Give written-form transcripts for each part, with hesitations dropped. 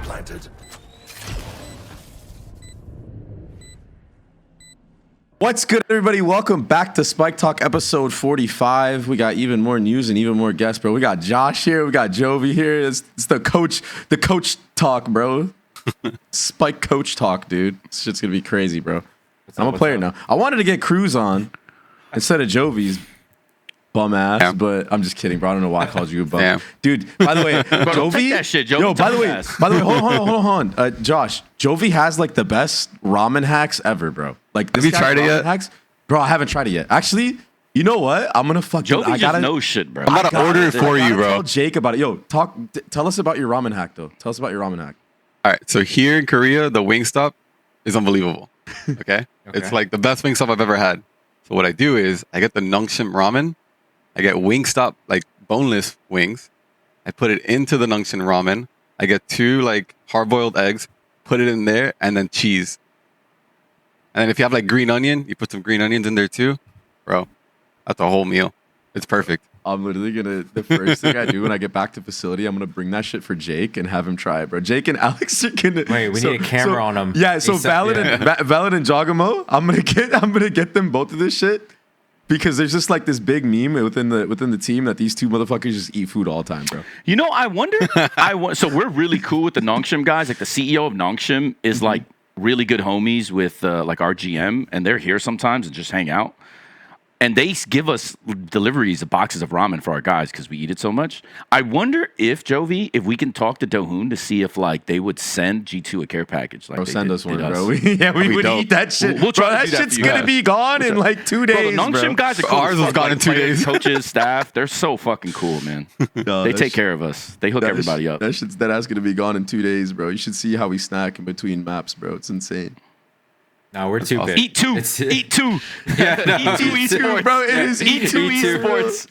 planted. What's good, everybody? Welcome back to SpikeTalk episode 45. We got even more news and even more guests, bro. We got Josh here. We got Jovi here. It's the coach talk, bro. Spike coach talk, dude. This shit's gonna be crazy, bro. I'm a player now. I wanted to get Cruz on instead of Jovi's bum ass, but I'm just kidding, bro. I don't know why I called you a bum. Dude, by the way, Jovi. That shit, Jovi. Yo, by the way, hold on. Josh, Jovi has like the best ramen hacks ever, bro. Like, this have you tried it yet? Hacks, bro, I haven't tried it yet. Actually, you know what? I'm gonna fucking. Jovi just knows shit, bro. I'm gonna order it for you, bro. Tell Jake about it. Yo, tell us about your ramen hack, though. Tell us about your ramen hack. All right, so here in Korea, the Wingstop is unbelievable. Okay? It's like the best Wingstop I've ever had. So what I do is I get the Nongshim ramen. I get Wingstop, like boneless wings. I put it into the Nongshim ramen. I get 2 like hard-boiled eggs, put it in there, and then cheese. And then if you have like green onion, you put some green onions in there too. Bro, that's a whole meal. It's perfect. I'm literally the first thing I do when I get back to facility, I'm gonna bring that shit for Jake and have him try it, bro. Jake and Alex are gonna. Wait, we need a camera on him. Yeah, so Valid and Jogamo, I'm gonna get them both of this shit because there's just like this big meme within the team that these two motherfuckers just eat food all the time, bro. You know, I wonder. So we're really cool with the Nongshim guys. Like the CEO of Nongshim is like really good homies with like our GM, and they're here sometimes and just hang out. And they give us deliveries of boxes of ramen for our guys because we eat it so much. I wonder if, Jovi, if we can talk to Dohoon to see if like they would send G2 a care package. Like bro, send us one, bro. We would eat that shit. We'll try bro, that shit's gonna be gone in like 2 days, bro. The Nongshim guys are cool. Ours was gone in 2 days. Coaches, staff, they're so fucking cool, man. They take care of us. They hook everybody up. That shit's ass gonna be gone in 2 days, bro. You should see how we snack in between maps, bro. It's insane. No, we're too big. Eat two. Eat two. Yeah, no. Eat two, bro. It is Eat two esports.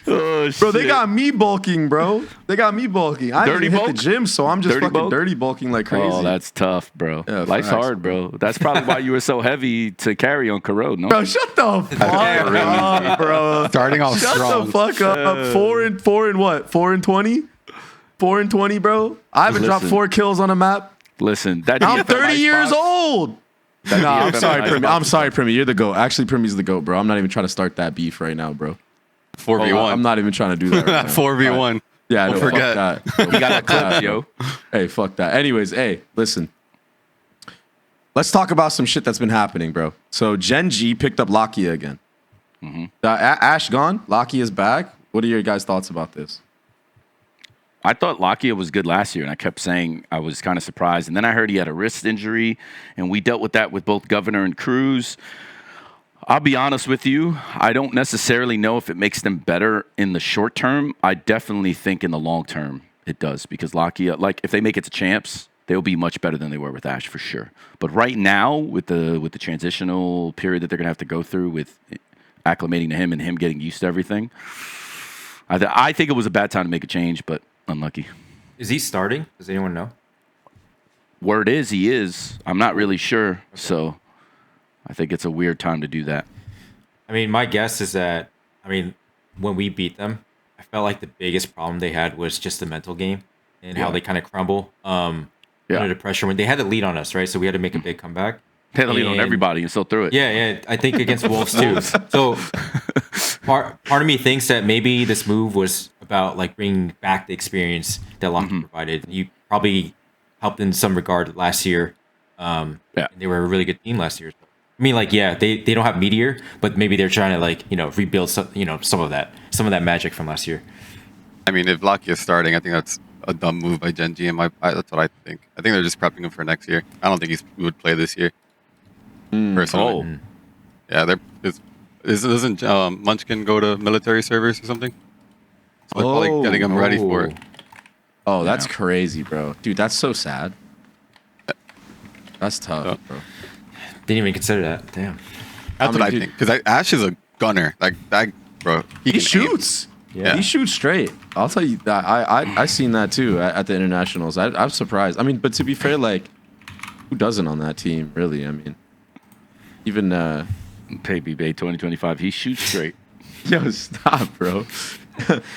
Oh, bro, they got me bulking, bro. They got me bulking. I didn't hit the gym, so I'm just fucking dirty bulking like crazy. Oh, that's tough, bro. Yeah, life's hard, bro. That's probably why you were so heavy to carry on Corrode, no? Bro, shut the fuck up, bro. Starting off strong. Shut the fuck up. 4 and what? 4 and 20? 4 and 20, bro. I haven't dropped 4 kills on a map. Listen, that I'm 30 years old. No, I'm sorry, Primi. I'm sorry, Primi. You're the GOAT. Actually, Primi's the GOAT, bro. I'm not even trying to start that beef right now, bro. 4v1. I'm not even trying to do that right now. 4v1. Yeah, no, forget. Fuck that. You got that clip, yo. Hey, fuck that. Anyways, hey, listen. Let's talk about some shit that's been happening, bro. So Gen.G picked up Lakia again. Ash gone. Lakia's back. What are your guys' thoughts about this? I thought Lakia was good last year, and I kept saying I was kind of surprised. And then I heard he had a wrist injury, and we dealt with that with both Governor and Cruz. I'll be honest with you. I don't necessarily know if it makes them better in the short term. I definitely think in the long term it does, because Lakia, like if they make it to champs, they'll be much better than they were with Ash for sure. But right now, with the transitional period that they're going to have to go through with acclimating to him and him getting used to everything, I think it was a bad time to make a change, but unlucky. Is he starting? Does anyone know? Word is he is. I'm not really sure. Okay. So I think it's a weird time to do that. I mean, my guess is that, when we beat them, I felt like the biggest problem they had was just the mental game and how they kind of crumble under the pressure when they had the lead on us, right? So we had to make a big comeback. They had the lead on everybody and still threw it. Yeah. I think against Wolves too. So part of me thinks that maybe this move was about like bringing back the experience that Lakia provided. You probably helped in some regard last year. They were a really good team last year. I mean, like, they don't have Meteor, but maybe they're trying to like, rebuild some of that magic from last year. I mean, if Lakia is starting, I think that's a dumb move by Gen.G. That's what I think. I think they're just prepping him for next year. I don't think he would play this year. Personally. Yeah, doesn't Munchkin go to military service or something? So they're probably getting him ready for it. Oh, that's crazy, bro. Dude, that's so sad. That's tough, bro. Didn't even consider that. Damn. That's what I think. Because Ash is a gunner. Like that, bro. He shoots. Yeah. He shoots straight. I'll tell you that. I seen that too at the internationals. I'm surprised. I mean, but to be fair, like, who doesn't on that team, really? I mean, even Babybay 2025, he shoots straight. Yo, stop, bro.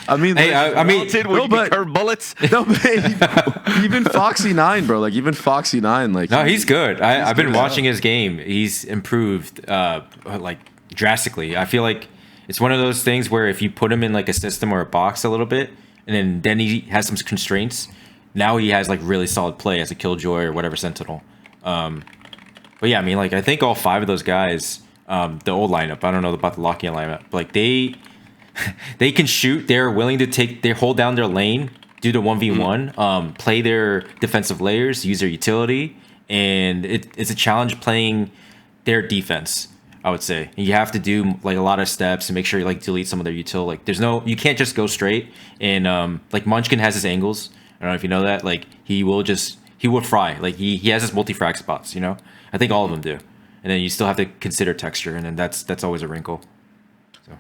I mean, Hey, I mean, Would you but- curve bullets? no, but even Foxy 9, bro. Like even Foxy 9, like no, he's good. I've been good as watching hell. his game. He's improved like drastically. I feel like it's one of those things where if you put him in like a system or a box a little bit, and then he has some constraints. Now he has like really solid play as a Killjoy or whatever Sentinel. But yeah, I mean, like I think all 5 of those guys, the old lineup. I don't know about the Lakia lineup, but like they can shoot. They're willing to they hold down their lane, do the 1v1, play their defensive layers, use their utility, and it's a challenge playing their defense. I would say and you have to do like a lot of steps and make sure you like delete some of their util. Like you can't just go straight. And like Munchkin has his angles. I don't know if you know that. Like he will fry. Like he has his multi-frag spots. You know, I think all of them do. And then you still have to consider texture, and then that's always a wrinkle.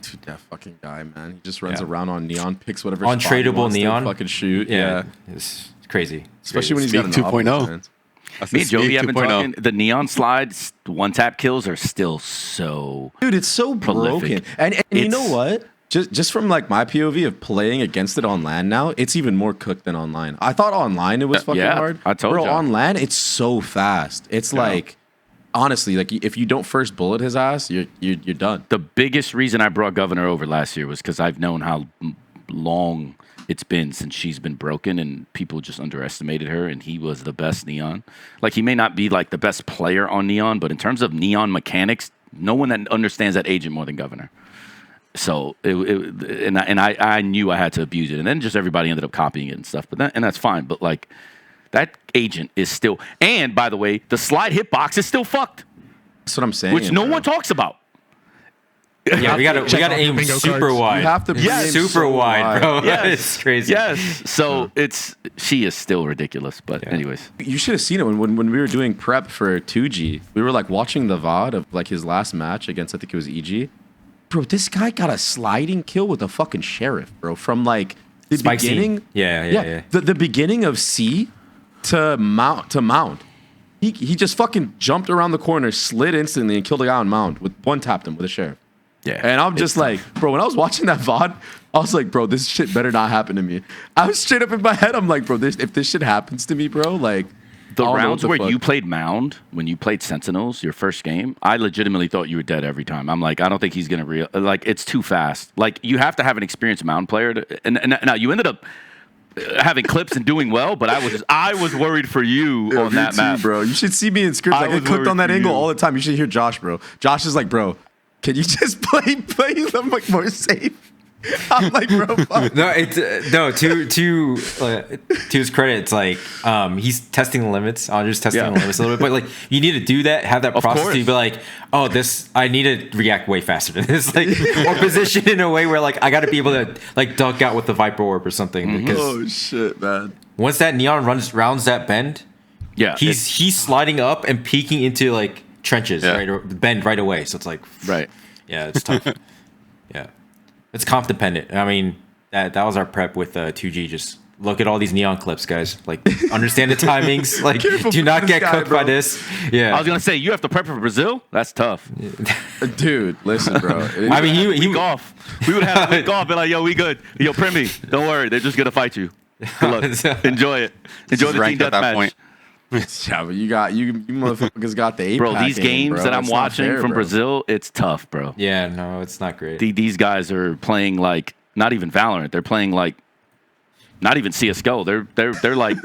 Dude, that fucking guy, man. He just runs Yeah. around on neon, picks whatever spot he Untradeable wants to neon. fucking shoot. Yeah. It's crazy. Especially when he's Speak got an 2.0. offense. That's Me the and Jovi Speak have been 2.0. talking. The neon slides, one tap kills are still so. Dude, it's so Prolific. broken. And you know It's- what? Just from like my POV of playing against it on LAN now, it's even more cooked than online. I thought online it was fucking yeah, hard. I told Bro, ya. on LAN it's so fast. It's like honestly, like if you don't first bullet his ass, you're done. The biggest reason I brought Governor over last year was because I've known how long it's been since she's been broken, and people just underestimated her. And he was the best neon. Like he may not be like the best player on neon, but in terms of neon mechanics, no one that understands that agent more than Governor. So I knew I had to abuse it, and then just everybody ended up copying it and stuff. But that's fine. But like that agent is still. And by the way, the slide hitbox is still fucked, That's what I'm saying. which no bro. one talks about. Yeah, we gotta aim bingo super cards. wide. You have to yeah, aim super so wide, bro. Yes. It's crazy. Yes. So she is still ridiculous. But anyways, You should have seen it when we were doing prep for 2G. We were like watching the VOD of like his last match against, I think it was EG. Bro, this guy got a sliding kill with a fucking sheriff, bro. From like the Spike C. beginning. Yeah. The beginning of C to mount. He just fucking jumped around the corner, slid instantly, and killed a guy on mount with one tapped him with a sheriff. yeah. And I'm just like, bro, when I was watching that VOD, I was like, bro, this shit better not happen to me. I was straight up in my head, I'm like, bro, if this shit happens to me, bro, like the I don't know rounds what where the fuck. you played Mound, when you played Sentinels, your first game, I legitimately thought you were dead every time. I'm like, I don't think he's gonna like it's too fast. Like you have to have an experienced Mound player, and now you ended up having clips and doing well, but I was worried for you on Me that too, map, bro. You should see me in scripts. I I get was cooked on worried that for angle you. all the time. You should hear Josh, bro. Josh is like, bro, can you just play them like more safe? I'm like, bro, fuck. No, it's no. To his credit, it's like he's testing the limits. Andrew's testing Yeah. the limits a little bit, but like you need to do that. Have that Of process course. to be like, oh, I need to react way faster than this, like, or position in a way where like I got to be able to like duck out with the Viper Orb or something. Because Oh shit, man. once that neon rounds that bend, Yeah, he's sliding up and peeking into like trenches, Yeah. right, or the bend right away. So it's like, right. yeah, it's tough. Yeah, it's comp dependent. I mean, that was our prep with 2G. Just look at all these neon clips, guys. Like, understand the timings. Like, Careful do not with this get guy, cooked by bro. this. Yeah, I was gonna say you have to prep for Brazil. That's tough. Dude, listen, bro. I mean, he Week off. We would have a week off. Be like, yo, we good. Yo, Primi, don't worry. They're just gonna fight you. Good luck. Enjoy it. Enjoy the team ranked at that deathmatch. point. yeah, but you motherfuckers got the Bro, APAC these game, games bro. that I'm That's not watching fair, from bro. Brazil, it's tough, bro. yeah, no, it's not great. These guys are playing like not even Valorant. They're playing like not even CS:GO. They're like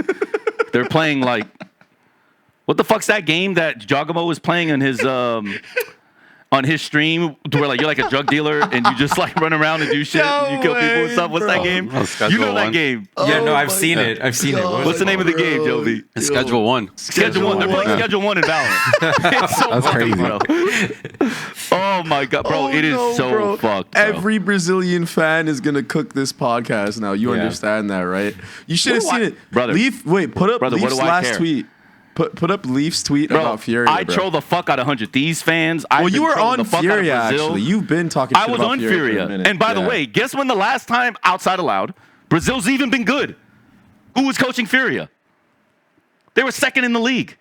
they're playing like what the fuck's that game that Jogamo was playing on his stream where like you're like a drug dealer and you just like run around and do shit No and you kill people and way, stuff. What's that bro. game? Oh, Schedule You know that One. game. yeah, no, Oh I've my seen it. I've seen it. God. What's the name of the game, Bro. Jovi? It's Schedule 1. Schedule 1. They're playing Schedule 1 in Valorant. It's so That's fucking, crazy. bro. Oh my god, bro! Oh, it is no, so bro. fucked. Bro. Every Brazilian fan is gonna cook this podcast now. You Yeah. understand that, right? You should have What do seen I- it, Brother. Put up Brother, what Leaf's do I last care? tweet. Put up Leaf's tweet Bro, about Fury. I bro. troll the fuck out of 100 Thieves fans. Well, you were on Fury actually. You've been talking. I Shit was about on Fury for a Furia. minute. And by the Yeah. way, guess when the last time outside allowed Brazil's even been good? Who was coaching Furia? They were second in the league.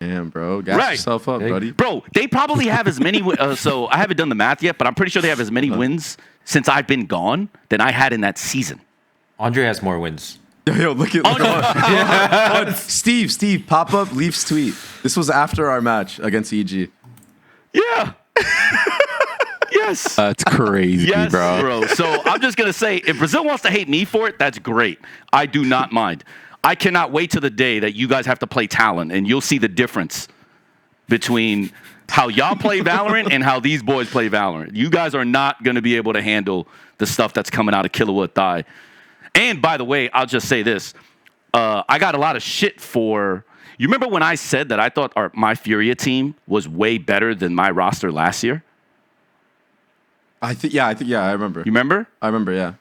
Damn, bro. Gas yourself up, buddy. Bro, they probably have as many so I haven't done the math yet, but I'm pretty sure they have as many wins since I've been gone than I had in that season. Andre has more wins. Yo, look at Steve, pop up Leafs tweet. This was after our match against EG. Yeah. Yes. That's crazy, Yes, bro. So I'm just going to say, if Brazil wants to hate me for it, that's great. I do not mind. I cannot wait till the day that you guys have to play Talon, and you'll see the difference between how y'all play Valorant and how these boys play Valorant. You guys are not going to be able to handle the stuff that's coming out of Kilowatt Thigh. And by the way, I'll just say this. I got a lot of shit for... You remember when I said that I thought my Furia team was way better than my roster last year? I think, I remember. You remember? I remember, yeah.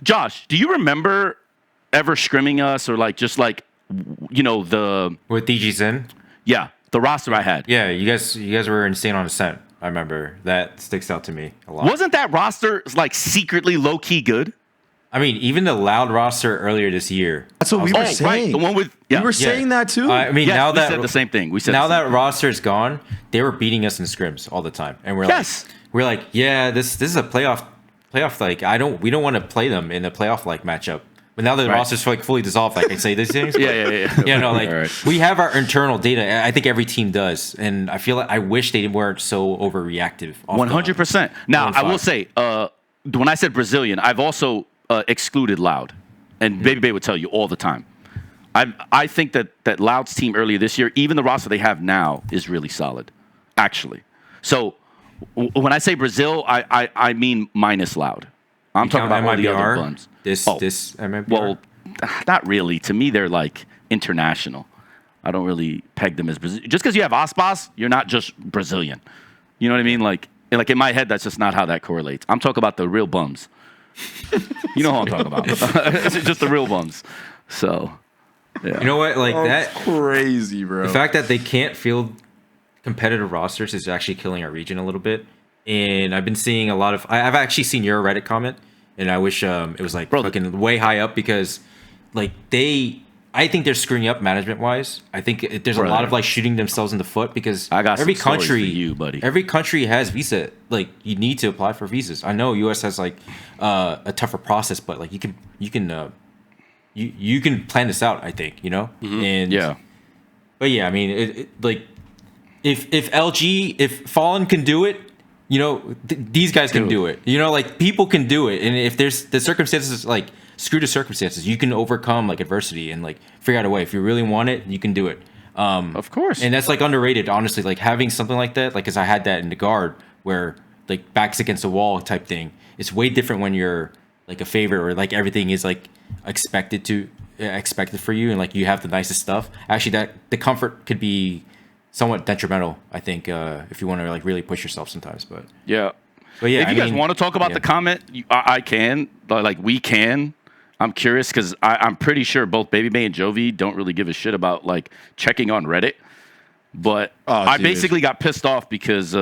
Josh, do you remember ever scrimming us or the... With DG's in? Yeah, the roster I had. Yeah, you guys were insane on Ascent. I remember. That sticks out to me a lot. Wasn't that roster secretly low-key good? I mean, even the Loud roster earlier this year. That's what we were saying. Right, the one with... Yeah. We were saying that too? I mean, Yes, now we that... said the same thing. We said now the same that roster is gone, they were beating us in scrims all the time. And we're Yes. yeah, this is a playoff we don't want to play them in a playoff matchup. But now that the roster's fully dissolved, I can say these things. Yeah. Right. We have our internal data. I think every team does, and I feel I wish they weren't so overreactive. 100%. Now, I will say, when I said Brazilian, I've also excluded Loud, and Babybay would tell you all the time. I think that Loud's team earlier this year, even the roster they have now, is really solid, actually. So when I say Brazil, I mean minus Loud. I'm talking about all the other bums. This MMPR? Well, not really. To me, they're international. I don't really peg them as Brazilian. Just because you have Ospas, you're not just Brazilian. You know what I mean? Like in my head, that's just not how that correlates. I'm talking about the real bums. You know who I'm talking about. It's just the real bums. So, yeah. You know what? That's crazy, bro. The fact that they can't field competitive rosters is actually killing our region a little bit. And I've been seeing a lot of... I've actually seen your Reddit comment, and I wish it was fucking way high up because I think they're screwing up management-wise. I think there's a lot of shooting themselves in the foot because I got every some country, stories for you, buddy. Every country has visa. You need to apply for visas. I know US has a tougher process, but you can plan this out. I think Mm-hmm. and yeah. But yeah, I mean, if LG, if Fallen can do it. These guys can do it. People can do it. And if there's the circumstances, screw the circumstances. You can overcome, adversity and, figure out a way. If you really want it, you can do it. Of course. And that's, underrated, honestly. Having something like that, because I had that in the guard where, backs against the wall type thing. It's way different when you're, a favorite or, everything is, expected for you and, you have the nicest stuff. Actually, the comfort could be somewhat detrimental, I think, if you want to really push yourself sometimes. But yeah. If you guys want to talk about the comment, I can. We can. I'm curious because I'm pretty sure both Babybay and Jovi don't really give a shit about checking on Reddit. But I basically got pissed off because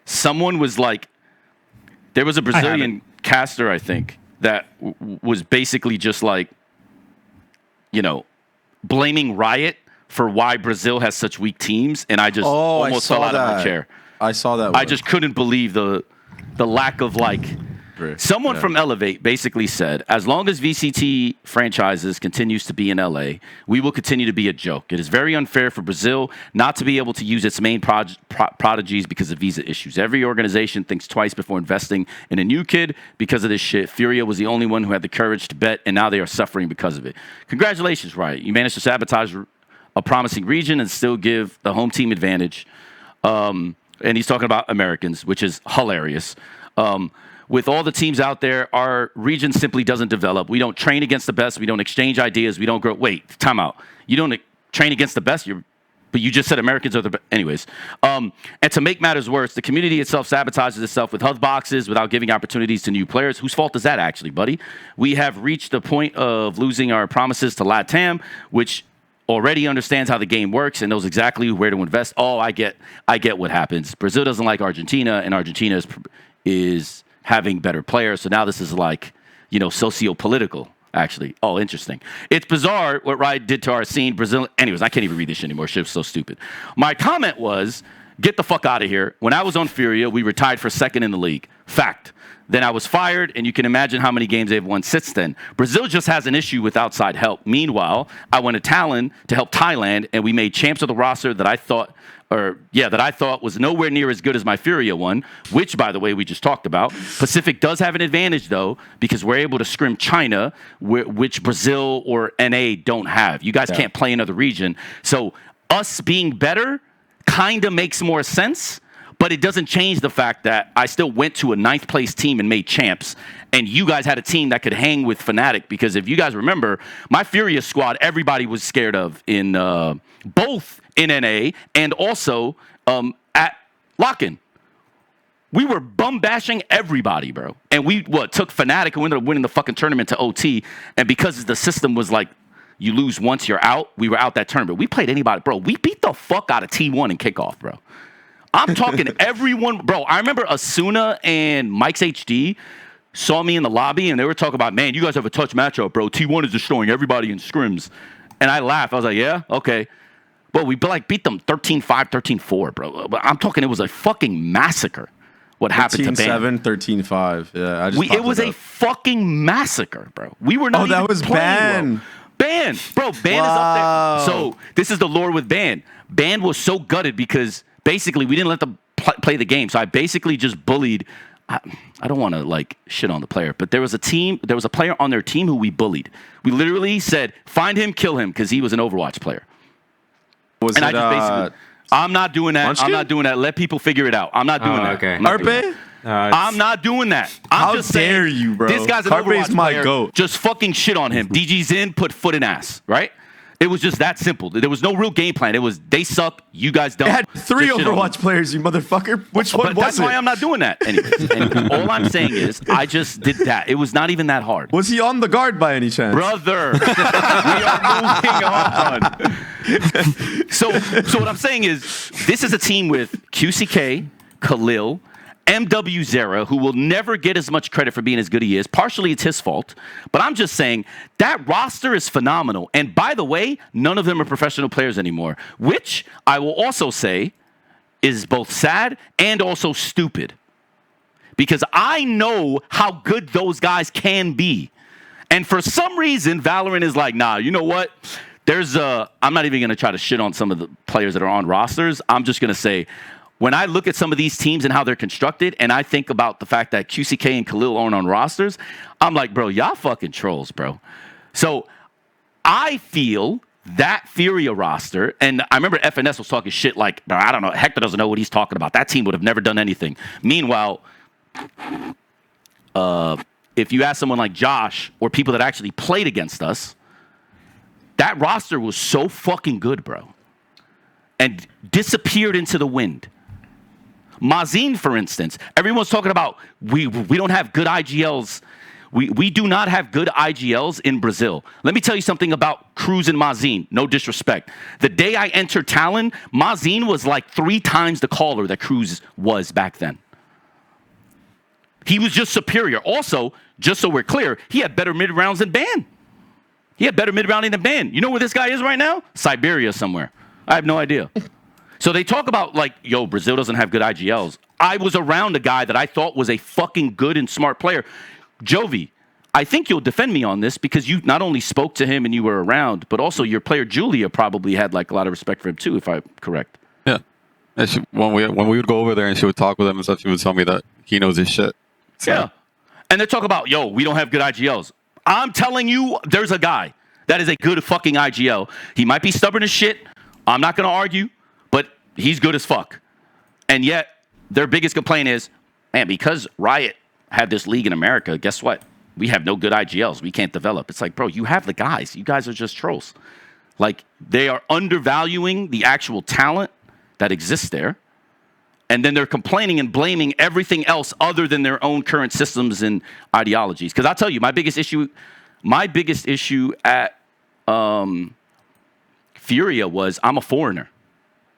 someone was there was a Brazilian caster, I think, that was basically just blaming Riot for why Brazil has such weak teams, and I just almost fell out of my chair. I saw that. I just couldn't believe the lack of Someone from Elevate basically said, as long as VCT franchises continues to be in LA, we will continue to be a joke. It is very unfair for Brazil not to be able to use its main prodigies because of visa issues. Every organization thinks twice before investing in a new kid because of this shit. Furia was the only one who had the courage to bet, and now they are suffering because of it. Congratulations, Riot. You managed to sabotage a promising region and still give the home team advantage. And he's talking about Americans, which is hilarious. With all the teams out there, our region simply doesn't develop. We don't train against the best. We don't exchange ideas. We don't grow. Wait, time out. You don't train against the best, but you just said Americans are the best. Anyways. And to make matters worse, the community itself sabotages itself with HUD boxes without giving opportunities to new players. Whose fault is that, actually, buddy? We have reached the point of losing our promises to LATAM, which already understands how the game works and knows exactly where to invest. Oh, I get what happens. Brazil doesn't like Argentina, and Argentina is having better players. So now this is socio-political. actually. Oh, interesting. It's bizarre what Riot did to our scene. Brazil. Anyways, I can't even read this shit anymore. Shit's so stupid. My comment was, get the fuck out of here. When I was on Furia, we were tied for second in the league. Fact. Then I was fired, and you can imagine how many games they've won since then. Brazil just has an issue with outside help. Meanwhile, I went to Talon to help Thailand, and we made champs of the roster that I thought was nowhere near as good as my Furia one, which, by the way, we just talked about. Pacific does have an advantage, though, because we're able to scrim China, which Brazil or NA don't have. You guys can't play another region. So us being better kind of makes more sense. But it doesn't change the fact that I still went to a 9th place team and made champs. And you guys had a team that could hang with Fnatic. Because if you guys remember, my Furious squad, everybody was scared of in both in NA and also at Lock-In. We were bum bashing everybody, bro. And we took Fnatic and ended up winning the fucking tournament to OT. And because the system was like, you lose once you're out, we were out that tournament. We played anybody, bro. We beat the fuck out of T1 in kickoff, bro. I'm talking everyone, bro. I remember Asuna and Mike's HD saw me in the lobby, and they were talking about, man, you guys have a touch matchup, bro. T1 is destroying everybody in scrims. And I laughed. I was like, yeah, okay. But we beat them 13-5, 13-4, bro. But I'm talking, it was a fucking massacre what happened to Ban. 13-7, 13-5. Yeah, it was a fucking massacre, bro. We were not even playing Ban. Well. Ban. Bro, Ban is up there. So this is the lore with Ban. Ban was so gutted because basically we didn't let them play the game. So I basically just bullied. I don't want to shit on the player, but there was a player on their team who we bullied. We literally said, find him, kill him, because he was an Overwatch player. I just basically, I'm not doing that. Munchkin? I'm not doing that. Let people figure it out. I'm not doing that. Okay. Arpe? I'm not doing that. I'm just saying, dare you, bro? This guy's an Carpe's Overwatch my player. goat. Just fucking shit on him. DG's in, put foot in ass, right? It was just that simple. There was no real game plan. It was, they suck, you guys don't. They had 3 Just shit on them. Overwatch players, you motherfucker. Which one But was that's it? why I'm not doing that. Anyways, and all I'm saying is, I just did that. It was not even that hard. Was he on the guard by any chance? Brother, we are moving on. So what I'm saying is, this is a team with QCK, Khalil, MW Zera, who will never get as much credit for being as good as he is. Partially, it's his fault. But I'm just saying, that roster is phenomenal. And by the way, none of them are professional players anymore, which I will also say is both sad and also stupid. Because I know how good those guys can be. And for some reason, Valorant is like, nah, you know what? I'm not even going to try to shit on some of the players that are on rosters. I'm just going to say, when I look at some of these teams and how they're constructed, and I think about the fact that QCK and Khalil aren't on rosters, I'm like, bro, y'all fucking trolls, bro. So I feel that Furia roster, and I remember FNS was talking shit like, I don't know, Hector doesn't know what he's talking about. That team would have never done anything. Meanwhile, if you ask someone like Josh or people that actually played against us, that roster was so fucking good, bro, and disappeared into the wind. Mazin, for instance, everyone's talking about we don't have good IGLs. We do not have good IGLs in Brazil. Let me tell you something about crws and Mazin. No disrespect. The day I entered Talon, Mazin was like 3 times the caller that crws was back then. He was just superior. Also, just so we're clear, he had better mid-rounds than Ban. He had better mid-rounding than Ban. You know where this guy is right now? Siberia somewhere. I have no idea. So they talk about yo, Brazil doesn't have good IGLs. I was around a guy that I thought was a fucking good and smart player. Jovi, I think you'll defend me on this because you not only spoke to him and you were around, but also your player Julia probably had a lot of respect for him too, if I'm correct. Yeah. And when we would go over there and she would talk with him and stuff, she would tell me that he knows his shit. So. Yeah. And they talk about, yo, we don't have good IGLs. I'm telling you, there's a guy that is a good fucking IGL. He might be stubborn as shit. I'm not going to argue, but he's good as fuck. And yet, their biggest complaint is, man, because Riot had this league in America, guess what? We have no good IGLs. We can't develop. It's like, bro, you have the guys. You guys are just trolls. They are undervaluing the actual talent that exists there. And then they're complaining and blaming everything else other than their own current systems and ideologies. Because I'll tell you, my biggest issue at Furia was I'm a foreigner.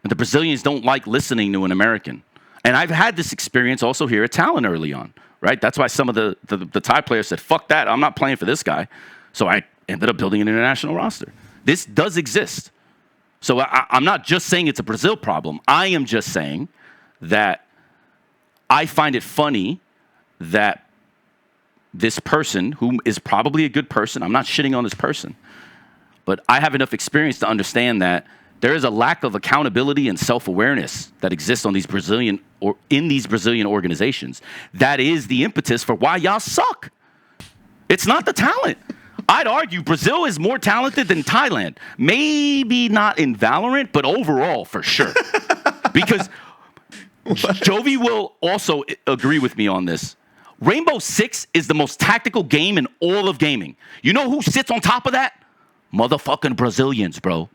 And the Brazilians don't like listening to an American. And I've had this experience also here at Talon early on, right? That's why some of the Thai players said, fuck that, I'm not playing for this guy. So I ended up building an international roster. This does exist. So I'm not just saying it's a Brazill problem. I am just saying that I find it funny that this person, who is probably a good person, I'm not shitting on this person, but I have enough experience to understand that there is a lack of accountability and self-awareness that exists on these Brazilian or in these Brazilian organizations. That is the impetus for why y'all suck. It's not the talent. I'd argue Brazil is more talented than Thailand. Maybe not in Valorant, but overall for sure. Because Jovi will also agree with me on this. Rainbow Six is the most tactical game in all of gaming. You know who sits on top of that? Motherfucking Brazilians, bro.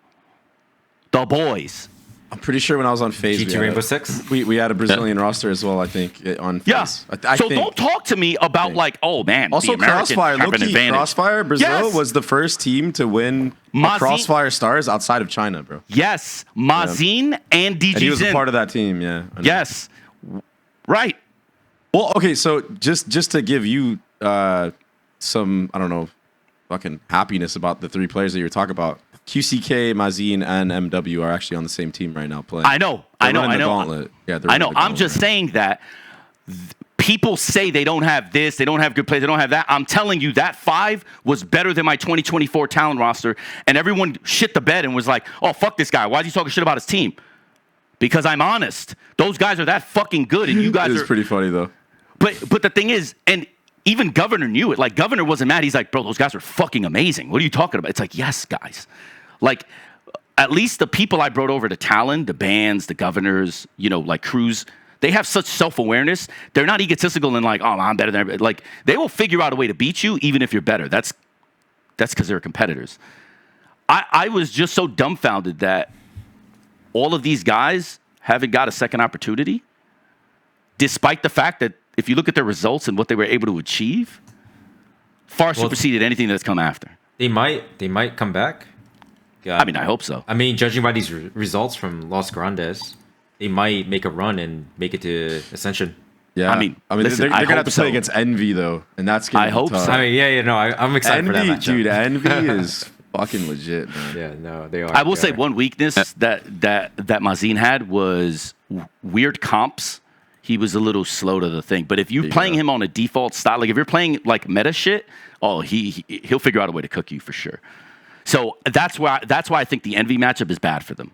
The boys. I'm pretty sure when I was on Fayde, G2 Rainbow Six. We had a Brazilian roster as well. I think on Yes. Fayde. So don't talk to me about like, oh man. Also, the Americans Crossfire, have an low-key, advantage. Crossfire, Brazil Yes. was the first team to win Crossfire Stars outside of China, bro. Yes, Mazin and DG. And he was a part of that team, yeah. I know. Yes, right. Well, okay, so just to give you some, I don't know, fucking happiness about the three players that you were talking about, QCK, Mazin, and MW are actually on the same team right now playing. I know. They're running the gauntlet. Yeah, they're I know. running the I'm gauntlet just right saying that people say they don't have this, they don't have good players, they don't have that. I'm telling you, that 5 was better than my 2024 Talon roster, and everyone shit the bed and was like, oh, fuck this guy. Why is he talking shit about his team? Because I'm honest. Those guys are that fucking good, and you guys It was are... pretty funny, though. But the thing is, and even Governor knew it. Like, Governor wasn't mad. He's like, bro, those guys are fucking amazing. What are you talking about? It's like, yes, guys. Like, at least the people I brought over to Talon, the bands, the governors, you know, like crws, they have such self-awareness. They're not egotistical and like, oh, I'm better than everybody. Like, they will figure out a way to beat you even if you're better. That's because they're competitors. I was just so dumbfounded that all of these guys haven't got a second opportunity, despite the fact that if you look at their results and what they were able to achieve, far superseded anything that's come after. They might come back. I mean, I hope so. I mean, judging by these results from Los Grandes, they might make a run and make it to Ascension. Yeah, I mean, listen, they're gonna have hope to play so. against Envy though, and that's gonna I be hope tough. so. I mean, no, I'm excited for that Envy, matchup. dude, Envy is fucking legit, man. Yeah, no, they are. I will they say are. one weakness that Mazin had was weird comps. He was a little slow to the thing. But if you're playing him on a default style, like if you're playing like meta shit, oh, he'll figure out a way to cook you for sure. So that's why I think the Envy matchup is bad for them.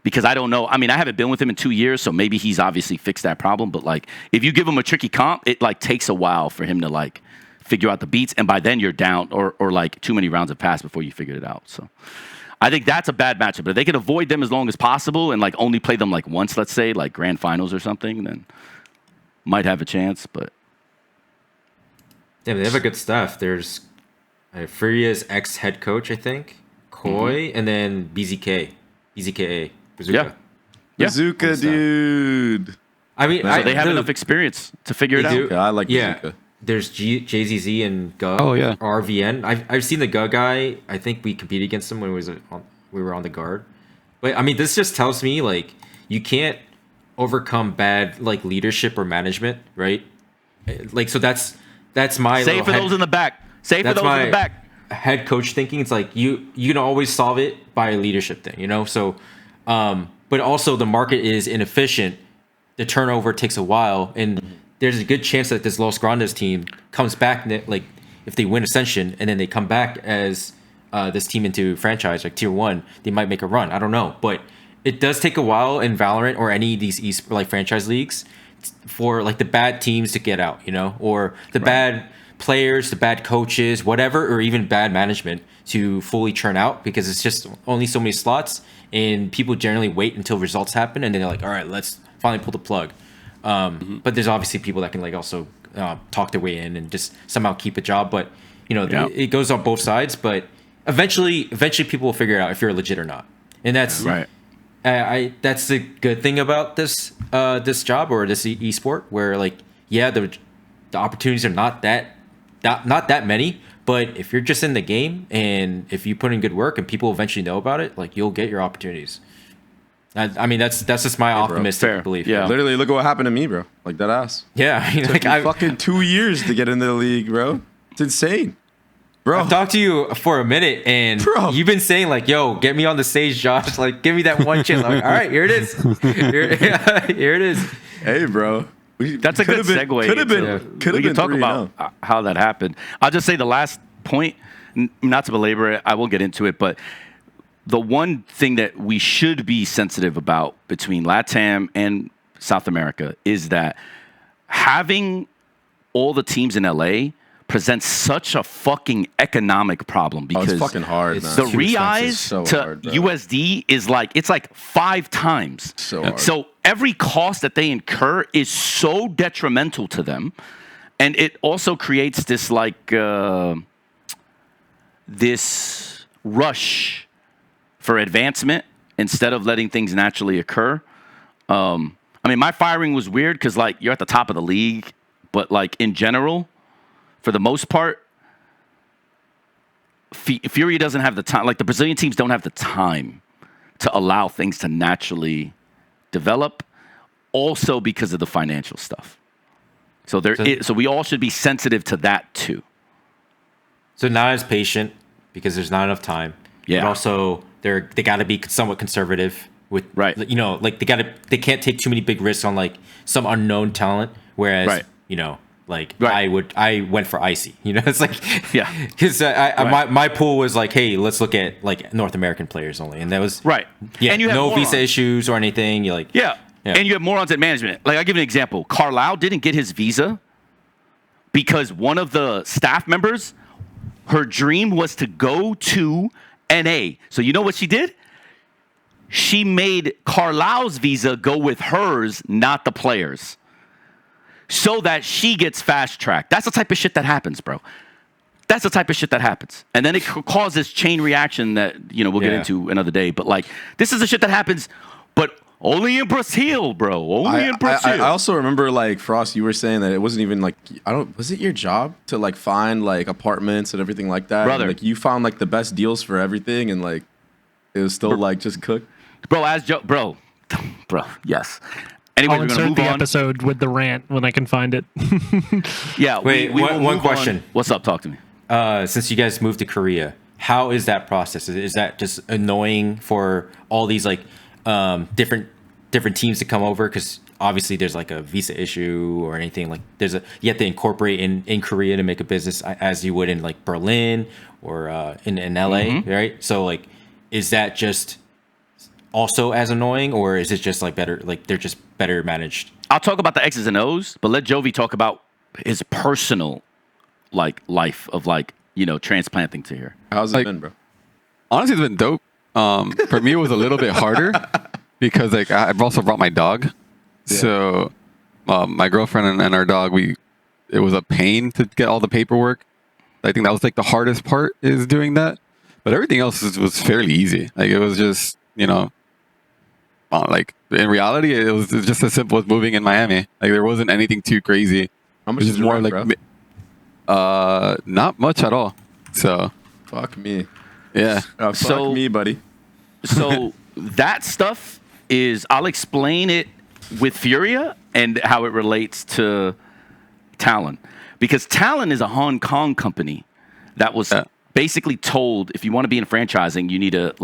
Because I don't know. I mean, I haven't been with him in 2 years, so maybe he's obviously fixed that problem. But like, if you give him a tricky comp, it like takes a while for him to like figure out the beats, and by then you're down, or like too many rounds have passed before you figured it out. So I think that's a bad matchup. But if they can avoid them as long as possible and like only play them like once, let's say like grand finals or something, then might have a chance. But Yeah, they have a good staff. There's Furia's ex-head coach, I think, Koi, and then BZKA, Bazooka. Yeah. Bazooka, dude. I mean, so they have enough experience to figure it They out. do. Okay, I like Yeah. Bazooka. There's JZZ and Gug. Oh, yeah. RVN. I've seen the Gug guy. I think we competed against him when we were on the guard. But I mean, this just tells me like you can't overcome bad like leadership or management, right? Like so that's my Save little for head- those in the back. Save for that's those in the back. head coach thinking. It's like you can always solve it by a leadership thing, you know. So, but also the market is inefficient. The turnover takes a while, and there's a good chance that this Los Grandes team comes back. Like if they win Ascension and then they come back as this team into franchise like Tier 1, they might make a run. I don't know, but it does take a while in Valorant or any of these like franchise leagues for like the bad teams to get out, you know, or the bad players, the bad coaches, whatever, or even bad management to fully churn out, because it's just only so many slots, and people generally wait until results happen and then they're like, all right, let's finally pull the plug. But there's obviously people that can like also talk their way in and just somehow keep a job. But you know, it goes on both sides. But eventually people will figure it out if you're legit or not. And that's Right. That's the good thing about this this job or this esport, where like the opportunities are not that many. But if you're just in the game and if you put in good work and people eventually know about it, like you'll get your opportunities. I mean, that's just my optimistic Fair. belief. Yeah. Literally, look at what happened to me, bro. Like that ass. Yeah. I mean, Took like me fucking 2 years to get into the league, bro. It's insane. Bro. I've talked to you for a minute, and Bro. you've been saying like, "Yo, get me on the stage, Josh. Like, give me that one chance." I'm like, all right, here it is. Here it is. Hey, bro. That's a good segue. Could have been. We can talk about how that happened. I'll just say the last point, not to belabor it, I will get into it, but the one thing that we should be sensitive about between LATAM and South America is that having all the teams in LA presents such a fucking economic problem because it's fucking hard. the reais to USD is it's like 5 times. So hard. So every cost that they incur is so detrimental to them, and it also creates this this rush for advancement instead of letting things naturally occur. I mean, my firing was weird because you're at the top of the league, but in general, for the most part, Fury doesn't have the time. The Brazilian teams don't have the time to allow things to naturally develop. Also because of the financial stuff. So so we all should be sensitive to that too. So not as patient because there's not enough time. Yeah. But also they got to be somewhat conservative with they can't take too many big risks on some unknown talent. Whereas I went for Icy. It's because my pool was hey, let's look at North American players only, and that was right. Yeah, and you have no morons. visa issues or anything. You're yeah, and you have morons at management. I'll give you an example. Carlisle didn't get his visa because one of the staff members, her dream was to go to NA. So you know what she did? She made Carlisle's visa go with hers, not the players, so that she gets fast-tracked. That's the type of shit that happens, bro. That's the type of shit that happens. And then it causes chain reaction that, we'll get into another day. But, this is the shit that happens, but only in Brazil, bro. Only in Brazil. I also remember, Frost, you were saying that it wasn't even, was it your job to, find, apartments and everything like that? Brother. And, you found, the best deals for everything and, it was still, just cooked? Bro, bro, yes. Anyway, I'll insert the episode with the rant when I can find it. Yeah. Wait, one question. What's up? Talk to me. Since you guys moved to Korea, how is that process? Is that just annoying for all these different teams to come over? Because obviously there's a visa issue or anything. You have to incorporate in Korea to make a business as you would in Berlin or in LA, right? So is that just also as annoying, or is it just better? They're just better managed. I'll talk about the X's and O's, but let Jovi talk about his personal life of transplanting to here. How's it been, bro? Honestly, it's been dope. For me, it was a little bit harder because I've also brought my dog. Yeah. So my girlfriend and our dog, it was a pain to get all the paperwork. I think that was the hardest part is doing that. But everything else was fairly easy. It was just, in reality, it was just as simple as moving in Miami. There wasn't anything too crazy. How much is more rent, bro? Not much at all. So fuck me. Yeah. Fuck me, buddy. So that stuff is, I'll explain it with Furia and how it relates to Talon, because Talon is a Hong Kong company that was basically told, if you want to be in franchising, you need to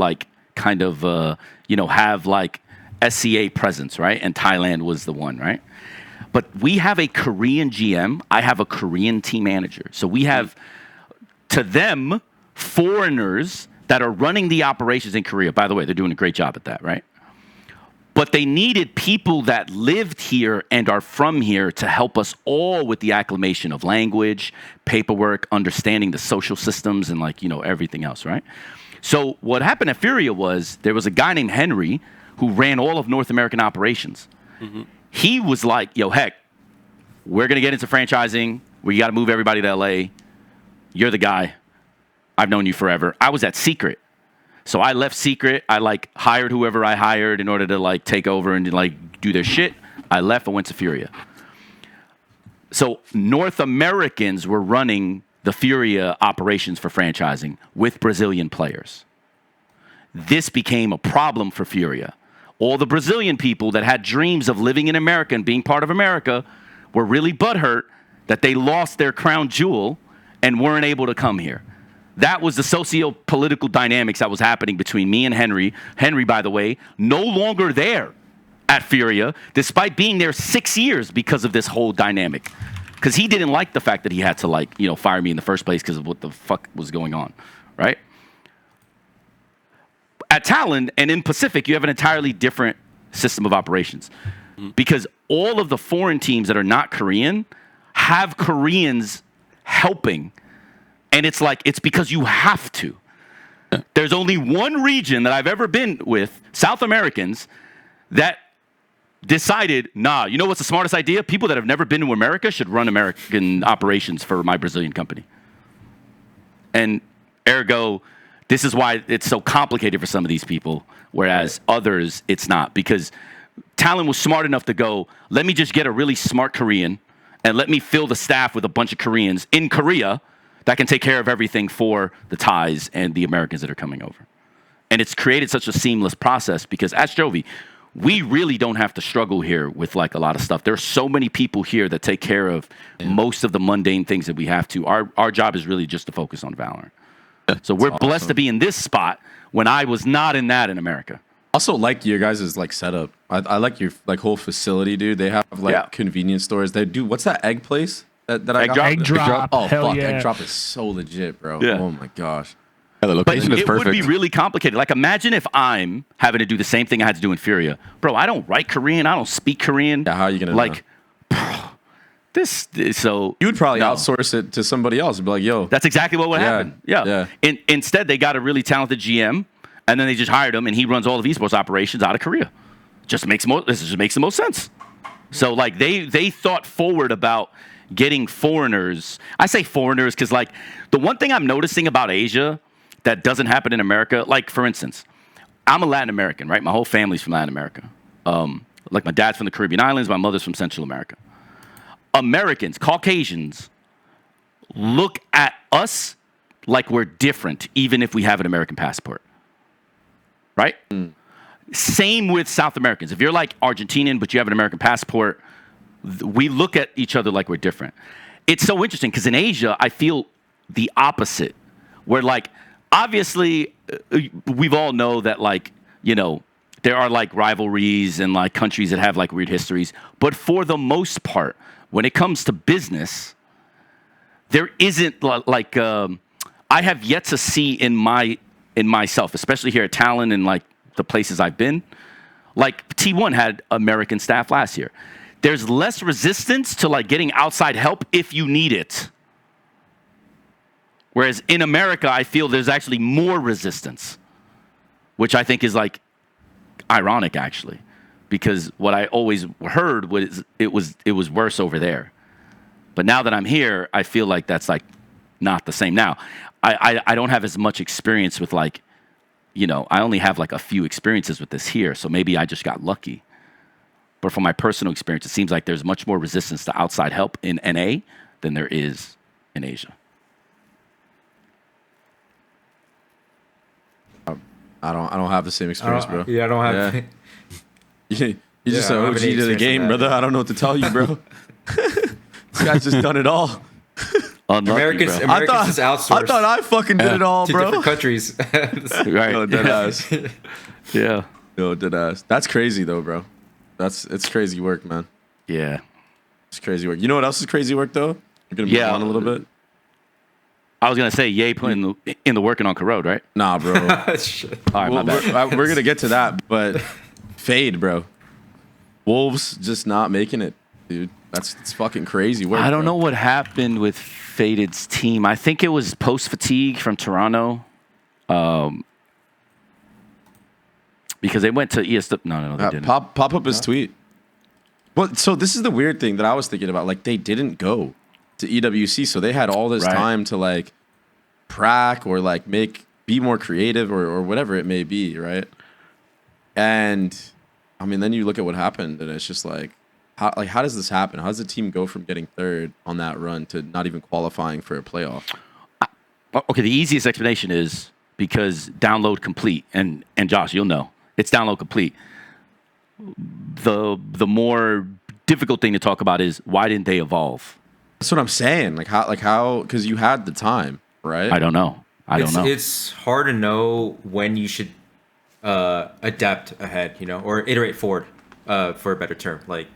have SCA presence, right? And Thailand was the one, right? But we have a Korean GM. I have a Korean team manager. So we have, to them, foreigners that are running the operations in Korea. By the way, they're doing a great job at that, right? But they needed people that lived here and are from here to help us all with the acclimation of language, paperwork, understanding the social systems, and everything else, right? So what happened at Furia was there was a guy named Henry who ran all of North American operations. Mm-hmm. He was like, yo, heck, we're going to get into franchising. We got to move everybody to LA. You're the guy. I've known you forever. I was at Secret. So I left Secret. I hired whoever I hired in order to take over and do their shit. I left and went to Furia. So North Americans were running the Furia operations for franchising with Brazilian players. This became a problem for Furia. All the Brazilian people that had dreams of living in America and being part of America were really butthurt that they lost their crown jewel and weren't able to come here. that was the socio-political dynamics that was happening between me and Henry. Henry, by the way, no longer there at Furia, despite being there 6 years because of this whole dynamic. Because he didn't like the fact that he had to, like, you know, fire me in the first place because of what the fuck was going on, right? At Talon and in Pacific, you have an entirely different system of operations. Because all of the foreign teams that are not Korean have Koreans helping. And it's like, it's because you have to. There's only one region that I've ever been with, South Americans, that decided, nah, you know what's the smartest idea? People that have never been to America should run American operations for my Brazilian company. And ergo, this is why it's so complicated for some of these people, whereas others, it's not. Because Talon was smart enough to go, let me just get a really smart Korean and let me fill the staff with a bunch of Koreans in Korea that can take care of everything for the Thais and the Americans that are coming over. And it's created such a seamless process because as Jovi, we really don't have to struggle here with like a lot of stuff. There are so many people here that take care of most of the mundane things that we have to. Our job is really just to focus on Valorant. So we're blessed to be in this spot when I was not in that in America. Also, like your guys' like setup. I like your like whole facility, dude. They have like convenience stores. They do. What's that egg place that I got? Egg drop. Oh Hell fuck, yeah. egg drop is so legit, bro. Yeah. Oh my gosh. Yeah, the location is It perfect. would be really complicated. Like, imagine if I'm having to do the same thing I had to do in Furia. Bro, I don't write Korean. I don't speak Korean. Yeah, how are you gonna like? So You would probably no. outsource it to somebody else and be like, yo. That's exactly what would happen. Yeah. Instead, they got a really talented GM, and then they just hired him, and he runs all of esports operations out of Korea. This just makes the most sense. So, like, they thought forward about getting foreigners. I say foreigners because, like, the one thing I'm noticing about Asia that doesn't happen in America, like, for instance, I'm a Latin American, right? My whole family's from Latin America. Like, my dad's from the Caribbean islands, my mother's from Central America. Americans, Caucasians, look at us like we're different, even if we have an American passport. Right? Same with South Americans. If you're like Argentinian, but you have an American passport, we look at each other like we're different. It's so interesting because in Asia, I feel the opposite. Where, like, obviously, we've all know that, like, you know, there are like rivalries and like countries that have like weird histories. But for the most part, when it comes to business, there isn't like I have yet to see in myself, especially here at Talon and like the places I've been. Like T1 had American staff last year. There's less resistance to like getting outside help if you need it. Whereas in America, I feel there's actually more resistance, which I think is like ironic actually. Because what I always heard was it was worse over there. But now that I'm here, I feel like that's like not the same. Now, I don't have as much experience with like, you know, I only have like a few experiences with this here. So maybe I just got lucky. But from my personal experience, it seems like there's much more resistance to outside help in NA than there is in Asia. I don't have the same experience, bro. Yeah, I don't have. Yeah. You just I an don't have OG any to the experience game, with that. brother. I don't know what to tell you, bro. This guy's just done it all. Unlucky, Americans, bro. Americans just outsourced I thought I fucking did it all, to bro. different countries. Right. Yo, dead ass. Yeah. Yo, dead ass. That's crazy though, bro. It's crazy work, man. Yeah. It's crazy work. You know what else is crazy work though? You're gonna move on a little bit. I was gonna say, Ye putting in the working on Corrode, right? Nah, bro. Shit. All right, my bad. We're gonna get to that, but Fayde, bro. Wolves just not making it, dude. It's fucking crazy work. I don't bro. know what happened with Faded's team. I think it was post fatigue from Toronto, because they went to ESW. No, they didn't. Pop up his tweet. Well, so this is the weird thing that I was thinking about. Like, they didn't go to EWC, so they had all this Right. time to like prac or like be more creative or whatever it may be, right? And I mean, then you look at what happened, and it's just like, how does this happen? How does the team go from getting third on that run to not even qualifying for a playoff? Okay, the easiest explanation is because download complete, and Josh, you'll know it's download complete. The more difficult thing to talk about is why didn't they evolve? That's what I'm saying. Like how because you had the time, right? I don't know. I don't know. It's hard to know when you should adapt ahead, or iterate forward, for a better term. Like,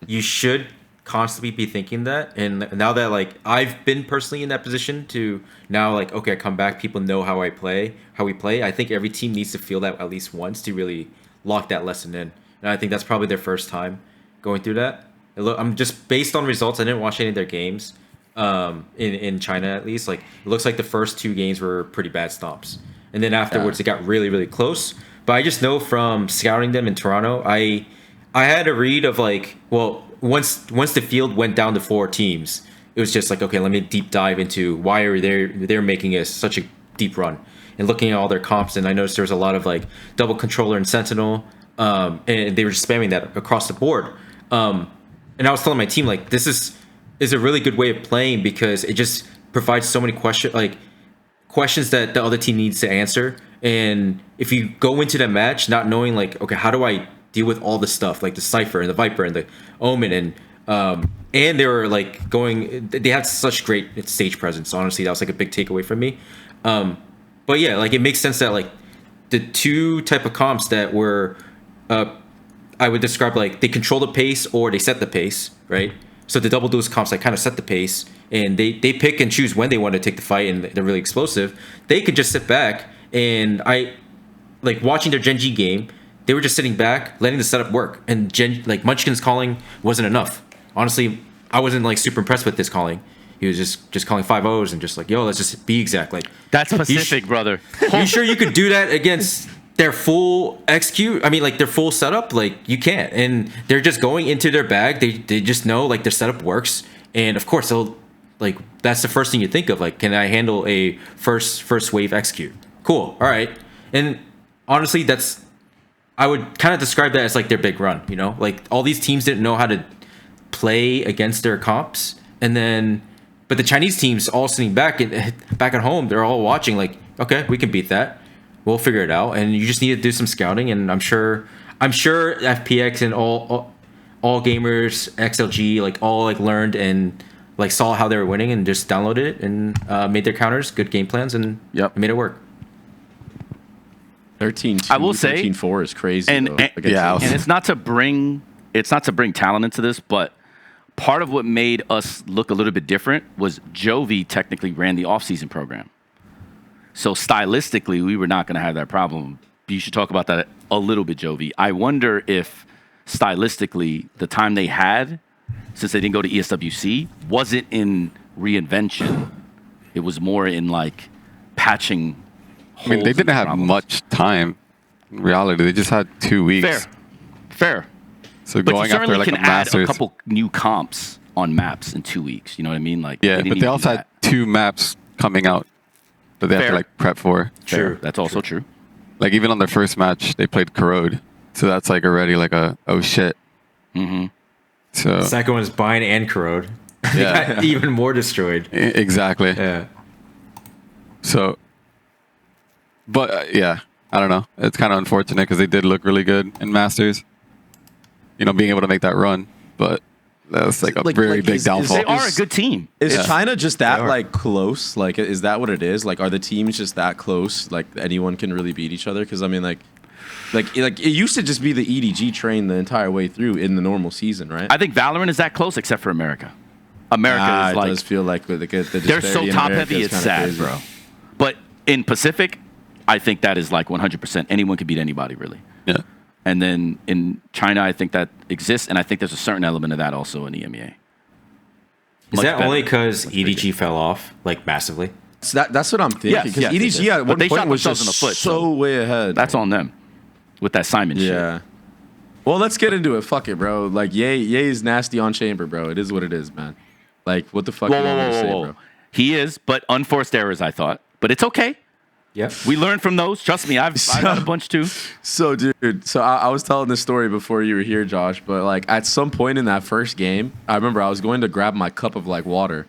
you should constantly be thinking that. And now that, like, I've been personally in that position to now, like, okay, I come back, people know how we play. I think every team needs to feel that at least once to really lock that lesson in. And I think that's probably their first time going through that. I'm just based on results. I didn't watch any of their games. In China, at least, like, it looks like the first 2 games were pretty bad stomps, and then afterwards it got really, really close. But I just know from scouting them in Toronto, I had a read of, like, well, once the field went down to 4 teams, it was just like, okay, let me deep dive into why are they're making such a deep run, and looking at all their comps, and I noticed there was a lot of, like, double controller and sentinel, and they were just spamming that across the board. And I was telling my team, like, this is a really good way of playing because it just provides so many questions that the other team needs to answer. And if you go into the match not knowing, like, okay, how do I deal with all this stuff, like the Cypher and the Viper and the Omen, and they were, like, they had such great stage presence. Honestly, that was, like, a big takeaway from me. But yeah, like, it makes sense that, like, the 2 type of comps that were, I would describe, like, they control the pace or they set the pace, right? So the double duelist comps, like, kind of set the pace, and they pick and choose when they want to take the fight, and they're really explosive. They could just sit back, and like, watching their Gen.G game, they were just sitting back, letting the setup work, and Munchkin's calling wasn't enough. Honestly, I wasn't, like, super impressed with this calling. He was just calling 5-0s and just like, yo, let's just be exact. Like, That's specific, brother. You sure you could do that against their full execute? I mean, like, their full setup? Like, you can't. And they're just going into their bag. They just know, like, their setup works. And of course, they'll, like, that's the first thing you think of. Like, can I handle a first wave execute? Cool. All right. And honestly, I would kind of describe that as, like, their big run, Like, all these teams didn't know how to play against their comps. And then, but the Chinese teams all sitting back at home, they're all watching, like, okay, we can beat that. We'll figure it out, and you just need to do some scouting. And I'm sure FPX and all gamers, XLG, like, all, like, learned and, like, saw how they were winning and just downloaded it and made their counters, good game plans, and made it work. 13-2, I will say 13-4 is crazy. And it's not to bring Talon into this, but part of what made us look a little bit different was Jovi technically ran the off-season program. So stylistically, we were not going to have that problem. You should talk about that a little bit, Jovi. I wonder if stylistically, the time they had, since they didn't go to ESWC, wasn't in reinvention. It was more in, like, patching. I mean, they didn't have much time. In reality, they just had 2 weeks. Fair. So But going you certainly after, like, can a add Masters. a couple new comps on maps in 2 weeks. You know what I mean? Like, Yeah, didn't but they even also do had 2 maps coming out that they have to, Fair. like, prep for. True. That's also true. Like, even on their first match, they played Corrode. So that's, like, already, like, oh shit. Mm-hmm. So Second one is Bind and Corrode. They Yeah. got even more destroyed. Exactly. Yeah. So, but yeah, I don't know. It's kind of unfortunate because they did look really good in Masters. Being able to make that run, but that's, like, a very big downfall. They are a good team. Is China just that, like, close? Like, is that what it is? Like, are the teams just that close? Like, anyone can really beat each other? Because, I mean, like it used to just be the EDG train the entire way through in the normal season, right? I think Valorant is that close, except for America. America is it like, does feel like the they're so top heavy, it's sad, crazy. bro. But in Pacific, I think that is, like, 100%. Anyone can beat anybody, really. Yeah. And then in China, I think that exists, and I think there's a certain element of that also in EMEA. Is Much that better. only because Much bigger. EDG fell off, like, massively? So that's what I'm thinking. Yes, Because yes, EDG it is. at But one they shot point was themselves just in the foot, so so way ahead. That's on them with that Simon shit. Yeah. Well, let's get into it. Fuck it, bro. Like, Ye is nasty on Chamber, bro. It is what it is, man. Like, what the fuck do you want me to say, bro? He is, but unforced errors, I thought. But it's okay. Yep. We learned from those. Trust me, I've had a bunch too. So, dude, I was telling this story before you were here, Josh, but, like, at some point in that first game, I remember I was going to grab my cup of, like, water,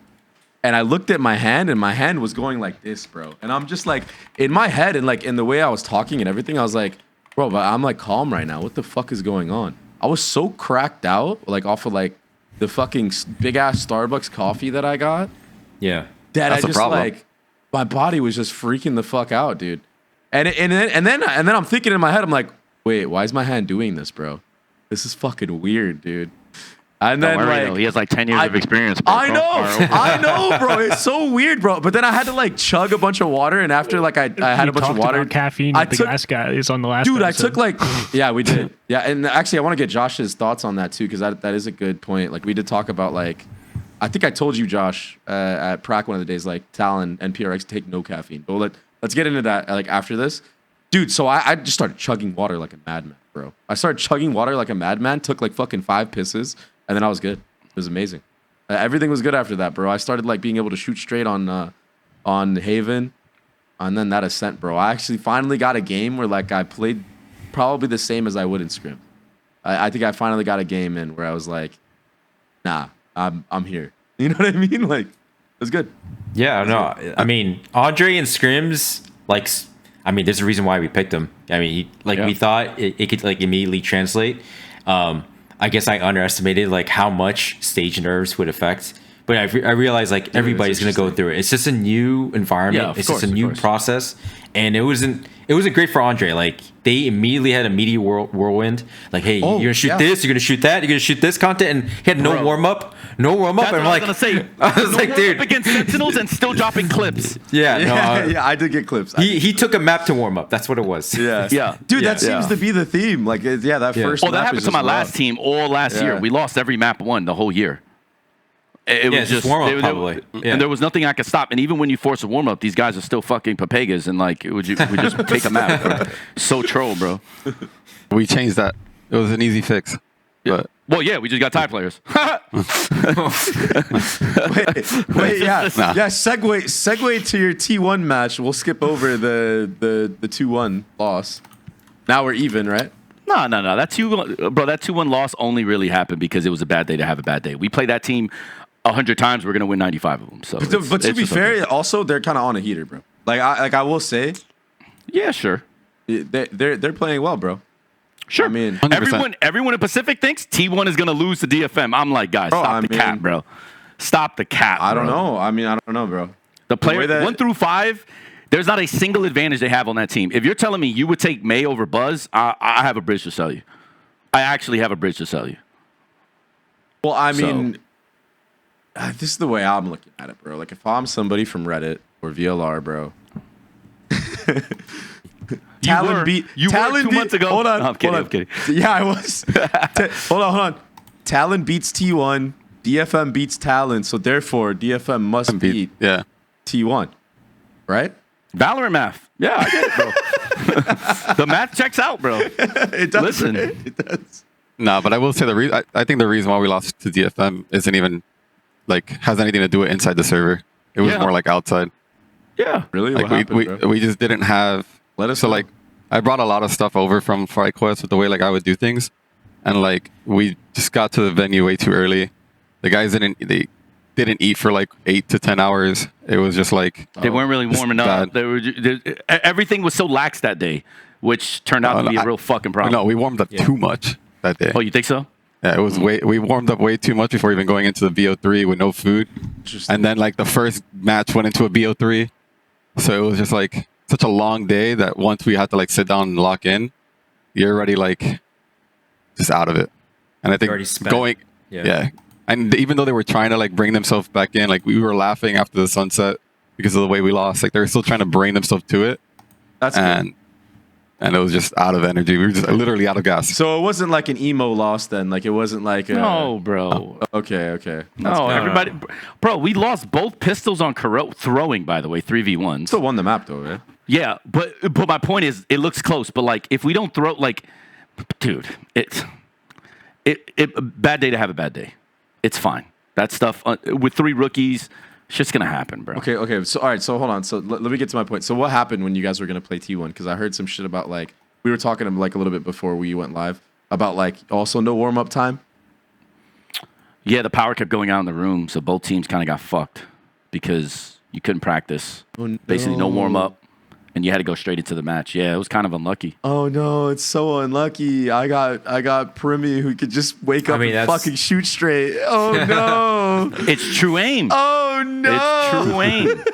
and I looked at my hand, and my hand was going like this, bro. And I'm just, like, in my head and, like, in the way I was talking and everything, I was like, bro, but I'm, like, calm right now. What the fuck is going on? I was so cracked out, like, off of, like, the fucking big-ass Starbucks coffee that I got. Yeah. That That's I a just, problem. my body was just freaking the fuck out, dude. And then I'm thinking in my head, I'm like, wait, why is my hand doing this, bro? This is fucking weird, dude. And then Don't worry, like though. He has like 10 years of experience. Bro. I know, bro. It's so weird, bro. But then I had to like chug a bunch of water, and after like I had a bunch of water, about caffeine. The last guy is on the last. Dude, episode. I took like yeah, we did. Yeah, and actually, I want to get Josh's thoughts on that too, because that is a good point. Like we did talk about like, I think I told you, Josh, at Prac one of the days, like Talon and PRX take no caffeine. But let's get into that like after this, dude. So I just started chugging water like a madman, bro. I started chugging water like a madman. Took like fucking 5 pisses, and then I was good. It was amazing. Everything was good after that, bro. I started like being able to shoot straight on Haven, and then that ascent, bro. I actually finally got a game where like I played probably the same as I would in Scrim. I think I finally got a game in where I was like, nah, I'm here. You know what I mean? Like, it was good. Yeah, no, I mean, Andre and Scrims, like, I mean, there's a reason why we picked him. I mean, we thought it could like immediately translate. I guess I underestimated like how much stage nerves would affect, but I realized like everybody's gonna go through it. It's just a new environment. It's just a new process, and it wasn't great for Andre. Like they immediately had a media whirlwind. Like, hey, you're gonna shoot this, you're gonna shoot that, you're gonna shoot this content, and he had no warm up. That's and I'm what like, I was gonna say. I was No like, dude, up against Sentinels and still dropping clips. Yeah, I did get clips. He took a map to warm up. That's what it was. Yeah, dude, that seems to be the theme. Like, that first. Well, that map happened is to my just last rough. team all last year. We lost every map one the whole year. It was just warm up probably. And there was nothing I could stop. And even when you force a warm up, these guys are still fucking papegas, and like we just take a map. Bro. So troll, bro. We changed that. It was an easy fix. But Well, yeah, we just got tie players. Wait, yeah. Segue to your T1 match. We'll skip over the 2-1 loss. Now we're even, right? No. That 2-1 loss only really happened because it was a bad day to have a bad day. We play that team 100 times, we're gonna win 95 of them. So, but to be fair, also they're kind of on a heater, bro. Like I will say, yeah, sure. They're playing well, bro. Sure. I mean, 100%. everyone in Pacific thinks T1 is gonna lose to DFM. I'm like, guys, stop the cap, bro. Stop the cap. I don't bro. know. I mean, I don't know, bro. The player 1 through 5. There's not a single advantage they have on that team. If you're telling me you would take May over Buzz, I have a bridge to sell you. I actually have a bridge to sell you. Well, I mean, this is the way I'm looking at it, bro. Like, if I'm somebody from Reddit or VLR, bro. Talon beat 2 months ago. Hold on. No, I'm kidding. Yeah, I was. Hold on. Talon beats T1. DFM beats Talon. So, therefore, DFM must beat T1. Right? Valorant math. Yeah, I get it, bro. The math checks out, bro. It does. Listen. It does. No, but I will say I think the reason why we lost to DFM isn't even like has anything to do with inside the server. It was more like outside. Yeah. Really? Like what happened, bro? we just didn't have. Let us so know. like I brought a lot of stuff over from FlyQuest with the way like I would do things, and like we just got to the venue way too early. The guys didn't eat for like 8 to 10 hours. It was just like They weren't really warming up. Everything was so lax that day, which turned out to be a real fucking problem. No, we warmed up too much that day. Oh, you think so? Yeah, it was we warmed up way too much before even going into the BO3 with no food. And then like the first match went into a BO3. So it was just like such a long day that once we had to like sit down and lock in, you're already like just out of it. And I think going and even though they were trying to like bring themselves back in, like we were laughing after the sunset because of the way we lost. Like they were still trying to bring themselves to it. That's and it was just out of energy. We were just literally out of gas. So it wasn't like an emo loss then. Like it wasn't like No, bro. Okay. No, everybody, bro. We lost both pistols on throwing. By the way, 3v1. Still won the map though, right? Yeah, but my point is, it looks close. But like, if we don't throw, like, dude, it bad day to have a bad day. It's fine. That stuff with 3 rookies, shit's gonna happen, bro. Okay. So all right. So hold on. So let me get to my point. So what happened when you guys were gonna play T1? Because I heard some shit about like we were talking like a little bit before we went live about like also no warm up time. Yeah, the power kept going out in the room, so both teams kind of got fucked because you couldn't practice. Oh, no. Basically, no warm up, and you had to go straight into the match. Yeah, it was kind of unlucky. Oh no, it's so unlucky. I got Primi who could just wake up and fucking shoot straight. Oh no. It's true aim. Oh no. It's true aim.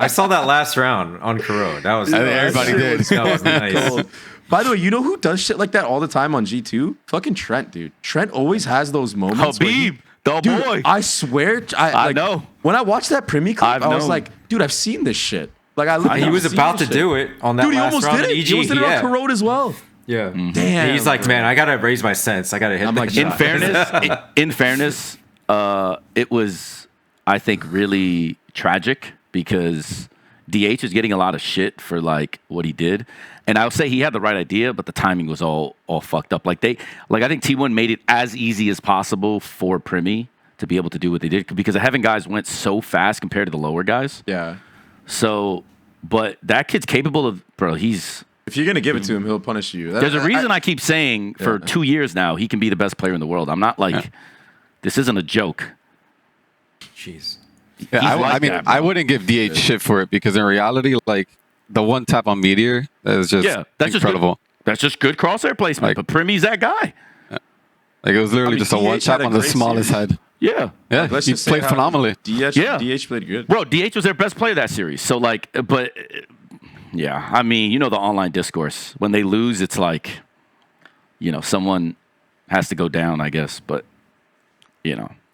I saw that last round on Kuro. That was I think everybody did. That was nice. Cold. By the way, you know who does shit like that all the time on G2? Fucking Trent, dude. Trent always has those moments. where Habib, the dude, boy. I swear, I know. When I watched that Primi clip, I've I was known. like, dude, I've seen this shit. Like I looked, He was about to do it on that Dude, he last almost round did in it. EG. He almost did it yeah. on Corrode as well. Yeah. Damn. He's like, man, I gotta raise my sense. I gotta hit. I'm that like, shot." In fairness, it was, I think, really tragic because DH is getting a lot of shit for like what he did, and I'll say he had the right idea, but the timing was all fucked up. Like I think T1 made it as easy as possible for Primi to be able to do what they did because the Heaven guys went so fast compared to the lower guys. Yeah. So, but that kid's capable of, bro. He's. If you're gonna give it to him, he'll punish you. There's a reason I keep saying for 2 years now he can be the best player in the world. I'm not like, this isn't a joke. Jeez. Yeah, I mean, that, bro. I wouldn't give DH shit for it because in reality, like the one tap on Meteor is just that's incredible. That's just good crosshair placement. Like- But Primi's that guy. Like it was literally I mean, just a DH one had tap a on the great smallest series. head. Yeah. Yeah, Let's he just say played how phenomenally. DH, Yeah. DH played good. Bro, DH was their best player that series. So like, but yeah, I mean, you know the online discourse. When they lose, it's like, someone has to go down, I guess. But,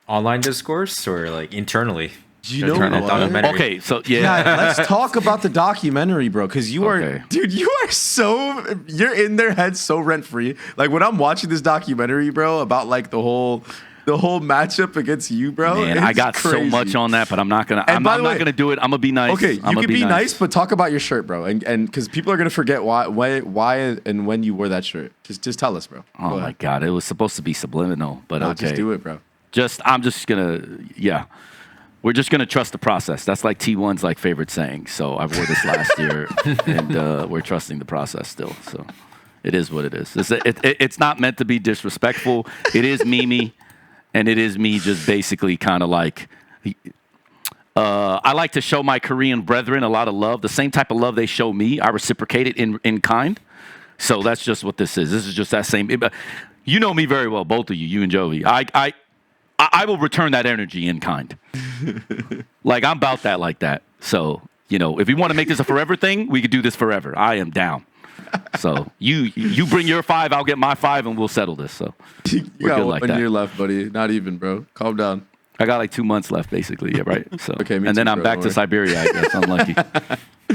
Online discourse or like internally? Do you know Eternal what? documentary. Okay, so Yeah, let's talk about the documentary, bro. Because you are, Okay. dude, you're in their head so rent free. Like when I'm watching this documentary, bro, about like the whole matchup against you, bro. man, I it's got so crazy. much on that, but I'm not gonna. And I'm by not the way- gonna do it. I'm gonna be nice. Okay, you I'm can be nice, but talk about your shirt, bro, and because people are gonna forget why and when you wore that shirt. Just tell us, bro. Oh Go my ahead. God, it was supposed to be subliminal, but No, okay. just do it, bro. I'm just gonna, we're just gonna trust the process. That's like T1's like favorite saying. So I wore this last year, and we're trusting the process still. So it is what it is. It's not meant to be disrespectful. It is Mimi, and it is me just basically kind of like. I like to show my Korean brethren a lot of love. The same type of love they show me, I reciprocate it in kind. So that's just what this is. This is just that same. You know me very well, both of you and Jovi. I will return that energy in kind. Like I'm about that like that. So, if you want to make this a forever thing, we could do this forever. I am down. So you bring your 5, I'll get my 5, and we'll settle this. So You we're got good 1 like that. year left, buddy. Not even, bro. Calm down. I got like 2 months left, basically. Yeah, right. So Okay, me and then too, I'm bro, back don't to worry. Siberia, I guess. Unlucky.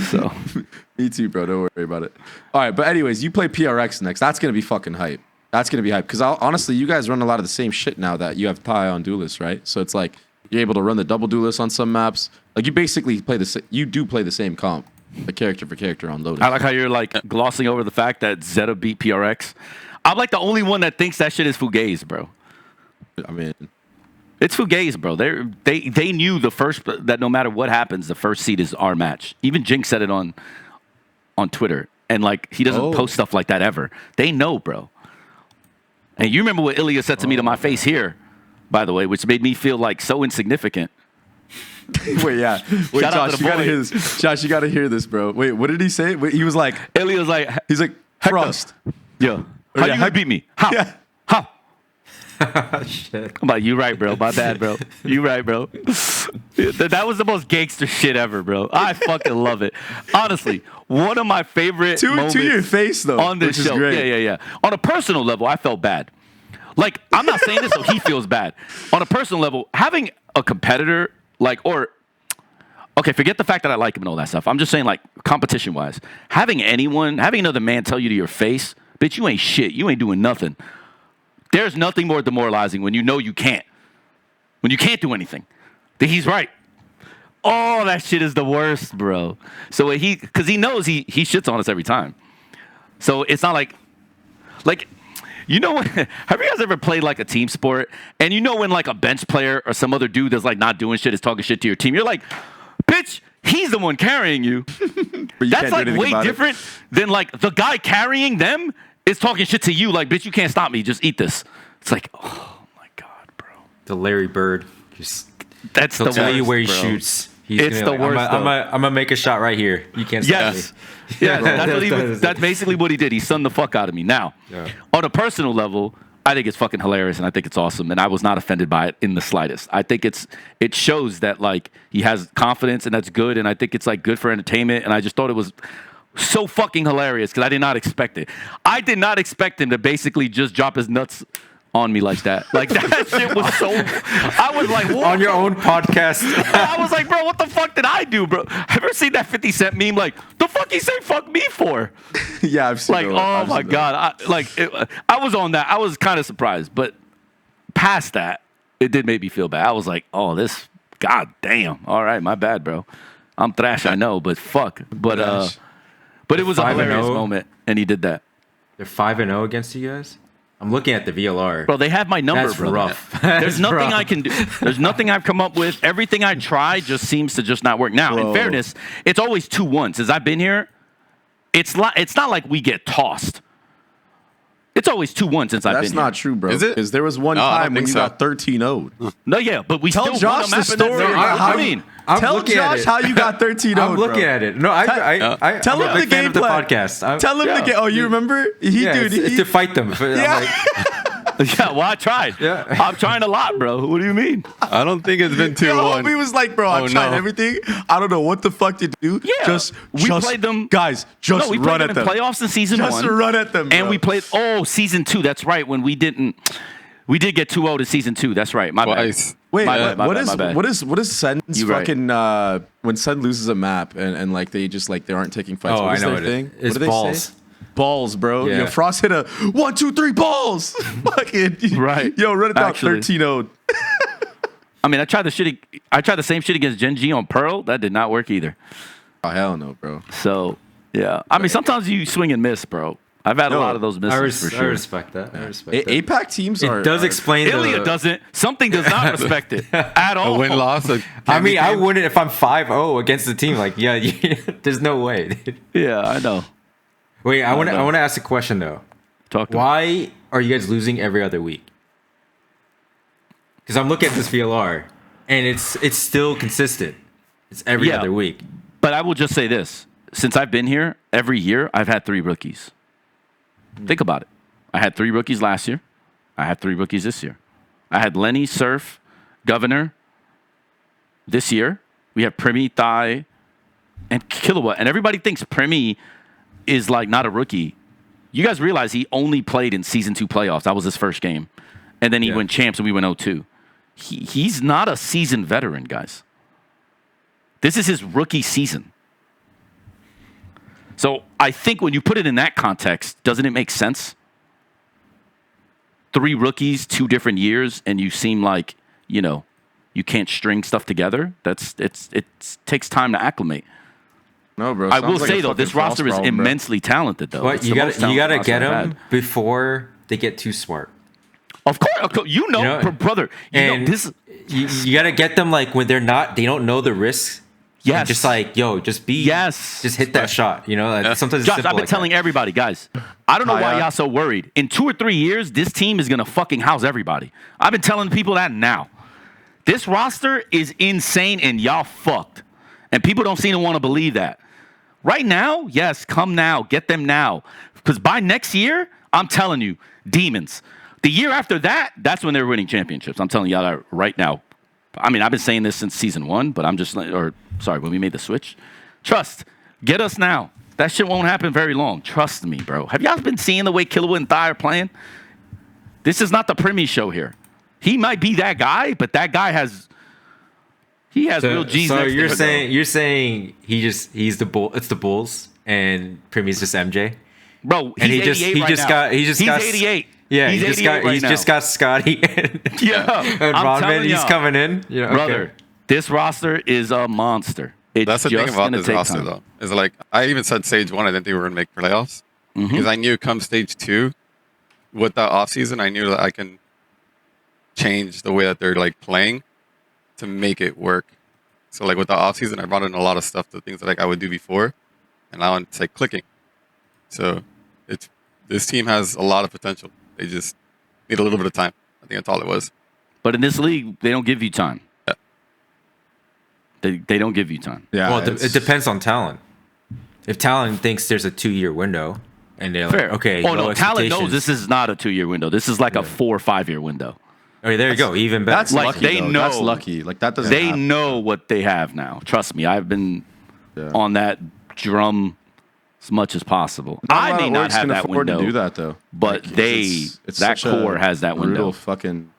So Me too, bro. Don't worry about it. All right, but anyways, you play PRX next. That's gonna be fucking hype. That's gonna be hype because honestly, you guys run a lot of the same shit now that you have Ty on Duelist, right? So it's like you're able to run the double Duelist on some maps. Like you basically play you do play the same comp, like character for character on Lotus. I like how you're like glossing over the fact that Zeta beat PRX. I'm like the only one that thinks that shit is fugazi, bro. I mean, It's fugazi, bro. They knew that no matter what happens, the first seed is our match. Even Jinx said it on Twitter, and like he doesn't post stuff like that ever. They know, bro. And you remember what Ilya said to me to my face here, by the way, which made me feel like so insignificant. wait, yeah. Wait, Shout out Josh, to the you gotta boy. hear this. Josh, you gotta hear this, bro. Wait, what did he say? Wait, he was like, Ilya's like, Frost. yeah, how yeah, you gonna beat me? How? Yeah. How? Shit. I'm like, you right, bro. My bad, bro. You right, bro. That was the most gangster shit ever, bro. I fucking love it. Honestly, one of my favorite moments To your face though, on this which show. is great. Yeah. On a personal level, I felt bad. Like, I'm not saying this so he feels bad. On a personal level, having a competitor, okay, forget the fact that I like him and all that stuff. I'm just saying, like, competition-wise, having another man tell you to your face, bitch, you ain't shit. You ain't doing nothing. There's nothing more demoralizing when you know you can't. When you can't do anything. That he's right. Oh, that shit is the worst, bro. So because he knows he shits on us every time. So it's not like, have you guys ever played like a team sport? And when like a bench player or some other dude that's like not doing shit is talking shit to your team, you're like, bitch, he's the one carrying you. But you That's can't do like anything way about it. different than like the guy carrying them is talking shit to you. Like, bitch, you can't stop me. Just eat this. It's like, oh my God, bro. The Larry Bird. Just That's he'll the tell worst, you where he bro. shoots. He's It's gonna the worst, I'm gonna make a shot right here. You can't stop Yes. me. Yeah, that's basically what he did. He sunned the fuck out of me. Now, Yeah. on a personal level, I think it's fucking hilarious, and I think it's awesome, and I was not offended by it in the slightest. I think it shows that like he has confidence, and that's good, and I think it's like good for entertainment, and I just thought it was so fucking hilarious because I did not expect it. I did not expect him to basically just drop his nuts on me like that. Like that shit was so. I was like, what? On your own podcast. I was like, bro, what the fuck did I do, bro? Have you ever seen that 50 Cent meme? Like, the fuck he say fuck me for? Yeah, I've seen Like, that. oh my God. I was on that. I was kind of surprised. But past that, it did make me feel bad. I was like, oh, this, God damn. All right, my bad, bro. I'm thrash, I know, but fuck. But it was a 5-0. hilarious moment, and he did that. They're 5-0 against you guys. I'm looking at the VLR. Bro, they have my number, That's bro. rough. There's nothing rough. I can do. There's nothing I've come up with. Everything I try just seems to just not work. Now, in fairness, it's always 2-1. Since I've been here, it's not like we get tossed. It's always 2-1 since I've been here. That's not true, bro. Is it? Because there was one No, I don't time when think you so. got 13-0. No, yeah, but we Tell still Josh won the a map in that story. series. How What do you- you mean? I'm Tell looking at Josh it. how you got 13-0, I'm looking at it. No, Tell I'm him a the big fan of the gameplay. podcast. Tell him the game. Oh, you remember? It's to fight them. I'm Yeah. like, Yeah, well, I tried. Yeah. I'm trying a lot, bro. What do you mean? I don't think it's been Your 2-1. homie was like, bro, I Oh, tried no. everything. I don't know what the fuck to do. Yeah, We played them. Guys, just we run played at them them. in playoffs in season Just 1. run at them, And bro. we played, season 2. That's right. When we did get 2-0 to season 2. That's right. My Twice. bad. Wait, My bad, my what bad, is my bad. what is Sen's You right. fucking when Sen loses a map and like they just like they aren't taking fights? Oh, what I is know their what it thing? is. What It's do they balls. say? Balls, bro. Yeah. Yo, Frost hit a 1, 2, 3 balls. Fucking Right. Yo, run it down Actually. 13-0. I mean, I tried the same shit against Gen.G on Pearl. That did not work either. Oh hell no, bro. So, yeah. I mean, sometimes you swing and miss, bro. I've had a lot of those misses for I sure. respect that. I respect that. APAC teams are. It does are- explain Ilya doesn't. Something does not respect it at A all. win-loss. I mean, I wouldn't if I'm 5-0 against the team. Like, yeah, there's no way. Dude. Yeah, I know. Wait, I want know. to ask a question though. Talk to me. Why are you guys losing every other week? Because I'm looking at this VLR, and it's still consistent. It's every Yeah. other week. But I will just say this. Since I've been here, every year, I've had 3 rookies. Think about it. I had 3 rookies last year. I had 3 rookies this year. I had Lenny, Surf, Governor. This year, we have Primi, Thai, and Kilowatt. And everybody thinks Primi is like not a rookie. You guys realize he only played in season 2 playoffs. That was his first game. And then he went champs and we went 0-2. He's not a seasoned veteran, guys. This is his rookie season. So I think when you put it in that context, doesn't it make sense? 3 rookies, 2 different years, and you seem like, you can't string stuff together. It takes time to acclimate. No, bro. I sounds will like say a though, this fucking Frost roster is problem, bro. immensely talented though. But It's you the most gotta talented get roster I've them had. before they get too smart. Of course, You know, brother. and This. You gotta get them like when they don't know the risks. Yes. And just like, just just hit that shot. Like, sometimes it's Josh, simple I've been like telling that. everybody, guys. I don't know why Kaya. y'all so worried. In 2 or 3 years, this team is gonna fucking house everybody. I've been telling people that now. This roster is insane, and y'all fucked. And people don't seem to want to believe that. Right now, yes, come now, get them now. Because by next year, I'm telling you, demons. The year after that, that's when they're winning championships. I'm telling y'all that right now. I mean, I've been saying this since season 1, but when we made the switch. Trust, get us now. That shit won't happen very long. Trust me, bro. Have y'all been seeing the way Kilowatt and Thai are playing? This is not the Primi show here. He might be that guy, but that guy has real G's. So next to him. you're saying he's the bull. It's the Bulls, and Primi's just MJ. Bro, And he's 88 right now. He's 88. Yeah, he's he's 88 right now. just got Scotty and, Yeah, and I'm Rodman. telling He's y'all. coming in. Yeah, Brother, okay. this roster is a monster. It's That's the just thing about gonna this take roster, time. though. Is like I even said stage 1, I didn't think we were gonna make playoffs because I knew come stage 2, with that offseason, I knew that I can change the way that they're like playing to make it work. So like with the offseason, I brought in a lot of stuff, the things that like I would do before, and now it's like clicking. So this team has a lot of potential. They just need a little bit of time. I think that's all it was. But in this league, they don't give you time. Yeah. They don't give you time. Yeah. Well, it depends on Talon. If Talon thinks there's a 2-year window and they're Fair. like, okay. Oh low no, Talon knows expectations. this is not a 2-year window. This is like a 4 or 5-year window. Okay, there you go. Even better. That's Like, lucky. they though. know- That's lucky. Like that doesn't. They happen. know what they have now. Trust me, I've been on that drum as much as possible. Not a I lot may of not orgs have can that afford window, to do that though. but Like, they it's that such a core has that brutal window. Fucking.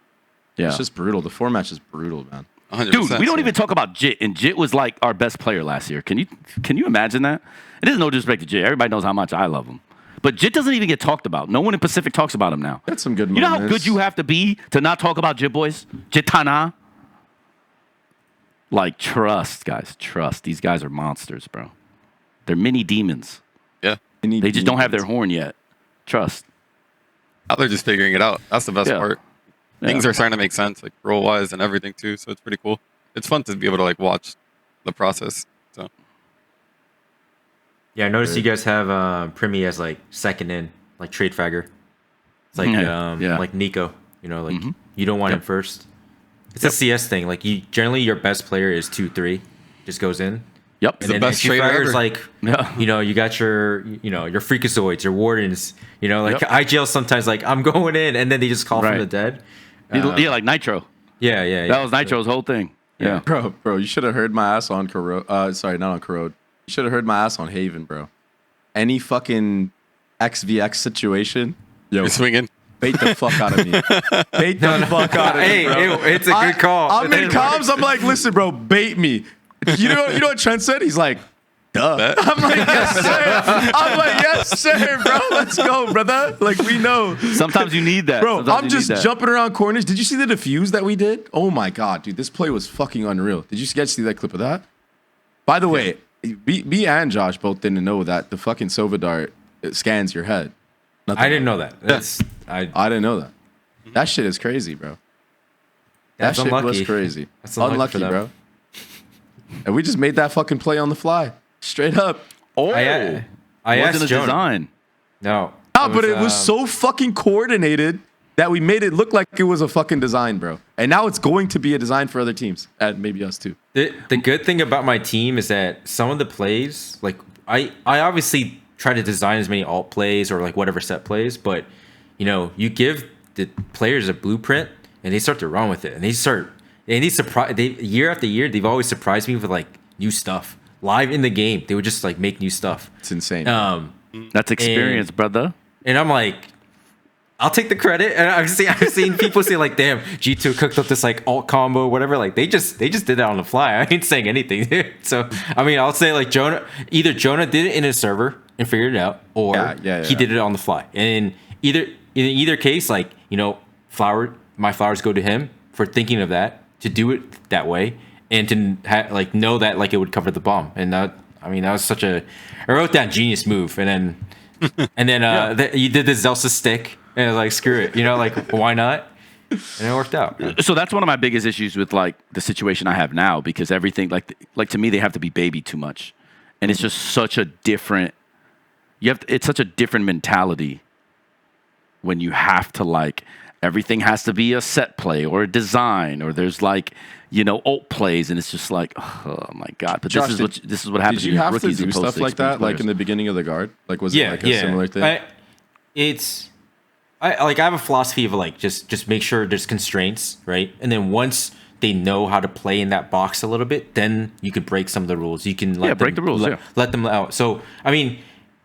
Yeah. It's just brutal. The format's just brutal, man. 100%. Dude, we don't even talk about Jit, and Jit was like our best player last year. Can you imagine that? It is no disrespect to Jit. Everybody knows how much I love him. But Jit doesn't even get talked about. No one in Pacific talks about him now. That's some good You know moments. how good you have to be to not talk about Jit boys? Jitana? Like, trust, guys. Trust. These guys are monsters, bro. They're mini demons. Yeah. They just don't have their horn yet. Trust. Now they're just figuring it out. That's the best Yeah. part. Yeah. Things are starting to make sense, like role wise and everything too. So it's pretty cool. It's fun to be able to like watch the process. So Yeah, I noticed you guys have Primi as like second in, like trade fagger. It's like Yeah. like Nico. You know, like you don't want him first. It's a CS thing. Like you generally your best player is 2-3, just goes in. Yep. And the then best entry trader fagger is ever. like, Yeah. you know, you got your your freakazoids, your wardens. You know, like Yep. IGL sometimes like I'm going in, and then they just call from Right. the dead. Yeah, like Nitro. Yeah. That was Nitro's whole thing. Yeah. Bro, you should have heard my ass on Corrode. Sorry, not on Corrode. You should have heard my ass on Haven, bro. Any fucking XVX situation, yo, you're swinging. bait the fuck out of me. Bait the fuck out of me, Hey, bro. it's a good call. I'm in comms. I'm like, listen, bro, bait me. You know what Trent said? He's like, duh. Bet. I'm like, yes, sir. I'm like, yes, sir, bro. Let's go, brother. Like, we know. Sometimes you need that. Bro, Sometimes I'm you just need that. jumping around corners. Did you see the defuse that we did? Oh my god, dude, this play was fucking unreal. Did you guys see that clip of that? By the way, me and Josh both didn't know that the fucking Sova dart it scans your head. Nothing I didn't know that. That's I didn't know that. That shit is crazy, bro. That That's shit was unlucky. crazy. That's unlucky for them. bro. And we just made that fucking play on the fly, straight up. Oh, I wasn't asked a Jonah. design. No. Ah, but it was so fucking coordinated that we made it look like it was a fucking design, bro. And now it's going to be a design for other teams, and maybe us too. The good thing about my team is that some of the plays, like I obviously try to design as many alt plays or like whatever set plays, but you give the players a blueprint and they start to run with it, and year after year they've always surprised me with like new stuff live in the game. They would just like make new stuff. It's insane. That's experience, brother. And I'm like, I'll take the credit. And I've seen people say like, damn, G2 cooked up this like alt combo, whatever. Like they just did that on the fly. I ain't saying anything. So I mean, I'll say like either Jonah did it in his server and figured it out, or Yeah. he did it on the fly. And in either case, like, my flowers go to him for thinking of that, to do it that way, and to like know that like it would cover the bomb. And that was such a, I wrote down genius move. And then you did the Zelsa stick, and I was like, screw it, like why not? And it worked out. So that's one of my biggest issues with like the situation I have now, because everything like to me they have to be baby too much, and it's just such a different. It's such a different mentality when you have to like everything has to be a set play or a design, or there's like ult plays, and it's just like, oh my god. But Josh, this is what happens. Did you when have to rookies do opposed stuff to like that, experienced like in players. the beginning of the guard? Like, was it like a similar thing? I have a philosophy of like just make sure there's constraints, right? And then once they know how to play in that box a little bit, then you could break some of the rules. You can break the rules, let them out. So I mean,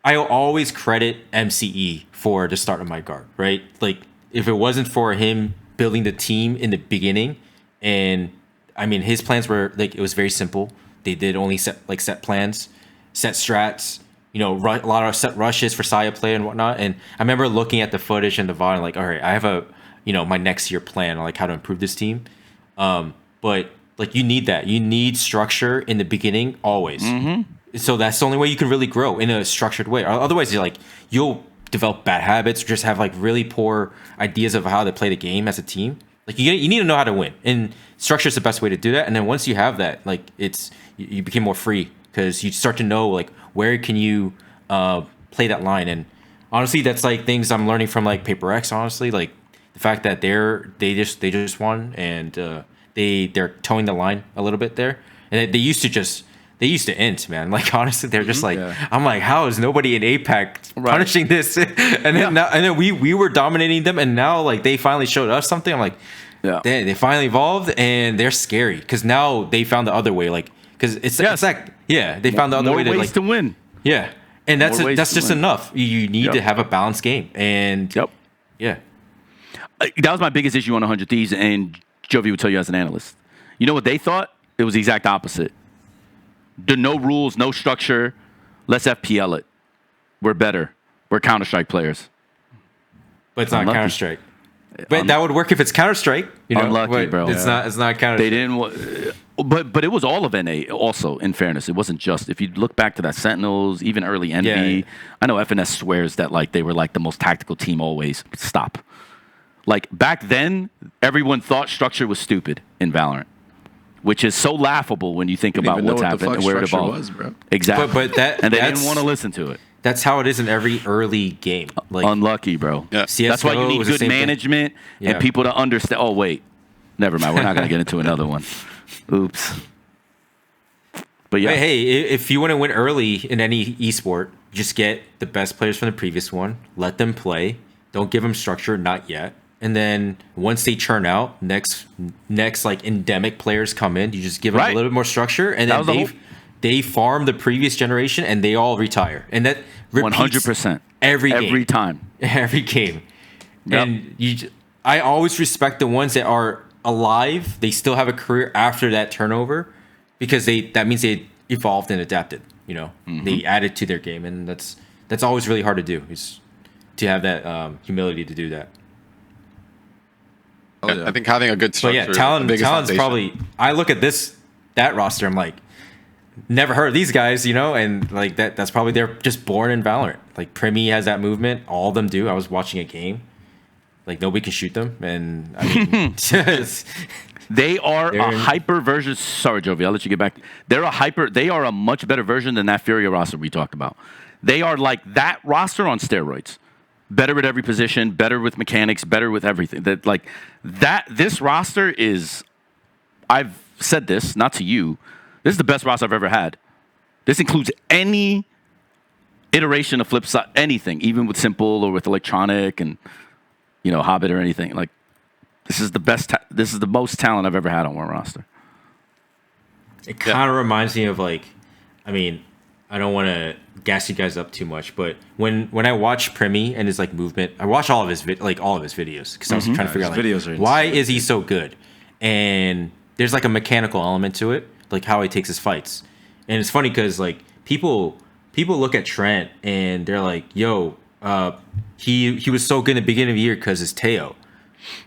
I always credit MCE for the start of my guard, right? Like if it wasn't for him building the team in the beginning, and I mean his plans were like, it was very simple. They did only set plans, set strats, a lot of set rushes for Saya play and whatnot. And I remember looking at the footage and the VOD and like, all right, I have my next year plan on like how to improve this team. But like you need that. You need structure in the beginning always. Mm-hmm. So that's the only way you can really grow in a structured way. Otherwise, you'll develop bad habits, or just have like really poor ideas of how to play the game as a team. Like you need to know how to win, and structure is the best way to do that. And then once you have that, like you become more free, because you start to know like where can you play that line. And honestly, that's like things I'm learning from like Paper X. Honestly, like the fact that they just won, and they're towing the line a little bit there, and they used to just they used to int, man. Like honestly, they're just like, Yeah. I'm like, how is nobody in APAC punishing this? And then now, and then we were dominating them, and now like they finally showed us something. I'm like, Yeah. they finally evolved, and they're scary because now they found the other way. Like because it's like they found the other More way ways to win. yeah, and that's More ways that's to just win. enough. You need Yep. to have a balanced game, and yeah. That was my biggest issue on 100 Thieves, and Jovi would tell you as an analyst. You know what they thought? It was the exact opposite. No rules, no structure. Let's FPL it. We're better. We're Counter-Strike players. But it's not Unlucky. Counter Strike. But that would work if it's Counter Strike. You know, Unlucky, but bro. It's not. It's not Counter. They didn't. But it was all of NA. Also, in fairness, it wasn't just. If you look back to that Sentinels, even early NV, Yeah. I know FNS swears that like they were like the most tactical team always. Stop. Like back then, everyone thought structure was stupid in Valorant, which is so laughable when you think about what's happened and where it evolved. Was, bro. Exactly. But that and they that's- didn't want to listen to it. That's how it is in every early game. Like Unlucky, bro. Yeah. CS:GO That's why you need was the good same thing. management Yeah. and people to understand. Oh wait, never mind. We're not going to get into another one. Oops. But yeah, Hey, if you want to win early in any esport, just get the best players from the previous one. Let them play. Don't give them structure, not yet. And then once they churn out, next like endemic players come in. You just give them Right. a little bit more structure, and That then was the they farm the previous generation, and they all retire. And that repeats 100%. every Every game. time. Every game. Yep. And I always respect the ones that are alive. They still have a career after that turnover because that means they evolved and adapted. You know, they added to their game, and that's always really hard to do. Is to have that humility to do that. Oh, yeah. I think having a good But structure. yeah, is the Talon's biggest foundation. probably. I look at that roster. I'm like, never heard of these guys, you know, and like that's probably they're just born in Valorant. Like Primi has that movement. All of them do. I was watching a game. Like nobody can shoot them, and I mean, They are They're a in- hyper version. Sorry, Jovi, I'll let you get back. They are a much better version than that Furia roster we talked about. They are like that roster on steroids. Better at every position, better with mechanics, better with everything. This roster is, I've said this, not to you, this is the best roster I've ever had. This includes any iteration of Flipside, anything, even with Simple or with Electronic and, you know, Hobbit or anything. Like, this is the best, this is the most talent I've ever had on one roster. it kind of reminds me of like, I mean, I don't want to gas you guys up too much, but when I watch Primi and his like movement, I watch all of his videos because I was trying to figure out like, His videos are why is he so good, and there's like a mechanical element to it, like how he takes his fights, and it's funny because like people look at Trent and they're like, yo, he was so good in the beginning of the year because his Teo,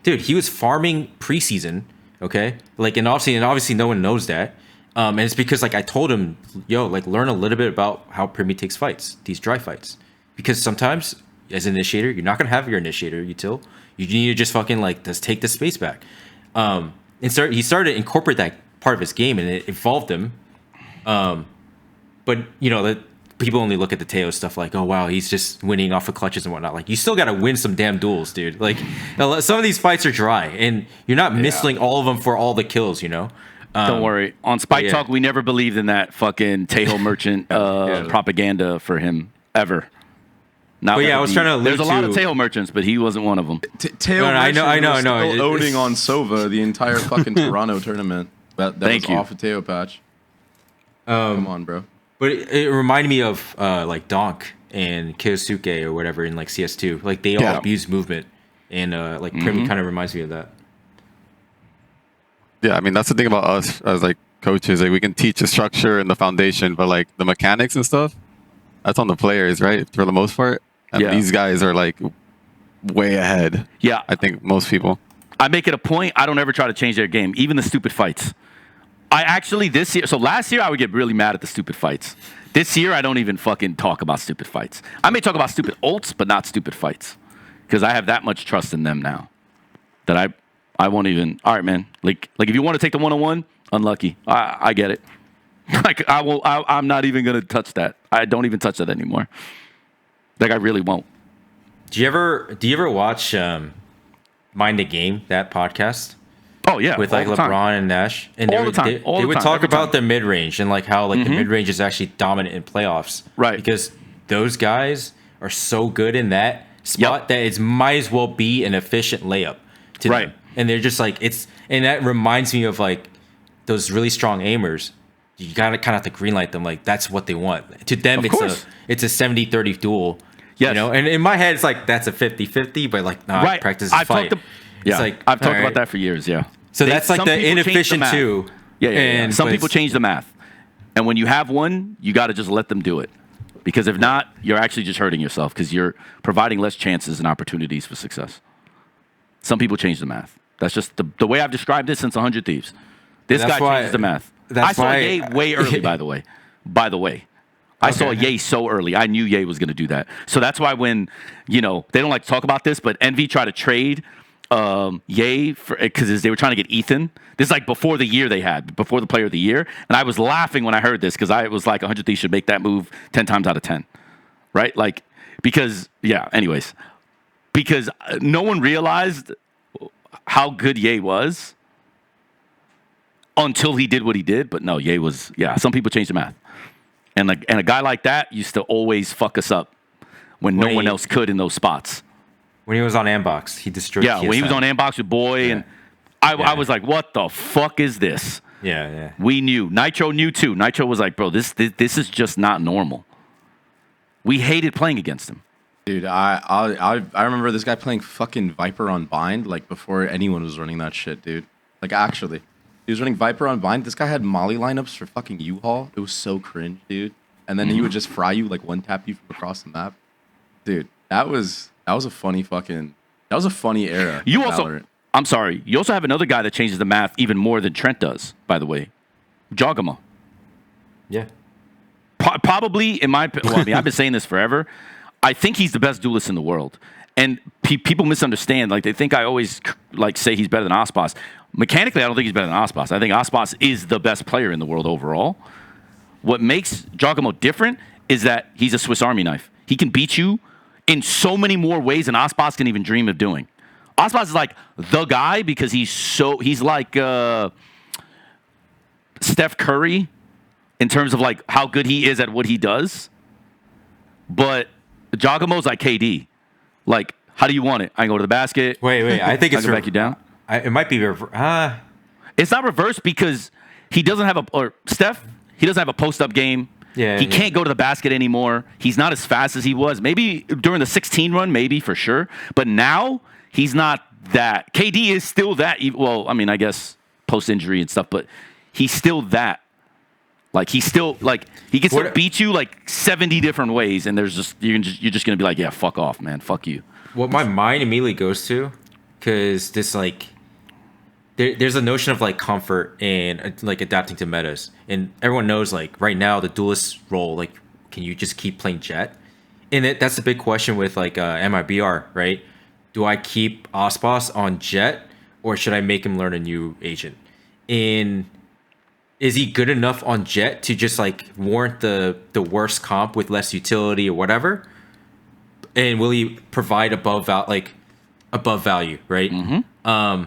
dude, he was farming preseason, okay, like and obviously no one knows that. And it's because like I told him, yo, like learn a little bit about how Primi takes fights, these dry fights, because sometimes as an initiator, you're not gonna have your initiator util. You need to just fucking like just take the space back. And he started to incorporate that part of his game, and it evolved him. But you know that people only look at the Teo stuff like, oh wow, he's just winning off of clutches and whatnot. Like you still gotta win some damn duels, dude. Like some of these fights are dry, and you're not missing all of them for all the kills, you know. Don't worry. On Spike yeah. Talk, we never believed in that fucking Tejo merchant propaganda for him ever. Not But yeah, ever I was be. trying to allude There's a lot of to- Tejo merchants, but he wasn't one of them. Teo No, no, I know, Merchant was I know. Still owning It's- on Sova the entire fucking Toronto tournament. That Thank was you. off of Teo patch. Come on, bro. But it reminded me of like Donk and Kyosuke or whatever in like CS2. Like they all Yeah. abuse movement, and like Primi kind of reminds me of that. Yeah, I mean that's the thing about us as like coaches. Like we can teach the structure and the foundation, but like the mechanics and stuff, that's on the players, right? For the most part. And Yeah. these guys are like way ahead. Yeah. I think most people. I make it a point. I don't ever try to change their game, even the stupid fights. I actually this year. So last year I would get really mad at the stupid fights. This year I don't even fucking talk about stupid fights. I may talk about stupid ults, but not stupid fights, because I have that much trust in them now that I won't even. All right, man. Like if you want to take the 1-on-1, unlucky. I get it. Like I will. I'm not even gonna touch that. I don't even touch that anymore. Like I really won't. Do you ever watch Mind the Game, that podcast? Oh yeah, with like all the time. LeBron and Nash, and All the time, all they the would time, talk every about time. the mid range and like how like the mid range is actually dominant in playoffs, Right. Because those guys are so good in that spot that it might as well be an efficient layup to Right. them, and they're just like and that reminds me of like those really strong aimers. You gotta kind of have to greenlight them, like that's what they want. To them, Of course. it's a 70-30 duel. Yes. You know, and in my head, it's like that's a 50-50, but like, nah, Right. practice is fight. Yeah, It's like, I've talked all right. about that for years. Yeah. So that's like some the people change inefficient math. too. Yeah. And Some but people it's- change the math, and when you have one, you got to just let them do it, because if not, you're actually just hurting yourself because you're providing less chances and opportunities for success. Some people change the math. That's just the way I've described it since 100 Thieves. This That's guy why- changes the math. that's I saw why- Ye way early, by the way. I saw Ye so early. I knew Ye was going to do that. So that's why when, they don't like to talk about this, but Envy tried to trade Ye because they were trying to get Ethan. This is like before the year they had, before the player of the year. And I was laughing when I heard this because I was like, 100 Thieves should make that move 10 times out of 10. Right? Like, because no one realized how good Ye was until he did what he did. But no, Ye was, some people change the math. And a guy like that used to always fuck us up when no one else could in those spots. When he was on Ambox, he destroyed. Yeah, when he was TSM. on Ambox with Boy, and I was like, what the fuck is this? Yeah. We knew. Nitro knew too. Nitro was like, bro, this is just not normal. We hated playing against him. Dude, I remember this guy playing fucking Viper on Bind like before anyone was running that shit, dude. Like actually, he was running Viper on Bind. This guy had Molly lineups for fucking U-Haul. It was so cringe, dude. And then he would just fry you, like one tap you from across the map. Dude, that was a funny era. You of also, Valorant. I'm sorry, you also have another guy that changes the math even more than Trent does, by the way. Jogama. Yeah. Probably, I've been saying this forever. I think he's the best duelist in the world. And people misunderstand. Like, they think I always say he's better than Ospas. Mechanically, I don't think he's better than Ospas. I think Ospas is the best player in the world overall. What makes Jogamo different is that he's a Swiss Army knife. He can beat you in so many more ways than Ospas can even dream of doing. Ospas is like the guy because he's like Steph Curry in terms of like how good he is at what he does. But Jagamo's like KD. Like, how do you want it? I can go to the basket. Wait. I think I it's can back you down. It might be It's not reversed because he doesn't have he doesn't have a post-up game. He can't go to the basket anymore. He's not as fast as he was. Maybe during the 16 run, maybe for sure. But now he's not that. KD is still that. Well, I mean, I guess post-injury and stuff, but he's still that. Like, he's still, like, he can still beat you, like, 70 different ways, and you're just going to be like, yeah, fuck off, man. Fuck you. What my mind immediately goes to, because this, like, there's a notion of, like, comfort and, like, adapting to metas. And everyone knows, like, right now, the duelist role, like, can you just keep playing Jet? And that's the big question with, like, MIBR, right? Do I keep Ospas on Jet, or should I make him learn a new agent? And is he good enough on Jet to just like warrant the worst comp with less utility or whatever? And will he provide above value, right? Mm-hmm.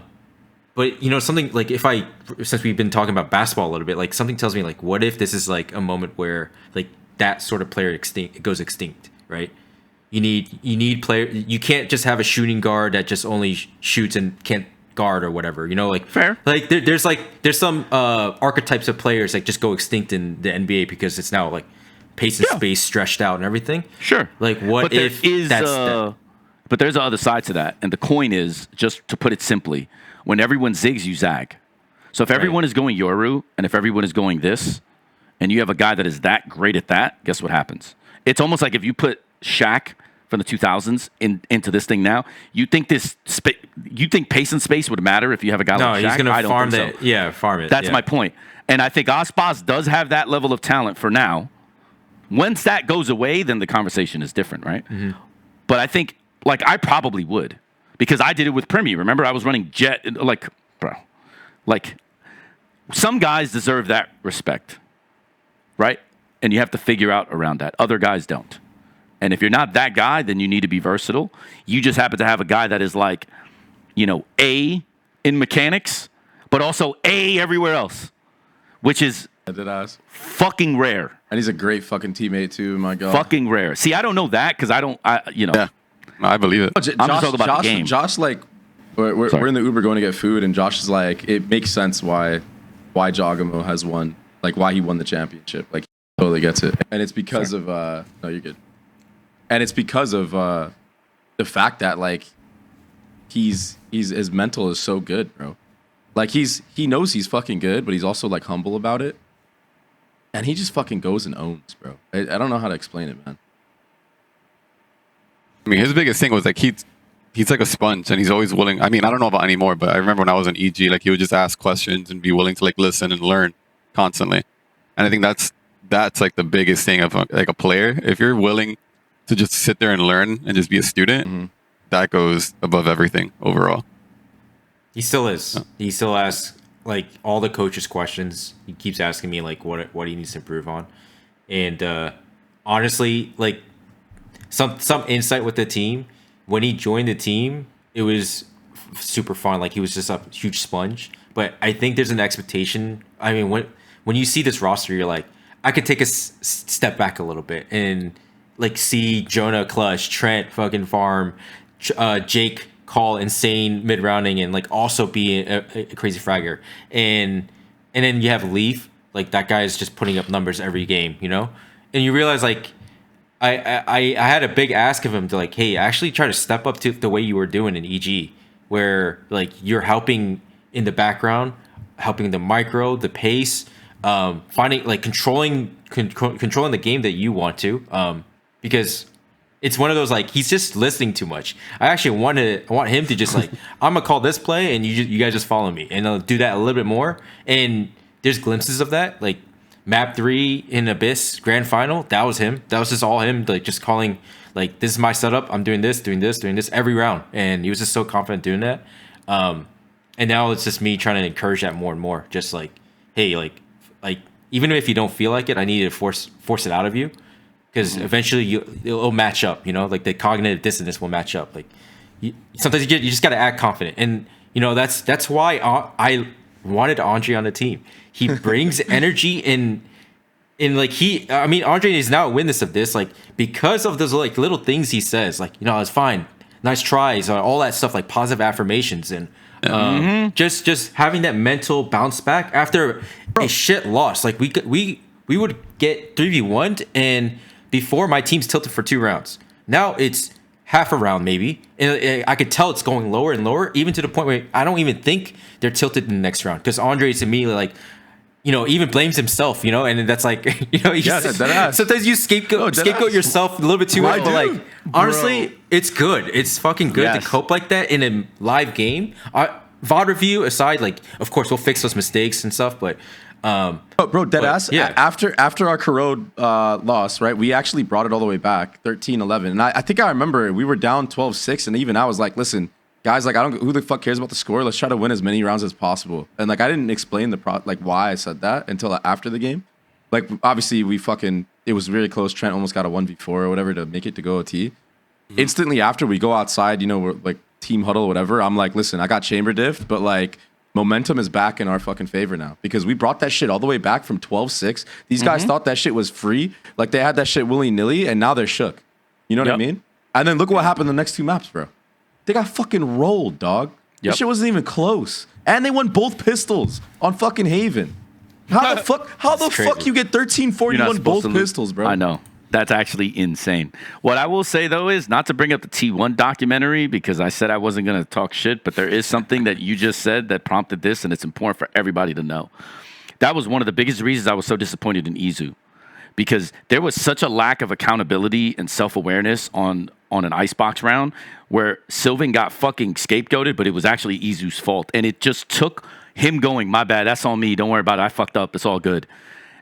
But something like since we've been talking about basketball a little bit, like something tells me like, what if this is like a moment where like that sort of player goes extinct, right? You need player. You can't just have a shooting guard that just only shoots and can't guard or whatever, like fair. Like there's some archetypes of players that just go extinct in the NBA because it's now like pace and space stretched out and everything. Sure. Like what but if but there's the other side to that, and the coin is, just to put it simply, when everyone zigs, you zag. So if everyone is going Yoru, and if everyone is going this, and you have a guy that is that great at that, guess what happens? It's almost like if you put Shaq from the 2000s into this thing now, you think pace and space would matter if you have a guy like Shaq? No, he's going to farm that. So. Yeah, farm it. That's my point. And I think Ospas does have that level of talent for now. Once that goes away, then the conversation is different, right? Mm-hmm. But I think, like, I probably would, because I did it with Premier. Remember, I was running Jet, like, bro. Like, some guys deserve that respect, right? And you have to figure out around that. Other guys don't. And if you're not that guy, then you need to be versatile. You just happen to have a guy that is like, A in mechanics, but also A everywhere else, which is fucking rare. And he's a great fucking teammate too. My God, fucking rare. See, I don't know that because I don't. Yeah, no, I believe it. I'm just talking about the game. Josh, like, we're in the Uber going to get food, and Josh is like, it makes sense why Jogamo has won, like why he won the championship. Like, he totally gets it, and it's because of no, you're good. And it's because of the fact that like he's his mental is so good, bro. Like he knows he's fucking good, but he's also like humble about it. And he just fucking goes and owns, bro. I don't know how to explain it, man. I mean, his biggest thing was like he's like a sponge, and he's always willing. I mean, I don't know about anymore, but I remember when I was in EG, like he would just ask questions and be willing to like listen and learn constantly. And I think that's like the biggest thing of like a player. If you're willing to just sit there and learn and just be a student, that goes above everything overall. He still is. He still asks like all the coaches questions. He keeps asking me like what he needs to improve on. And honestly, like some insight with the team. When he joined the team, it was super fun. Like he was just a huge sponge. But I think there's an expectation. I mean, when you see this roster, you're like, I could take a step back a little bit and like see Jonah clutch, Trent fucking farm, Jake call insane mid rounding and like also be a crazy fragger, and then you have Leaf, like that guy is just putting up numbers every game, you know, and you realize like I had a big ask of him to like, hey, actually try to step up to the way you were doing in EG, where like you're helping in the background, helping the micro, the pace, finding like controlling the game that you want to, because it's one of those like he's just listening too much. I actually want him to just like I'm gonna call this play and you guys just follow me, and I'll do that a little bit more. And there's glimpses of that, like map 3 in Abyss grand final. That was him. That was just all him, like just calling like this is my setup. I'm doing this every round, and he was just so confident doing that. And now it's just me trying to encourage that more and more. Just like, hey, like even if you don't feel like it, I need to force it out of you. Because eventually it'll match up, you know, like the cognitive dissonance will match up. Like sometimes you just got to act confident, and you know that's why I wanted Andre on the team. He brings energy in like Andre is now a witness of this, like because of those like little things he says, like you know it's fine, nice tries, all that stuff, like positive affirmations, and just having that mental bounce back after a shit loss. Like we would get 3v1'd and. Before, my team's tilted for 2 rounds. Now it's half a round maybe, and I could tell it's going lower and lower, even to the point where I don't even think they're tilted in the next round because Andre's immediately like, you know, even blames himself, you know, and that's like, you know, sometimes you scapegoat yourself a little bit too much, but like honestly, it's good. It's fucking good to cope like that in a live game. VOD review aside, like of course we'll fix those mistakes and stuff, but. Bro, deadass. Yeah. After our Corrode loss, right? We actually brought it all the way back, 13-11. And I think I remember we were down 12-6, and even I was like, listen, guys, like who the fuck cares about the score? Let's try to win as many rounds as possible. And like I didn't explain like why I said that until after the game. Like obviously it was really close. Trent almost got a 1v4 or whatever to make it to go OT. Instantly after we go outside, you know, we're like team huddle, whatever. I'm like, listen, I got chamber diff, but like momentum is back in our fucking favor now because we brought that shit all the way back from 12-6. These guys thought that shit was free. Like they had that shit willy-nilly, and now they're shook. You know what I mean? And then look what happened the next 2 maps, bro. They got fucking rolled, dog. This shit wasn't even close. And they won both pistols on fucking Haven. How the fuck you get 13-41 both pistols, bro? I know. That's actually insane. What I will say, though, is not to bring up the T1 documentary because I said I wasn't going to talk shit, but there is something that you just said that prompted this, and it's important for everybody to know. That was one of the biggest reasons I was so disappointed in Izu because there was such a lack of accountability and self-awareness on an icebox round where Sylvan got fucking scapegoated, but it was actually Izu's fault. And it just took him going, my bad, that's on me, don't worry about it, I fucked up, it's all good.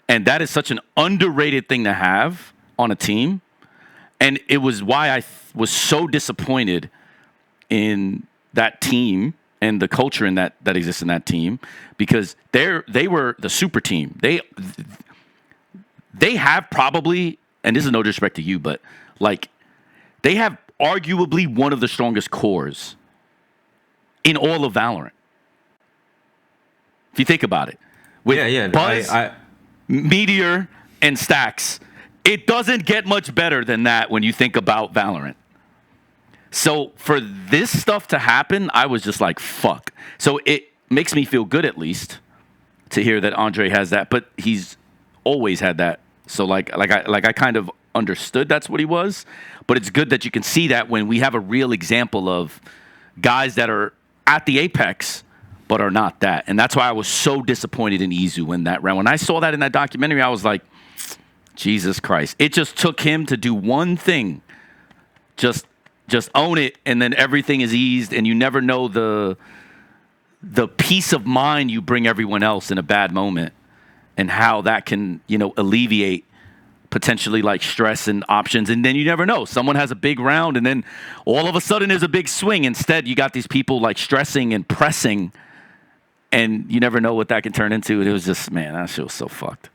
And that is such an underrated thing to have on a team, and it was why I was so disappointed in that team and the culture in that exists in that team because they were the super team. They have probably, and this is no disrespect to you, but like they have arguably one of the strongest cores in all of Valorant. If you think about it. With Buzz, Meteor, and Stacks, it doesn't get much better than that when you think about Valorant. So for this stuff to happen, I was just like, fuck. So it makes me feel good, at least, to hear that Andre has that, but he's always had that. So I kind of understood that's what he was, but it's good that you can see that when we have a real example of guys that are at the apex but are not that. And that's why I was so disappointed in Izu in that round. When I saw that in that documentary, I was like, Jesus Christ. It just took him to do one thing. Just own it, and then everything is eased, and you never know the peace of mind you bring everyone else in a bad moment and how that can, alleviate potentially like stress and options. And then you never know. Someone has a big round, and then all of a sudden there's a big swing. Instead, you got these people like stressing and pressing, and you never know what that can turn into. And it was just, man, that shit was so fucked.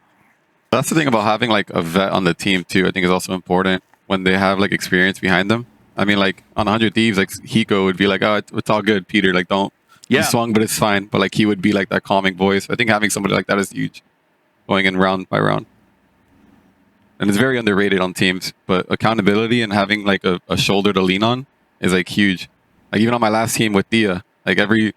That's the thing about having like a vet on the team too. I think is also important when they have like experience behind them. I mean, like on 100 Thieves, like Hiko would be like, "Oh, it's all good, Peter. Like, don't you swung, but it's fine." But like he would be like that calming voice. I think having somebody like that is huge, going in round by round. And it's very underrated on teams. But accountability and having like a shoulder to lean on is like huge. Like even on my last team with Thea, like every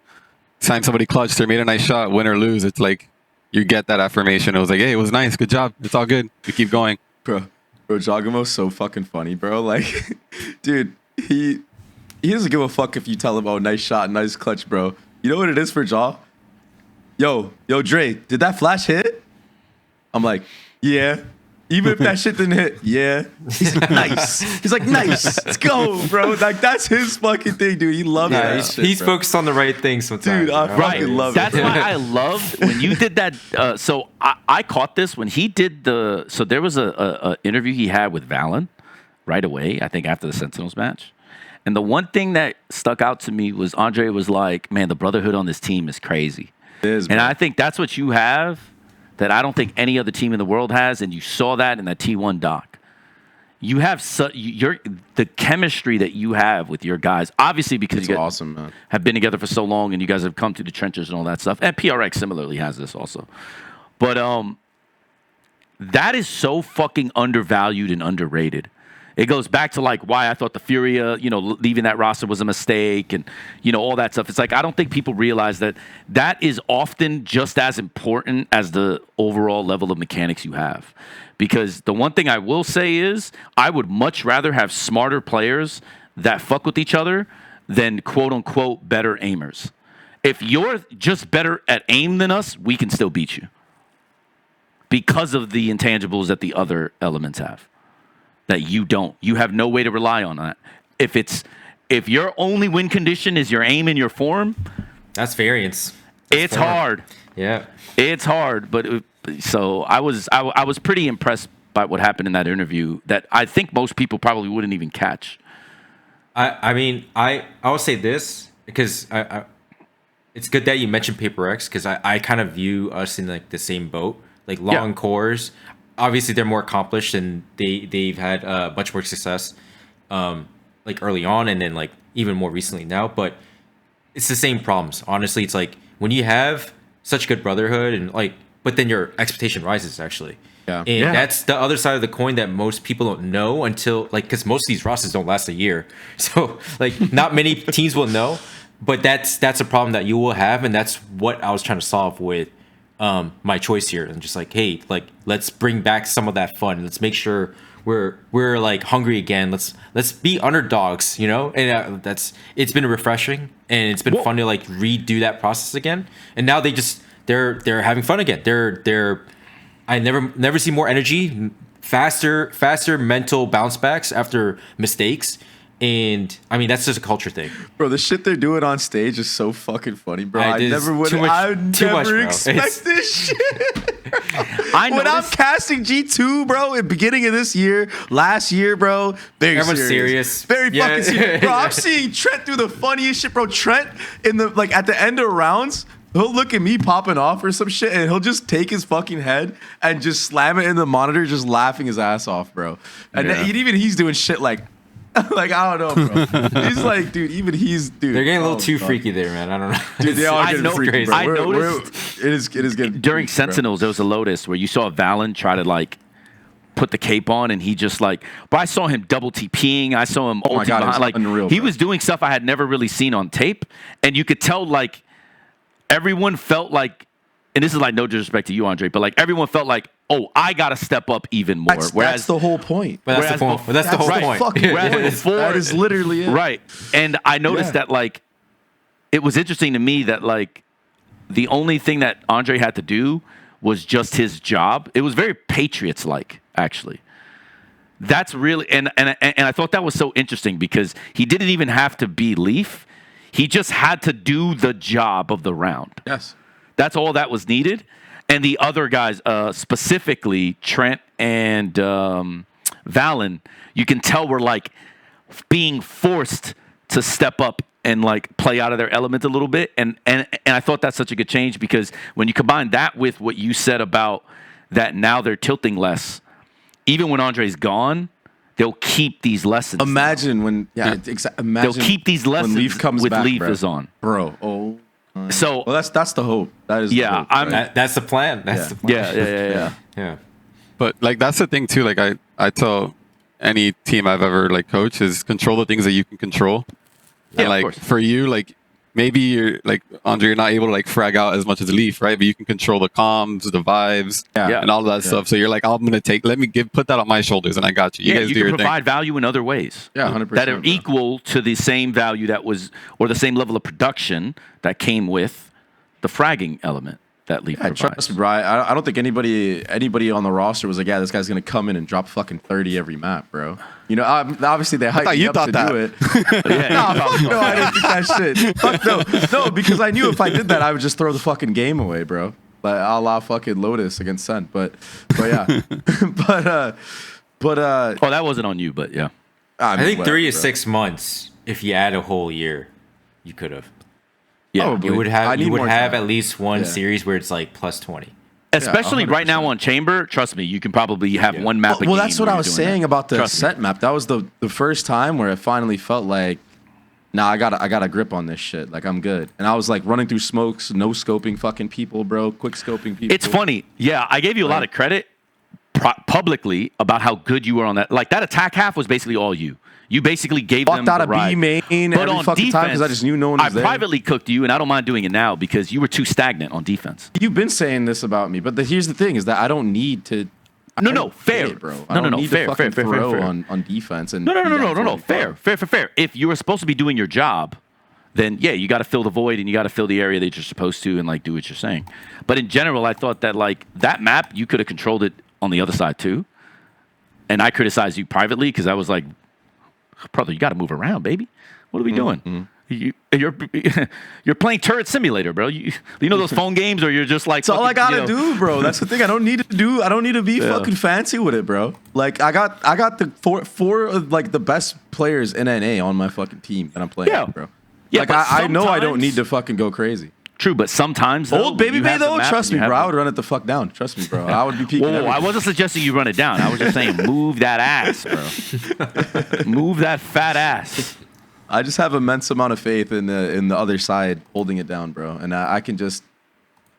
time somebody clutched or made a nice shot, win or lose, it's like you get that affirmation. It was like, hey, it was nice, good job, it's all good. We keep going, Bro, Giacomo's so fucking funny, bro. Like, dude, he doesn't give a fuck if you tell him, oh, nice shot, nice clutch, bro. You know what it is for Jaw? Yo, Dre, did that flash hit? I'm like, yeah. Even if that shit didn't hit, yeah. He's like, nice. He's like, nice. Let's go, bro. Like, that's his fucking thing, dude. He loves that shit, he's bro. focused on the right thing sometimes. Dude, I fucking love it. That's why I loved when you did that. So I caught this when he did so there was a interview he had with Valen right away, I think after the Sentinels match. And the one thing that stuck out to me was Andre was like, man, the brotherhood on this team is crazy. It is, and I think that's what you have that I don't think any other team in the world has, and you saw that in that T1 doc. You have the chemistry that you have with your guys, obviously because you awesome, man. Have been together for so long, and you guys have come through the trenches and all that stuff. And PRX similarly has this also. But that is so fucking undervalued and underrated. It goes back to like why I thought the Furia, leaving that roster was a mistake and, all that stuff. It's like, I don't think people realize that is often just as important as the overall level of mechanics you have. Because the one thing I will say is I would much rather have smarter players that fuck with each other than quote unquote better aimers. If you're just better at aim than us, we can still beat you. Because of the intangibles that the other elements have. That you don't. You have no way to rely on that. If your only win condition is your aim and your form, that's variance. It's hard. Yeah, it's hard. But so I was pretty impressed by what happened in that interview. That I think most people probably wouldn't even catch. I mean, I will say this because it's good that you mentioned Paper X because I kind of view us in like the same boat, like long cores. Obviously, they're more accomplished and they've had much more success, like early on and then like even more recently now. But it's the same problems. Honestly, it's like when you have such good brotherhood and like, but then your expectation rises actually. Yeah. And that's the other side of the coin that most people don't know until like because most of these rosters don't last a year, so like not many teams will know. But that's a problem that you will have, and that's what I was trying to solve with. My choice here and just like, hey, like let's bring back some of that fun. Let's make sure we're like hungry again. Let's be underdogs, And it's been refreshing and it's been fun to like redo that process again. And now they're having fun again. I never see more energy, faster mental bounce backs after mistakes. And I mean that's just a culture thing, bro. The shit they're doing on stage is so fucking funny, bro. I never expect this shit. When I'm casting G2, bro, at the beginning of this year, last year, bro, everyone's serious. Very fucking serious. Bro, I'm seeing Trent do the funniest shit, bro. Trent in the at the end of rounds, he'll look at me popping off or some shit, and he'll just take his fucking head and just slam it in the monitor, just laughing his ass off, bro. And even he's doing shit like, Like, I don't know, bro. He's like, dude, even he's, dude. They're getting a little too freaky there, man. I don't know. Dude, they are getting freaky, bro. I noticed it is getting during freaky, bro. Sentinels, there was a Lotus where you saw Valen try to like put the cape on, and he just like. But I saw him double TPing. I saw him. Oh my God, it was like unreal, he bro. was doing stuff I had never really seen on tape, and you could tell like everyone felt like, and this is like no disrespect to you, Andre, but like everyone felt like, oh, I gotta step up even more. That's the whole point. But that's the point. But that's the whole point. Fucking Whereas point. before- That is literally it. Right. And I noticed that like it was interesting to me that like the only thing that Andre had to do was just his job. It was very Patriots like, actually. That's really and I thought that was so interesting because he didn't even have to be Leaf. He just had to do the job of the round. Yes. That's all that was needed. And the other guys, specifically Trent and Valen, you can tell were like being forced to step up and like play out of their element a little bit. And I thought that's such a good change because when you combine that with what you said about that now they're tilting less, even when Andre's gone, they'll keep these lessons. Imagine when, imagine they'll keep these lessons when Leaf comes with back, Leaf bro. is on. Bro, oh. So Well, that's the hope. That is the yeah, hope, I'm right? That's the plan. That's the plan. yeah. Yeah. But like that's the thing too. Like I tell any team I've ever like coached is control the things that you can control. Yeah, And of like course. for you, like maybe you're like Andre, you're not able to like frag out as much as Leaf, right? But you can control the comms, the vibes, Yeah. and all of that stuff. So you're like, I'm gonna put that on my shoulders, and I got you. You guys you do your can thing. provide value in other ways. Yeah, 100%. That are bro. equal to the same value that was, or the same level of production that came with the fragging element that Leaf Yeah, provides. trust me, bro. I don't think anybody on the roster was like, yeah, this guy's gonna come in and drop fucking 30 every map, bro. You know, obviously they hyped thought me you up thought to that. do it. Yeah, Nah, you fuck probably- no, I didn't think that shit. Fuck no, because I knew if I did that, I would just throw the fucking game away, bro. Like a la fucking Lotus against Sent, but yeah, but Oh, that wasn't on you, but yeah. I think whatever, 3 to bro. 6 months. If you add a whole year, you could have. Yeah. Probably. You would I have. need You would more have time. at least one Yeah. series where it's like plus 20. Especially right now 100%. on Chamber, trust me, you can probably have one map a Well, game that's what where I you're was doing saying that. about the Trust me. Sent map. That was the first time where I finally felt like, nah, I got a grip on this shit. Like I'm good. And I was like running through smokes, no scoping fucking people, bro. Quick scoping people. It's funny. Yeah, I gave you a lot of credit publicly about how good you were on that. Like that attack half was basically all you. You basically gave them Fucked out the of ride. B main But every on fucking time because I just knew no one was I there. privately cooked you, and I don't mind doing it now because you were too stagnant on defense. You've been saying this about me, but here's the thing: is that I don't need to. No, I no, don't fair. get it, bro. No, I don't no, need fair, to fucking fair, throw fair. on defense and No. be down 45. Fair. If you were supposed to be doing your job, then yeah, you got to fill the void and you got to fill the area that you're supposed to and like do what you're saying. But in general, I thought that like that map, you could have controlled it on the other side too. And I criticized you privately because I was like, brother, you got to move around, baby. What are we doing? You're playing Turret Simulator, bro. You know those phone games, or you're just like. That's all I fucking, gotta do, bro. That's the thing. I don't need to be fucking fancy with it, bro. Like I got the four of like the best players in NA on my fucking team that I'm playing, Yeah. with, bro. Yeah, like but I know I don't sometimes- need to fucking go crazy. True, but sometimes though, Old when you Babybay have the though, map trust and you me, bro. have I would run it the fuck down. Trust me, bro. I would be peeking. Whoa, I everything. wasn't suggesting you run it down. I was just saying move that ass, bro. Move that fat ass. I just have immense amount of faith in the other side holding it down, bro. And I can just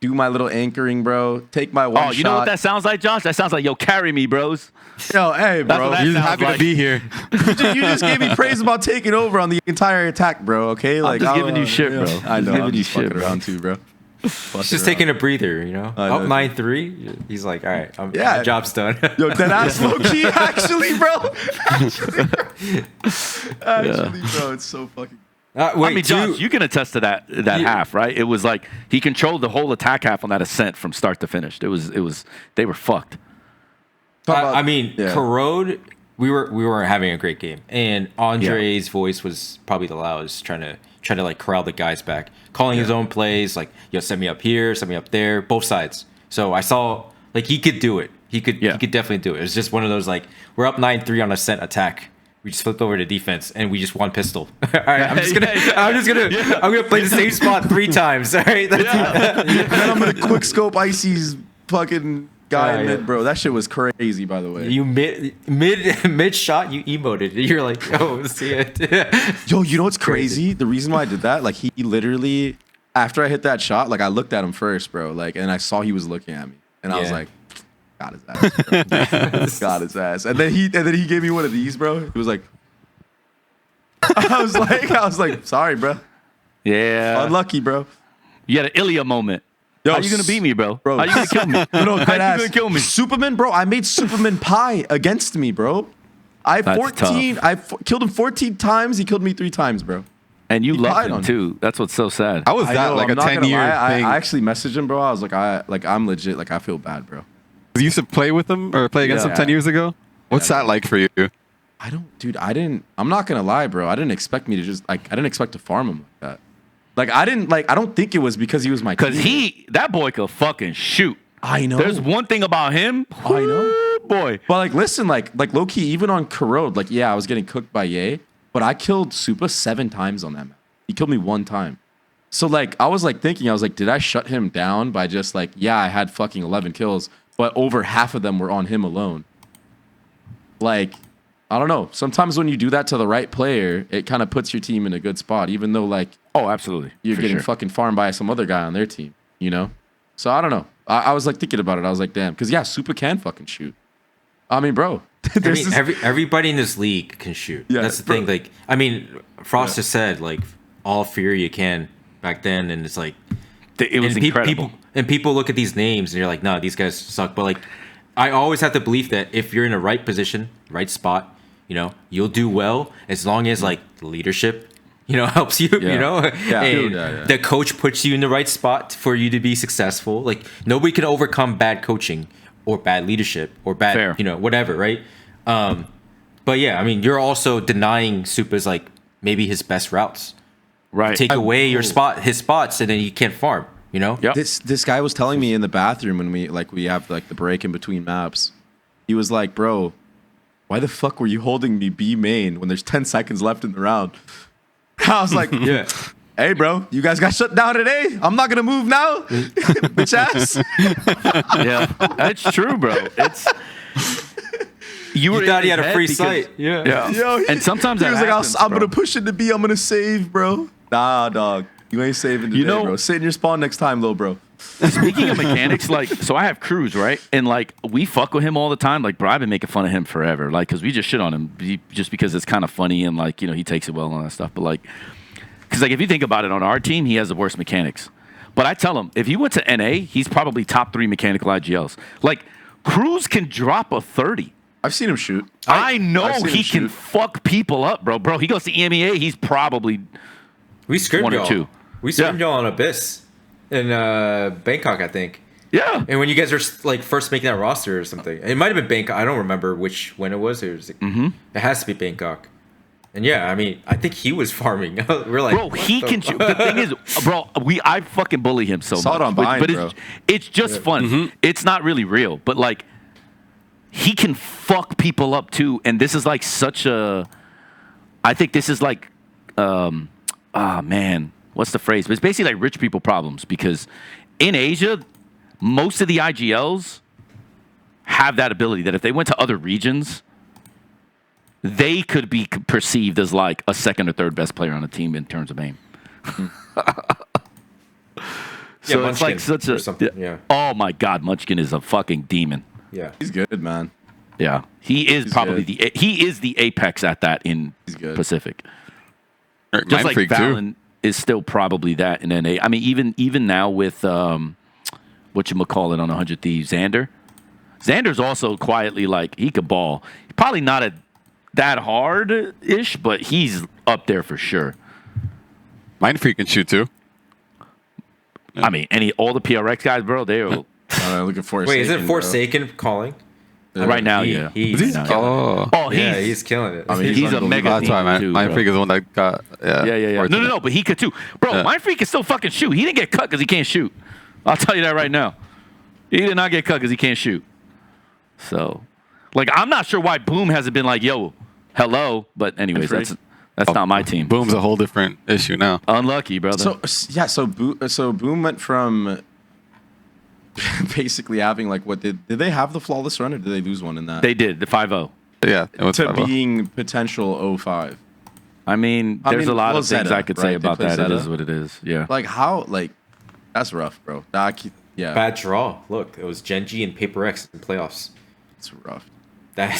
do my little anchoring, bro. Take my one Oh, you know what shot. that sounds like, Josh? That sounds like, yo, carry me, bros. Yo, hey, That's bro. what that You're sounds happy like. to be here. You just gave me praise about taking over on the entire attack, bro. Okay, like just giving you shit, bro. I know. Giving I'm you just fucking shit, bro. around too, bro. It's just taking a breather, you know. I know. Up 9-3. He's like, all right, Yeah. my job's done. Yo, that ass low key, actually, bro. Actually, bro, it's so fucking. Wait, I mean, Josh, you can attest to that half, right? It was like he controlled the whole attack half on that ascent from start to finish. It was they were fucked. I mean, yeah. Corrode, we weren't having a great game, and Andre's voice was probably the loudest, trying to like corral the guys back, calling his own plays, like, yo, set me up here, set me up there, both sides. So I saw like he could do it. He could definitely do it. It's just one of those like we're up 9-3 on ascent attack. We just flipped over to defense and we just won pistol. All right, I'm gonna play the same spot 3 times. All right, Then I'm gonna quick scope Icy's fucking guy in Yeah. mid, bro. That shit was crazy, by the way. You mid shot, you emoted. You're like, oh, see it. Yo, you know what's crazy? The reason why I did that, like, he literally, after I hit that shot, like, I looked at him first, bro. Like, and I saw he was looking at me, and I was Yeah. like, got his ass, bro. Got his ass. And then he gave me one of these, bro. He was like, I was like, sorry, bro. Yeah. Unlucky, bro. You had an Ilya moment. Yo, How you gonna beat me, bro? bro. How you gonna kill me? No, How dead you ass. gonna kill me? Superman, bro. I made Superman pie against me, bro. That's 14. Killed him 14 times. He killed me 3 times, bro. And you lied loved on him me. too. That's what's so sad. How was I that know, like I'm a not gonna 10-year lie. thing? I actually messaged him, bro. I was like, I'm legit. Like, I feel bad, bro. You used to play with him or play against Yeah. him 10 years ago? What's that like for you? I'm not gonna lie, bro. I didn't expect me to just I didn't expect to farm him like that. Like, I don't think it was because he was my Cause teammate. that boy could fucking shoot. I know. There's one thing about him. I know. Boy. But like, listen, like low key, even on Corrode, like, yeah, I was getting cooked by Ye, but I killed Supa 7 times on that map. He killed me 1 time. So like, I was like thinking, did I shut him down by just like, yeah, I had fucking 11 kills, but over half of them were on him alone. Like, I don't know. Sometimes when you do that to the right player, it kind of puts your team in a good spot, even though like Oh, absolutely. you're For getting sure. fucking farmed by some other guy on their team, you know? So I don't know. I was like thinking about it. I was like, damn, because yeah, Supa can fucking shoot. I mean, bro. Everybody in this league can shoot. Yeah, That's the bro. thing. Like, I mean, Frost just said like all Fury you can back then, and it's like It was and incredible. people look at these names and you're like, no, these guys suck. But like, I always have the belief that if you're in the right position, right spot, you know, you'll do well as long as like leadership, you know, helps you. Yeah. You know, Yeah. and Yeah. the coach puts you in the right spot for you to be successful. Like, nobody can overcome bad coaching or bad leadership or bad, Fair. you know, whatever, right? But yeah, I mean, you're also denying Supa's like maybe his best routes. Right. Take away his spots, and then you can't farm. You know. Yep. This guy was telling me in the bathroom when we have like the break in between maps. He was like, bro, why the fuck were you holding me B main when there's 10 seconds left in the round? I was like, Yeah. hey, bro, you guys got shut down today. I'm not gonna move now, bitch ass. Yeah. That's true, bro. It's you were You thought in he his had a head free because- sight. Yeah. Yeah. Yo, and sometimes he that was like, happens, I'm bro. gonna push it to B. I'm gonna save, bro. Nah, dog, you ain't saving today, You know- bro. Sit in your spawn next time, little bro. Speaking of mechanics, like, so I have Cruz, right? And like, we fuck with him all the time. Like, bro, I've been making fun of him forever. Like, cause we just shit on him just because it's kind of funny and like, you know, he takes it well and all that stuff. But like, cause like, if you think about it, on our team, he has the worst mechanics. But I tell him, if he went to NA, he's probably top 3 mechanical IGLs. Like, Cruz can drop a 30. I've seen him shoot. I know I've seen him he can shoot. fuck people up, bro. Bro, he goes to EMEA, he's probably We scrimmed 1 or y'all. 2. We scrimmed Yeah. y'all on Abyss in Bangkok, I think. Yeah. And when you guys were like first making that roster or something, it might have been Bangkok. I don't remember when it was. It was like, It has to be Bangkok. And yeah, I mean, I think he was farming. We're like, Bro, what he the can shoot. The thing is, bro, I fucking bully him so Saw it much. on Vine, but bro. it's just fun. It's not really real, but like, he can fuck people up too. And this is like such a, I think this is like, man, what's the phrase? But it's basically like rich people problems because in Asia, most of the IGLs have that ability that if they went to other regions, they could be perceived as like a second or third best player on the team in terms of aim. So it's like Munchkin such or a something. Yeah. Oh my God, Munchkin is a fucking demon. Yeah. He's good, man. Yeah, he is He's probably good. he is the apex at that in He's good. Pacific. Mind Just like Freak, too. Valen is still probably that in NA. I mean, even now with whatchamacallit on 100 Thieves, Xander's also quietly like he could ball. Probably not that hard-ish, but he's up there for sure. Mind Freak can shoot too. I mean, all the PRX guys, bro, they're Looking for. Wait, is it Forsaken calling? right now, He- yeah. he's Right now, yeah. Oh, Oh, Yeah, he's he's killing it. I mean, he's a mega that's why, man. too, Mind bro. Freak is the one that got. Yeah. No, but he could too. Bro, Yeah. Mind Freak can still fucking shoot. He didn't get cut because he can't shoot. I'll tell you that right now. He did not get cut because he can't shoot. So, like, I'm not sure why Boom hasn't been like, yo, hello. But anyways, Freak. that's not my team. Boom's a whole different issue now. Unlucky, brother. So Boom went from basically having like what did they have the flawless run or did they lose one in that? They did the 5-0. Yeah, it was to 5-0. being potential 05. I mean, there's a lot of things Zeta, I could right? say They about play that. It Zeta. is what it is. Yeah. Like how like that's rough, bro. Yeah, Bad draw. Look, it was Gen.G and Paper X in playoffs. it's rough. That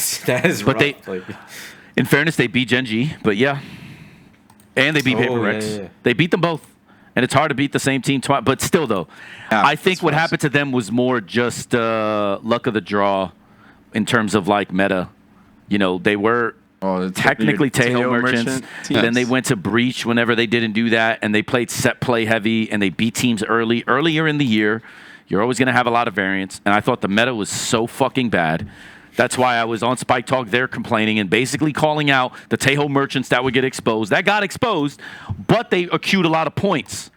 is But rough. Like, In fairness, they beat Gen.G, but yeah. And they beat Oh, Paper yeah, X. yeah. They beat them both. And it's hard to beat the same team twice. But still, though, Yeah, I think it's what rough. happened to them was more just luck of the draw in terms of, like, meta. You know, they were technically Tejo merchants. Then they went to Breach whenever they didn't do that. And they played set play heavy. And they beat teams earlier in the year. You're always going to have a lot of variance. And I thought the meta was so fucking bad. That's why I was on SpikeTalk there complaining and basically calling out the Tejo merchants that would get exposed. That got exposed, but they accrued a lot of points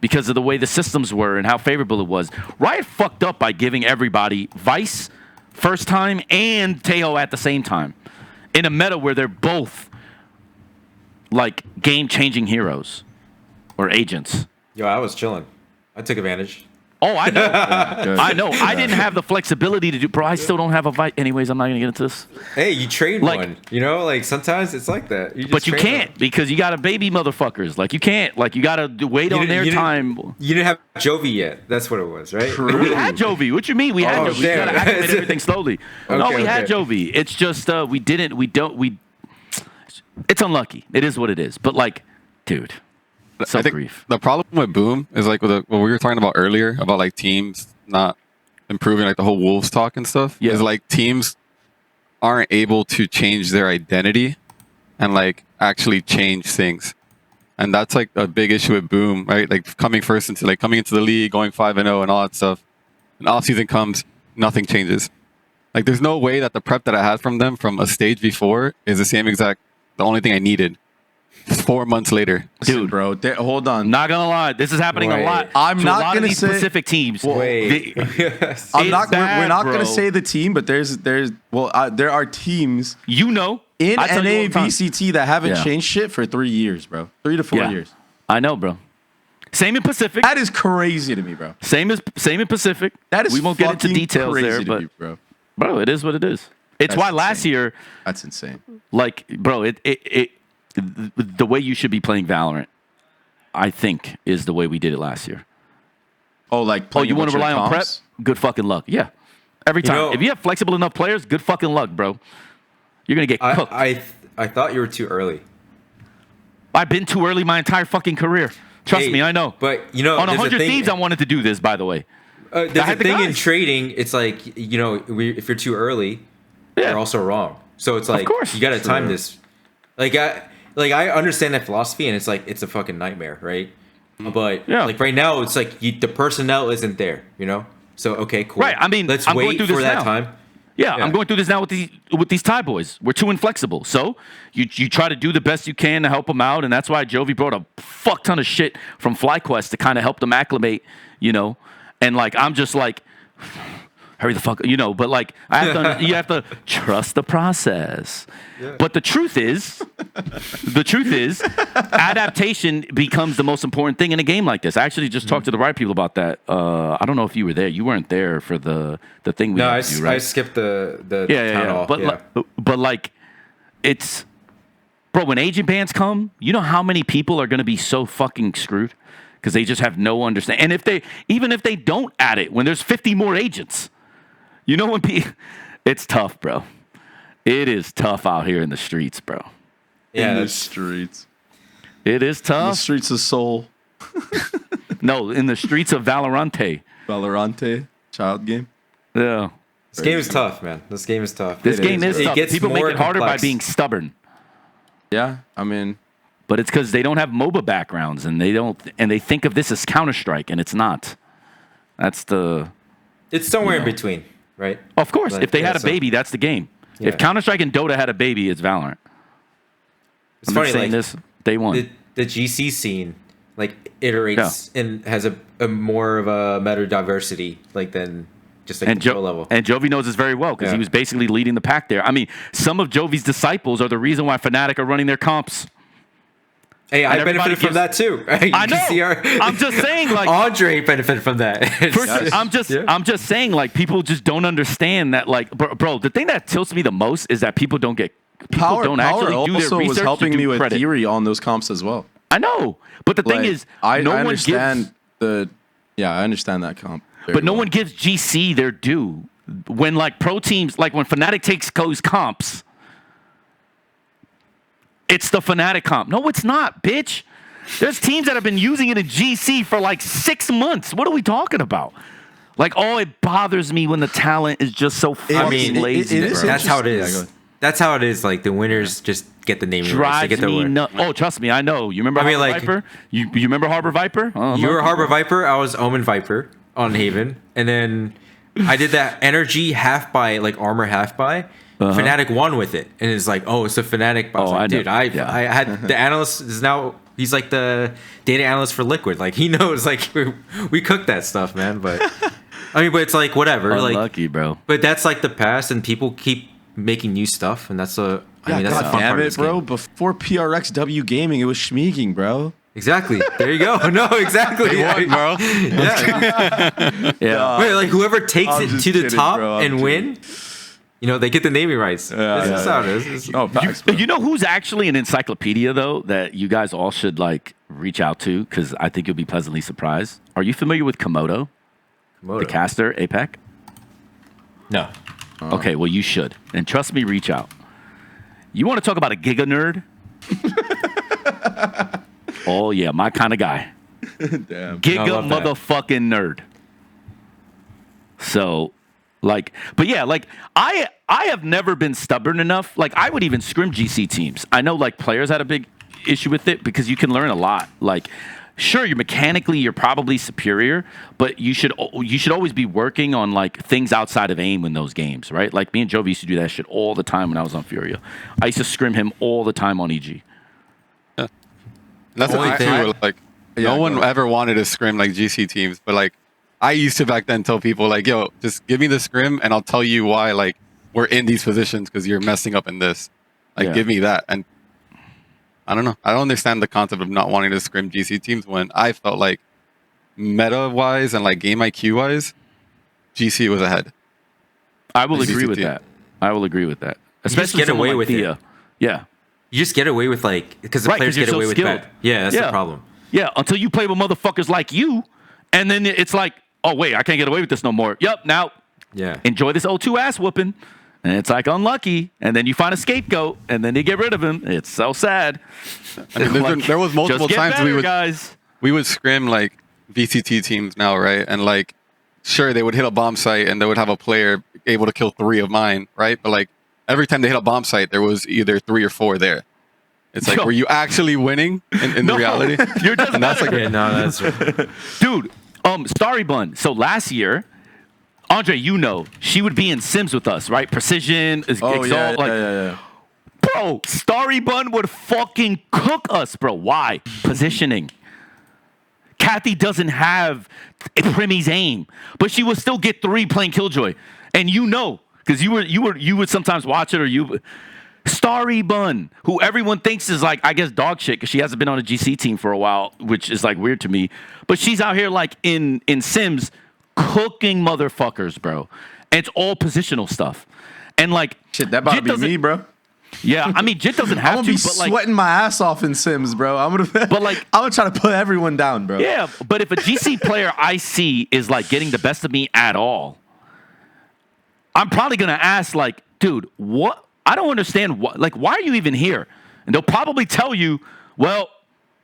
because of the way the systems were and how favorable it was. Riot fucked up by giving everybody Vice first time and Tejo at the same time in a meta where they're both like game-changing heroes or agents. yo, I was chilling. I took advantage. Oh, I know. I know. I didn't have the flexibility to do. Bro, I still don't have a Vice. Anyways, I'm not going to get into this. Hey, you trade Like- one. You know, like sometimes it's like that. You just But you trade can't one. because you got to baby motherfuckers. Like you can't. Like you got to wait You on didn't- their you didn't- time. You didn't have Jovi yet. That's what it was, right? We had Jovi. What you mean? We had Oh, Jovi. We damn. got to activate everything slowly. No, Okay, we had okay. Jovi. It's just we didn't. We don't. We. It's unlucky. It is what it is. But like, dude, I think grief. the problem with Boom is like what we were talking about earlier about like teams not improving, like the whole Wolves talk and stuff. Yeah. Is like teams aren't able to change their identity and like actually change things, and that's like a big issue with Boom, right? Like coming into the league, going 5-0 and all that stuff. And off season comes, nothing changes. Like there's no way that the prep that I had from them from a stage before is the same exact. The only thing I needed. 4 months later. Dude, bro, hold on. Not gonna lie, this is happening a Wait. lot. I'm to not a lot gonna of these say- specific teams. Wait. They- I'm it's not. We're bad, not bro. gonna say the team, but there are teams You know, in I tell you all the time. NABCT that haven't Yeah. changed shit for 3 years, bro. 3 to 4 Yeah. years. I know, bro. Same in Pacific. That is crazy to me, bro. Same in Pacific. That is we won't get into fucking details crazy there, to but me, bro. bro, it is what it is. It's That's why last insane. year, That's insane. like, bro, the way you should be playing Valorant, I think, is the way we did it last year. Oh, like Oh, playing you want with to rely your on prep? comps? Good fucking luck. Yeah, every time. know- If you have flexible enough players, good fucking luck, bro. You're gonna get cooked. I thought you were too early. I've been too early my entire fucking career. Trust Hey, me, I know. But you know, On there's a 100 thing- Thieves, I wanted to do this, by the way. There's I a had the thing in guys. trading. It's like if you're too early, Yeah. you're also wrong. So it's like course. you got to time this. I understand that philosophy, and it's like it's a fucking nightmare, right? But Yeah. like right now, it's like the personnel isn't there, you know. So okay, cool. Right, I mean, let's I'm going wait through for this that now. time. Yeah, Yeah. I'm going through this now with these Thai boys. We're too inflexible. So you try to do the best you can to help them out, and that's why Jovi brought a fuck ton of shit from FlyQuest to kind of help them acclimate, you know. And like I'm just like, hurry the fuck, you know. But like you have to trust the process. Yeah. But the truth is, adaptation becomes the most important thing in a game like this. I actually just talked to the right people about that. I don't know if you were there. You weren't there for the thing we No, had to do, right? I skipped the Yeah, town hall. But yeah. but like, it's bro. When agent bans come, you know how many people are going to be so fucking screwed because they just have no understanding. And even if they don't add it, when there's 50 more agents, you know it's tough, bro. It is tough out here in the streets, bro. Yeah, in the that's- streets. It is In the tough. streets of Seoul. No, in the streets of Valorante. Valorante. Child game. Yeah. This game is tough, man. This game is tough. This game is It tough. gets People make more it harder by complex. being stubborn. Yeah, I mean, But it's because they don't have MOBA backgrounds and they think of this as Counter-Strike and it's not. That's the It's somewhere you know. in between, right? Of course. Like, if they yeah, had a so- baby, that's the game. Yeah. If Counter-Strike and Dota had a baby, it's Valorant. It's I'm funny, just saying like this day one. the GC scene like iterates and has a more of a meta diversity like than just like and, the pro level. and Jovi knows this very well because he Yeah. was basically leading the pack there. I mean, some of Jovi's disciples are the reason why Fnatic are running their comps. Hey, I everybody benefited from that too. I know. I'm just saying, like Andre benefited from that. I'm just saying, like people just don't understand that, like, bro. The thing that tilts me the most is that people don't get. Power actually do their also research was helping to do me with credit. theory on those comps as well. I know, but the thing is, I one understand gives, I understand that comp. But no one gives GC their due. When like pro teams, like when Fnatic takes goes comps, it's the Fnatic comp. No, it's not, bitch. There's teams that have been using it in GC for like 6 months. What are we talking about? Like, oh, it bothers me when the talent is just so fucking lazy. That's how it is. That's how it is. Like the winners just get the name. Drives me nuts. Oh, trust me, I know. You remember Harbor Viper? You remember Harbor Viper? You were Harbor Viper. I was Omen Viper on Haven, and then I did that energy half buy, like armor half buy. Fnatic won with it, and it's like, oh, it's a Fnatic. I was like, dude, I had the analyst is now. He's like the data analyst for Liquid. Like he knows. Like we cooked that stuff, man. But I mean, but it's like whatever. Unlucky, like, bro. But that's like the past, and people keep making new stuff, and that's a. I mean, that's the fun part of this bro. game. Before PRXW Gaming, it was Schmeeking, bro. Exactly. There you go. No, exactly. They won, bro. Yeah. Wait, like whoever takes I'm it just to the kidding, top bro. I'm and win, you know, they get the naming rights. This is how it is. Oh, facts, bro. You know who's actually an encyclopedia though that you guys all should like reach out to because I think you'll be pleasantly surprised. Are you familiar with Komodo? The caster, APEC? No. Okay, well you should. And trust me, reach out. You want to talk about a giga nerd? Oh yeah, my kind of guy. Damn. Giga motherfucking nerd. So, like, but yeah, like I have never been stubborn enough. Like I would even scrim GC teams. I know like players had a big issue with it because you can learn a lot. Like, sure, you're probably superior, but you should always be working on like things outside of aim in those games, right? Like me and Jovi used to do that shit all the time when I was on Furia. I used to scrim him all the time on EG. Yeah. That's the thing too. Like, no one ever wanted to scrim like GC teams, but like I used to back then tell people like, yo, just give me the scrim and I'll tell you why like we're in these positions because you're messing up in this. Like, give me that. And I don't know. I don't understand the concept of not wanting to scrim GC teams when I felt like meta-wise and like game IQ-wise, GC was ahead. I will agree with that. I will agree with that. Especially get away with it. Yeah. You just get away with like because the players get away with that. Yeah, that's the problem. Yeah, until you play with motherfuckers like you, and then it's like, oh wait, I can't get away with this no more. Yup, now enjoy this O2 ass whooping. And it's like unlucky, and then you find a scapegoat, and then they get rid of him. It's so sad. I mean, like, there was multiple times better, we would scrim like VCT teams now, right? And like, sure, they would hit a bomb site, and they would have a player able to kill 3 of mine, right? But like every time they hit a bomb site, there was either 3 or 4 there. It's like, were you actually winning in reality? You're just and that's like, that's dude. Starry Bun. So last year. Andre, you know, she would be in Sims with us, right? Precision, Exalt, yeah. Bro, Starry Bun would fucking cook us, bro. Why? Positioning. Kathy doesn't have Primmy's aim, but she would still get 3 playing Killjoy. And you know, because you would sometimes watch it or Starry Bun, who everyone thinks is like, I guess, dog shit, because she hasn't been on a GC team for a while, which is like weird to me. But she's out here like in Sims cooking motherfuckers, bro. And it's all positional stuff. And like shit, that about to be me, bro. Yeah, I mean, Jit doesn't have I'm gonna to, be but like sweating my ass off in Sims, bro. I'm gonna try to put everyone down, bro. Yeah, but if a GC player I see is like getting the best of me at all, I'm probably gonna ask like, dude, what? I don't understand what. Like, why are you even here? And they'll probably tell you, well,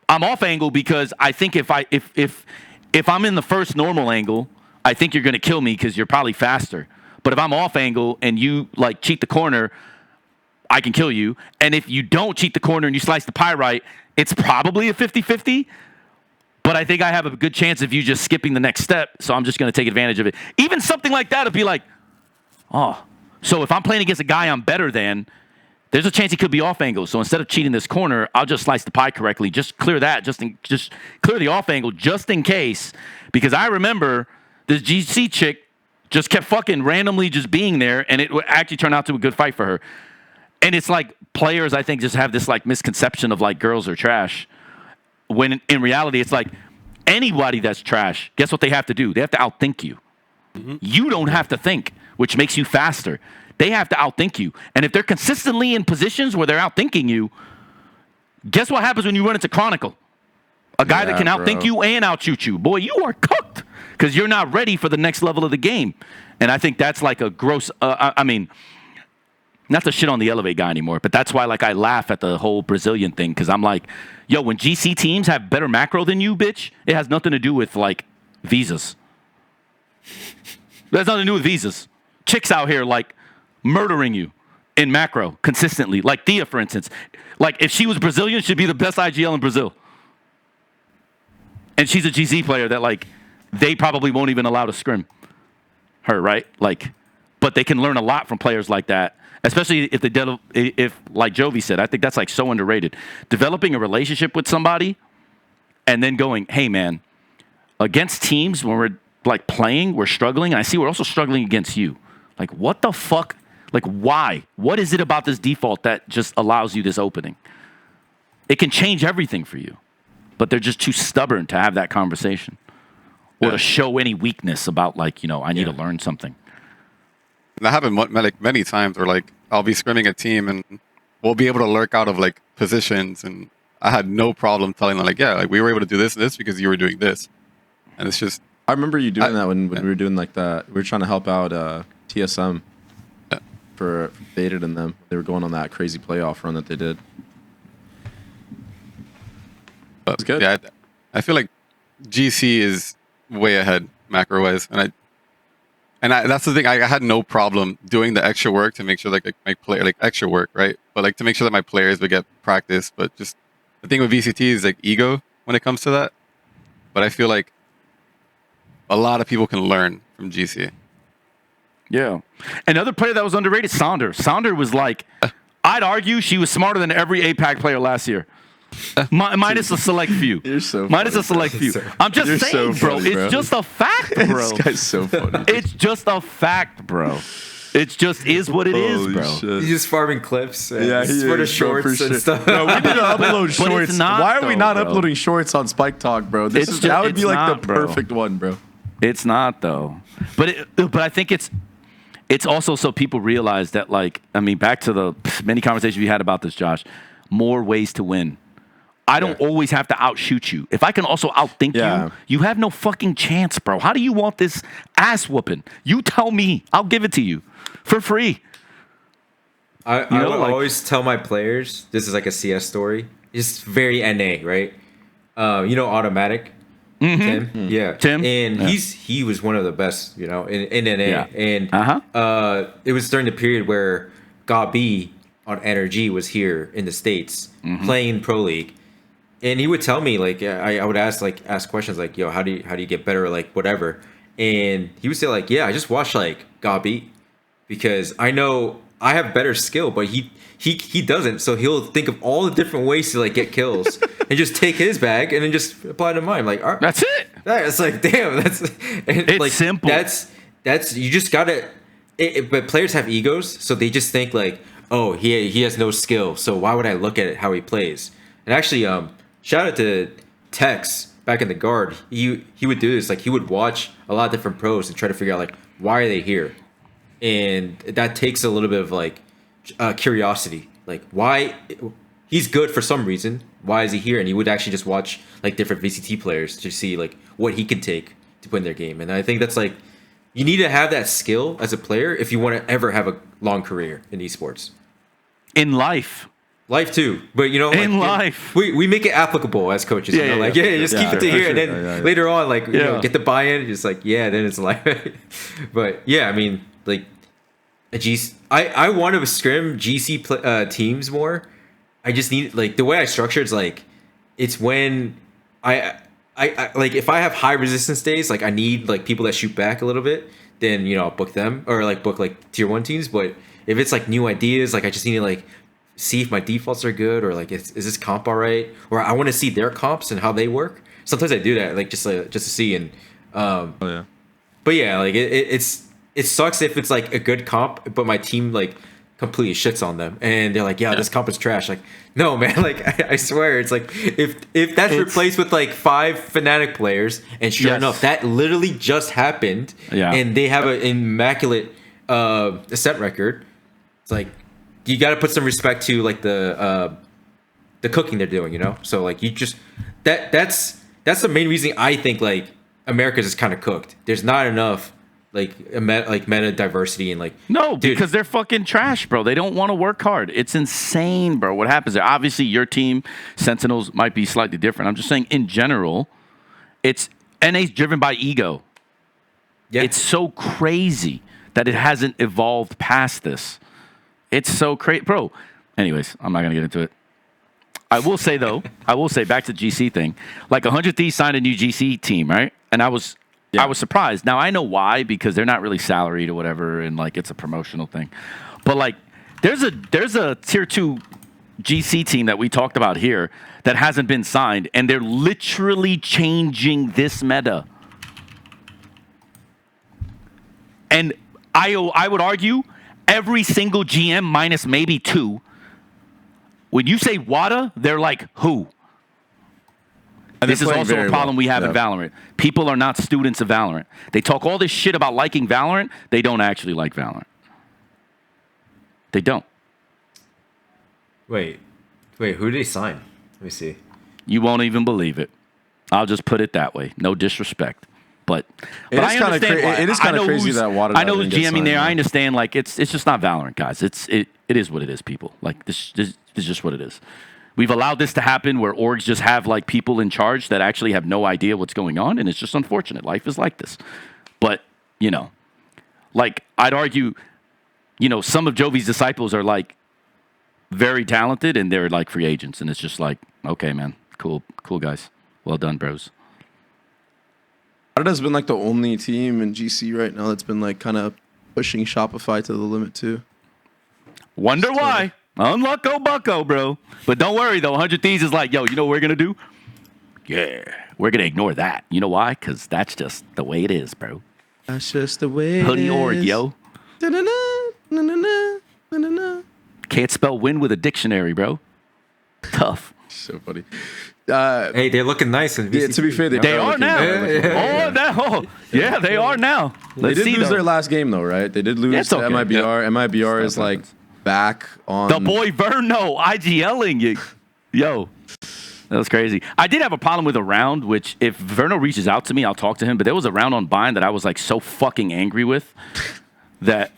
I'm off angle because I think if I'm in the first normal angle, I think you're going to kill me because you're probably faster. But if I'm off angle and you like cheat the corner, I can kill you. And if you don't cheat the corner and you slice the pyrite, it's probably a 50-50. But I think I have a good chance of you just skipping the next step. So I'm just going to take advantage of it. Even something like that would be like, oh, so if I'm playing against a guy I'm better than, there's a chance he could be off angle. So instead of cheating this corner, I'll just slice the pie correctly. Just clear that. Just clear the off angle just in case. Because I remember this GC chick just kept fucking randomly just being there, and it would actually turn out to a good fight for her. And it's like players, I think, just have this like misconception of like girls are trash. when in reality, it's like anybody that's trash, guess what they have to do? They have to outthink you. You don't have to think, which makes you faster. They have to outthink you. And if they're consistently in positions where they're outthinking you, guess what happens when you run into Chronicle? A guy that can outthink you and outshoot you. Boy, you are cooked because you're not ready for the next level of the game. And I think that's like a gross, I mean, not to shit on the Elevate guy anymore, but that's why like I laugh at the whole Brazilian thing because I'm like, yo, when GC teams have better macro than you, bitch, it has nothing to do with like visas. It has nothing to do with visas. Chicks out here like murdering you in macro consistently. Like Thea, for instance. Like if she was Brazilian, she'd be the best IGL in Brazil. And she's a GZ player that like they probably won't even allow to scrim her, right? Like, but they can learn a lot from players like that. Especially if if like Jovi said, I think that's like so underrated. Developing a relationship with somebody and then going, hey man, against teams when we're like playing, we're struggling, and I see we're also struggling against you. Like what the fuck? Like why? What is it about this default that just allows you this opening? It can change everything for you. But they're just too stubborn to have that conversation. Or to show any weakness about like, you know, I need to learn something. That happened like many times where like I'll be scrimming a team and we'll be able to lurk out of like positions, and I had no problem telling them like, yeah, like we were able to do this and this because you were doing this, and it's just. I remember you doing that when we were doing like that. We were trying to help out TSM for Fayde and them. They were going on that crazy playoff run that they did. It's good. Yeah, I feel like GC is way ahead macro wise, and that's the thing. I had no problem doing the extra work to make sure like my player like extra work, right? But like to make sure that my players would get practice. But just the thing with VCT is like ego when it comes to that. But I feel like a lot of people can learn from GC. Yeah. Another player that was underrated, Sonder. Sonder was like, I'd argue she was smarter than every APAC player last year. Minus a select few. You're so Minus funny, a select few. I'm just You're saying, so bro. funny, bro. It's just a fact, bro. This guy's so funny. It's just a fact, bro. It just is what it is, Holy bro. shit. He's just farming clips. And Yeah, he for the is, bro, shorts for and sure. stuff. No, we need to upload But shorts. it's not, Why are we though, not bro. uploading shorts on SpikeTalk, bro? That would be like not, the bro. perfect one, bro. It's not though. But I think it's also so people realize that, like, I mean, back to the many conversations we had about this, Josh, more ways to win. I don't always have to outshoot you. If I can also outthink you, you have no fucking chance, bro. How do you want this ass whooping? You tell me. I'll give it to you for free. I know, would like- always tell my players, this is like a CS story. It's very NA, right? You know, Automatic, Tim? Yeah. Tim? And he was one of the best, you know, in NA. Yeah. And it was during the period where Gabi on Energy was here in the States playing Pro League. And he would tell me, like, I would ask questions like, yo, how do you get better, or like whatever. And he would say like, yeah, I just watch like Gabi because I know I have better skill, but he doesn't. So he'll think of all the different ways to like get kills and just take his bag and then just apply to mine. Like, all right, That's it. it's like, damn, it's like, simple. That's you just gotta. But players have egos, so they just think like, oh, he has no skill, so why would I look at it how he plays? And actually, shout out to Tex back in the guard. He would do this. Like, he would watch a lot of different pros and try to figure out like, why are they here? And that takes a little bit of like curiosity. Like, why he's good for some reason. Why is he here? And he would actually just watch like different VCT players to see like what he can take to put in their game. And I think that's like, you need to have that skill as a player if you want to ever have a long career in esports. In life. Life too, but you know, In like, life. we make it applicable as coaches. Yeah, you know, yeah, like yeah. just keep it to for here, and sure. then later on, like you know, Yeah. get the buy-in. Just like then it's life. But yeah, I mean, like I want to scrim GC teams more. I just need like the way I structure it's like it's when I like if I have high resistance days, like I need like people that shoot back a little bit. Then you know I'll book them or like book like tier 1 teams. But if it's like new ideas, like I just need to like see if my defaults are good or like is this comp all right, or I want to see their comps and how they work. Sometimes I do that like just to see and but yeah, like it sucks if it's like a good comp but my team like completely shits on them, and they're like, "Yeah, this comp is trash." Like, no, man. Like, I swear, it's like if that's replaced with like 5 Fnatic players, and sure enough, that literally just happened. Yeah. And they have an immaculate ascent record. It's like you got to put some respect to like the cooking they're doing, you know. So like you just that's the main reason I think like America's is kind of cooked. There's not enough. Like meta diversity and like no, because they're fucking trash, bro. They don't want to work hard. It's insane, bro. What happens there? Obviously, your team, Sentinels, might be slightly different. I'm just saying, in general, it's NA's driven by ego. Yeah. It's so crazy that it hasn't evolved past this. It's so crazy, bro. Anyways, I'm not gonna get into it. I will say though, back to the GC thing. Like 100 Thieves signed a new GC team, right? And I was surprised. Now I know why, because they're not really salaried or whatever, and like it's a promotional thing. But like, there's a tier 2 GC team that we talked about here that hasn't been signed, and they're literally changing this meta. And I would argue every single GM minus maybe 2. When you say WADA, they're like, who? This is also a problem we have in Valorant. People are not students of Valorant. They talk all this shit about liking Valorant. They don't actually like Valorant. They don't. Wait, who did they sign? Let me see. You won't even believe it. I'll just put it that way. No disrespect. But I understand. It is kind of crazy that WADA. I know who's GMing there. I understand. Like it's just not Valorant, guys. It is what it is, people. Like this is just what it is. We've allowed this to happen where orgs just have like people in charge that actually have no idea what's going on, and it's just unfortunate. Life is like this. But, you know, like I'd argue, you know, some of Jovi's disciples are like very talented and they're like free agents, and it's just like, okay, man, cool guys. Well done, bros. Ada's been like the only team in GC right now that's been like kind of pushing Shopify to the limit too. Wonder why. Unlucko bucko, bro. But don't worry, though. 100 Thieves is like, yo, you know what we're going to do? Yeah. We're going to ignore that. You know why? Because that's just the way it is, bro. That's just the way it Hoodie is. org, yo. Can't spell win with a dictionary, bro. Tough. So funny. Hey, they're looking nice. In yeah, to be fair, they are now. Yeah, they are now. They did lose their last game, though, right? They did lose to MIBR. Yeah. MIBR is like back on. The boy Verno IGLing you. Yo, that was crazy. I did have a problem with a round, which if Verno reaches out to me, I'll talk to him. But there was a round on Bind that I was like so fucking angry with that.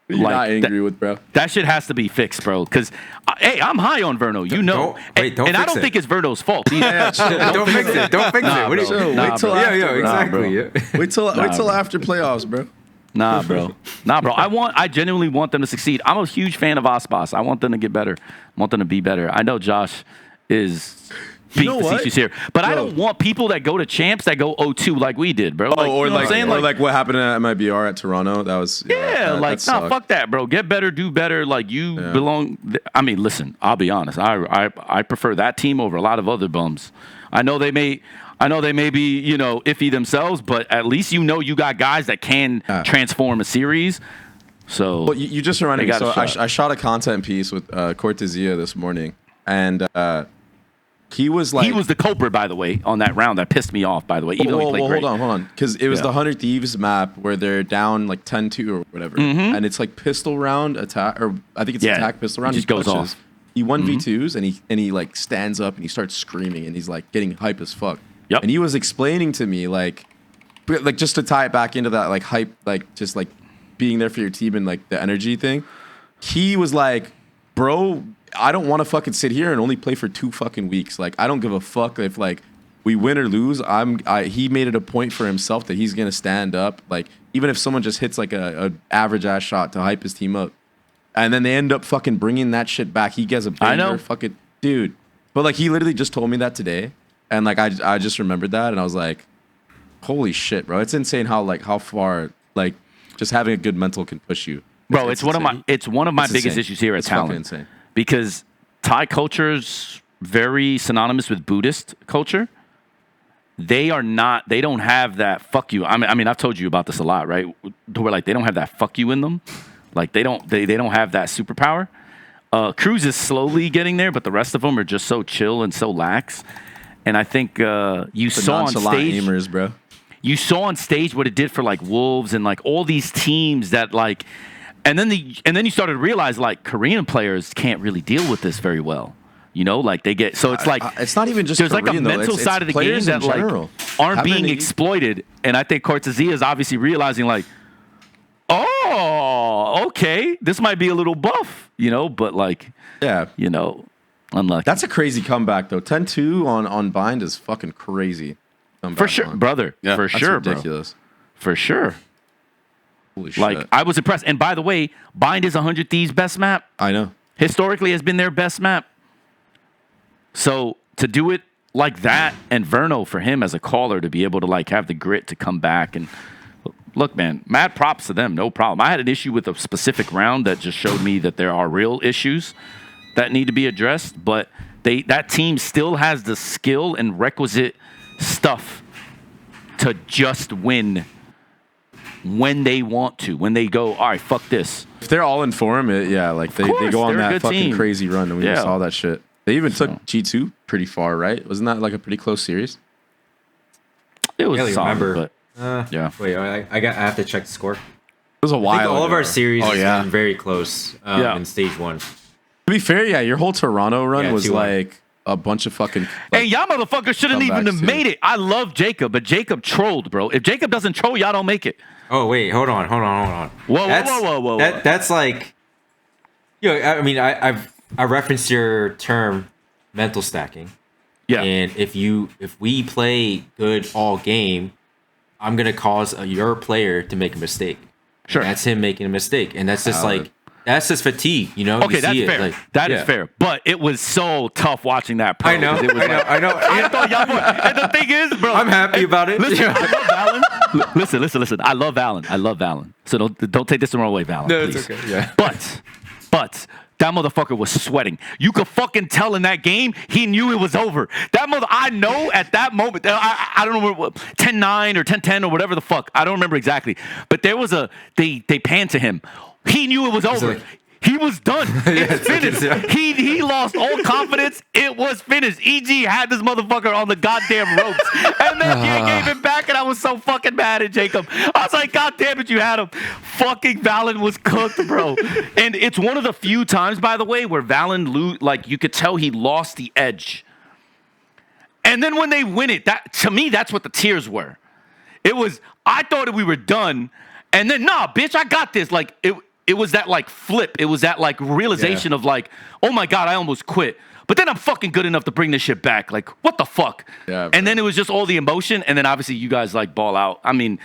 You're like, not angry with, bro. That shit has to be fixed, bro. Because, hey, I'm high on Verno. You know. And I don't think it's Verno's fault. Don't fix it. Don't fix it. Wait till after. Exactly. Wait till after playoffs, bro. Nah, bro. I genuinely want them to succeed. I'm a huge fan of Ospas. I want them to get better. I want them to be better. I know Josh is being facetious here, but I don't want people that go to champs that go 0-2 like we did, bro. Like, or like what happened at MIBR at Toronto. That was fuck that, bro. Get better, do better. Like you belong. I mean, listen. I'll be honest. I prefer that team over a lot of other bums. I know they may be, you know, iffy themselves, but at least you know you got guys that can transform a series. So well, you just reminded me. So I shot a content piece with Cortezia this morning, and he was the culprit, by the way, on that round. That pissed me off, by the way. Even though he played great. Hold on, because it was the 100 Thieves map where they're down like 10-2 or whatever, and it's like pistol round attack, or I think it's attack pistol round. He just goes off. He 1v2s and he like stands up and he starts screaming and he's like getting hype as fuck. Yep. And he was explaining to me like just to tie it back into that like hype, like just like being there for your team and like the energy thing. He was like, bro, I don't want to fucking sit here and only play for 2 fucking weeks. Like I don't give a fuck if like we win or lose. He made it a point for himself that he's gonna stand up. Like even if someone just hits like a average ass shot to hype his team up, and then they end up fucking bringing that shit back. He gets a banger, fucking dude. But like he literally just told me that today. And like I just remembered that, and I was like, "Holy shit, bro! It's insane how far like just having a good mental can push you." Bro, it's one of my biggest issues here at Talon, because Thai culture's very synonymous with Buddhist culture. They don't have that fuck you. I mean, I've told you about this a lot, right? Where like they don't have that fuck you in them. Like they don't have that superpower. Cruz is slowly getting there, but the rest of them are just so chill and so lax. And I think you saw on stage, aimers, bro. You saw on stage what it did for like Wolves and like all these teams that like, and then you started to realize like Korean players can't really deal with this very well. You know, like they get so it's like it's not even just there's Korean, like a mental side of the game that like aren't being exploited, and I think Cortezia is obviously realizing like, oh, okay, this might be a little buff, you know, but like, yeah, you know, unlucky. That's a crazy comeback though. 10-2 on Bind is fucking crazy. For sure, brother. Yeah, for sure, ridiculous. Bro. For sure. Holy shit. Like I was impressed. And by the way, Bind is 100 Thieves' best map. I know. Historically has been their best map. So to do it like that, and Verno for him as a caller to be able to like have the grit to come back and look, man, mad props to them, no problem. I had an issue with a specific round that just showed me that there are real issues that need to be addressed, but that team still has the skill and requisite stuff to just win when they want to, when they go, all right, fuck this. If they're all in form, they go on that fucking team. crazy run, and we just saw that shit. They even took G2 pretty far, right? Wasn't that like a pretty close series? It was I solid, remember. but yeah. Wait, I have to check the score. It was a while I think all ago. of our series Oh, has yeah. been very close in stage 1. To be fair, yeah, your whole Toronto run Yeah, was 2-1. like a bunch of fucking. Like, Hey, y'all motherfuckers shouldn't even have comebacks, too. made it. I love Jacob, but Jacob trolled, bro. If Jacob doesn't troll, y'all don't make it. Oh wait, hold on. Whoa. That's like, I mean, I referenced your term, mental stacking. Yeah. And if we play good all game, I'm gonna cause your player to make a mistake. Sure. And that's him making a mistake, and that's just like that's just fatigue, you know. Okay, You that's see it, fair. like, That is yeah. fair. But it was so tough watching that. Pro, I know. 'cause it was I know. I thought y'all were. And the thing is, bro, I'm happy about it. Listen, I love Valen. Listen. I love Valen. So don't take this the wrong way, Valen. No, please. it's okay. Yeah. But that motherfucker was sweating. You could fucking tell in that game he knew it was over. I know at that moment. I don't know what 10-9 or 10-10 or whatever the fuck. I don't remember exactly. But there was they panned to him. He knew it was over. like- He was done. It's finished. Yeah. He lost all confidence. It was finished. EG had this motherfucker on the goddamn ropes. And then he gave it back, and I was so fucking mad at Jacob. I was like, God damn it, you had him. Fucking Valen was cooked, bro. And it's one of the few times, by the way, where Valen, like, you could tell he lost the edge. And then when they win it, to me, that's what the tears were. It was, I thought we were done. And then, nah, bitch, I got this. Like, it was that like flip. It was that like realization of like, oh my God, I almost quit. But then I'm fucking good enough to bring this shit back. Like, what the fuck? Yeah, and then it was just all the emotion. And then obviously you guys like ball out. I mean,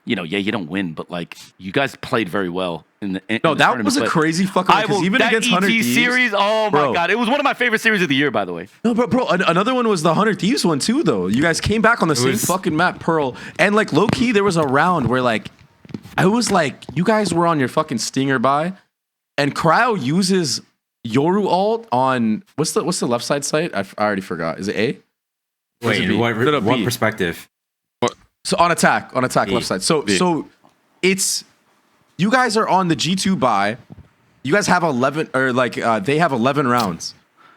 you know, yeah, you don't win, but like you guys played very well in the no, that was a crazy fucking. Because even against 100 EG Thieves series, oh bro. my God, it was one of my favorite series of the year, by the way. No, but bro, another one was the 100 Thieves one too, though. You guys came back on the same fucking map, Pearl, and like low key, there was a round where like. I was like, you guys were on your fucking stinger buy, and Cryo uses Yoru ult on what's the left side site? I already forgot. Is it A? Wait, B? what perspective? So on attack B. left side. So it's you guys are on the G2 buy. You guys have 11 or like they have 11 rounds.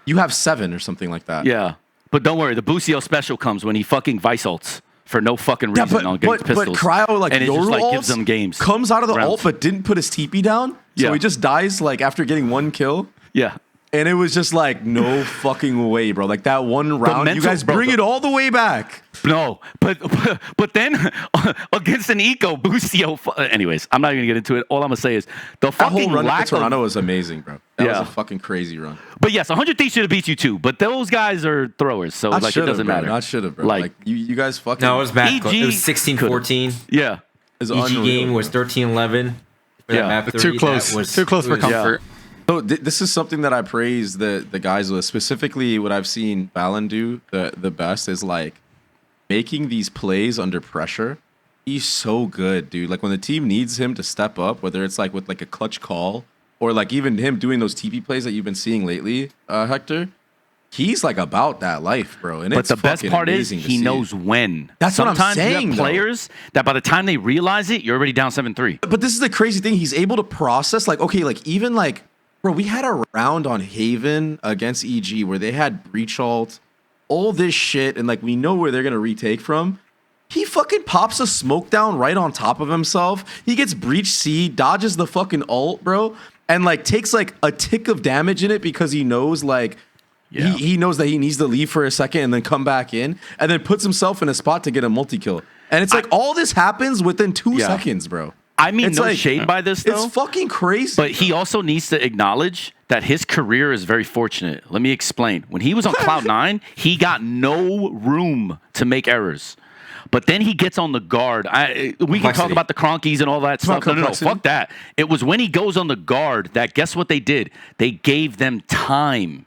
You have 7 or something like that. Yeah, but don't worry, the Bucio special comes when he fucking vice ults. For no fucking reason on getting pistols. But Cryo, like, and it just Yoru like gives ults them games. Comes out of the rounds. ult, but didn't put his TP down. So Yeah. he just dies, like, after getting 1 kill. Yeah. And it was just like, no fucking way, bro. Like, that one round, you mental- guys bring it all the way back. No, but then against an eco Bucio. Anyways, I'm not even gonna get into it. All I'm gonna say is the That whole fucking run lack at Toronto of. was amazing, bro. That was Yeah. a fucking crazy run. But yes, 100 Thieves should have beat you too. But those guys are throwers, so like it doesn't matter. Not should have, bro. Like- Like, you guys fucking. No, it was bad. EG It was 16-14. Yeah. is EG unreal, game was bro. 13-11. For Yeah. that map 3, Too close. that was- Too close for it was- comfort. So this is something that I praise the guys with. Specifically, what I've seen Valen do the best is like making these plays under pressure. He's so good, dude. Like when the team needs him to step up, whether it's like with like a clutch call or like even him doing those TP plays that you've been seeing lately, Hector. he's like about that life, bro. And But it's the best fucking part is amazing to he see. knows when. That's what I'm Sometimes saying, you have though. players that by the time they realize it, you're already down 7-3. But this is the crazy thing. He's able to process, like, okay, like, even like, bro, we had a round on Haven against EG where they had breach ult, all this shit, and like, we know where they're going to retake from. He fucking pops a smoke down right on top of himself. He gets breach C, dodges the fucking ult, bro, and like takes like a tick of damage in it because he knows like, he knows that he needs to leave for a second and then come back in, and then puts himself in a spot to get a multi-kill. And it's like all this happens within 2 seconds, bro. I mean, It's no like- shade by this, though. It's fucking crazy. But he also needs to acknowledge that his career is very fortunate. Let me explain. When he was on Cloud9, he got no room to make errors. But then he gets on the guard. We can talk about the cronkies and all that stuff. No, fuck that. It was when he goes on the guard that, guess what they did? They gave them time.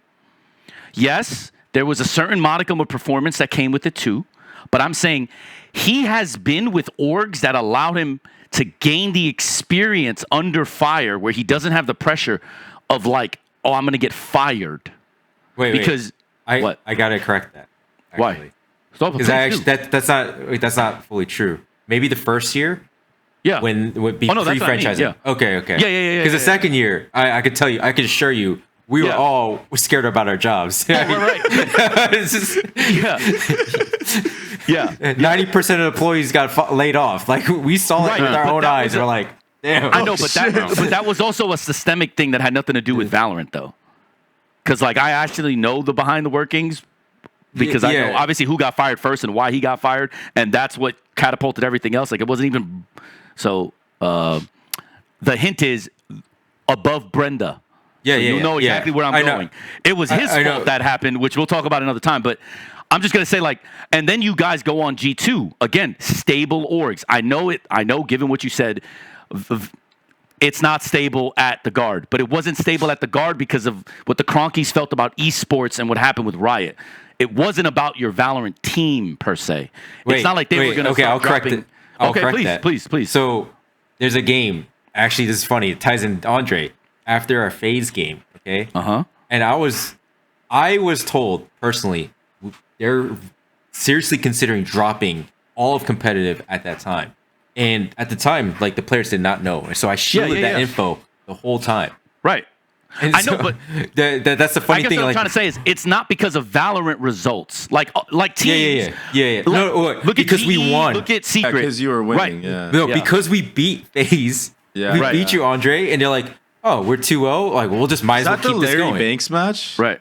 Yes, there was a certain modicum of performance that came with it too. But I'm saying he has been with orgs that allowed him to gain the experience under fire where he doesn't have the pressure of like, oh, I'm going to get fired. Because what? I got to correct that. Why? Because that's not fully true. Maybe the first year. Yeah. When it would be that's what I mean, pre-franchising. yeah. Okay. Yeah. Because the second year, I could tell you, I could assure you, we were all scared about our jobs. Right. It's just, Yeah. 90% of employees got laid off. Like we saw it with our own eyes. We're like, damn. I know, but that was also a systemic thing that had nothing to do with Valorant, though. Because like I actually know the behind the workings because I know obviously who got fired first and why he got fired, and that's what catapulted everything else. Like it wasn't even so. The hint is above Brenda. You know exactly where I'm going. It was his fault that happened, which we'll talk about another time. But I'm just gonna say, like, and then you guys go on G2 again, stable orgs. I know it. I know, given what you said, it's not stable at the guard, but it wasn't stable at the guard because of what the Cronkies felt about esports and what happened with Riot. It wasn't about your Valorant team per se. It's not like they were gonna. Okay, I'll correct it. Please. So there's a game. Actually, this is funny. It ties in Andre after our Fayde game. Okay. And I was told personally they're seriously considering dropping all of competitive at that time. And at the time, like the players did not know. So I shielded that info the whole time. Right. And I know, but that's the funny I guess thing. What I'm like, trying to say is it's not because of Valorant results. Like teams. Yeah. No, look because at we won. Look at Secret. Because you were winning. Right. No, because we beat FaZe. Yeah. We beat you, Andre, and they're like, "Oh, we're 2-0. Like, we'll just might as well keep this Larry going." Banks match? Right.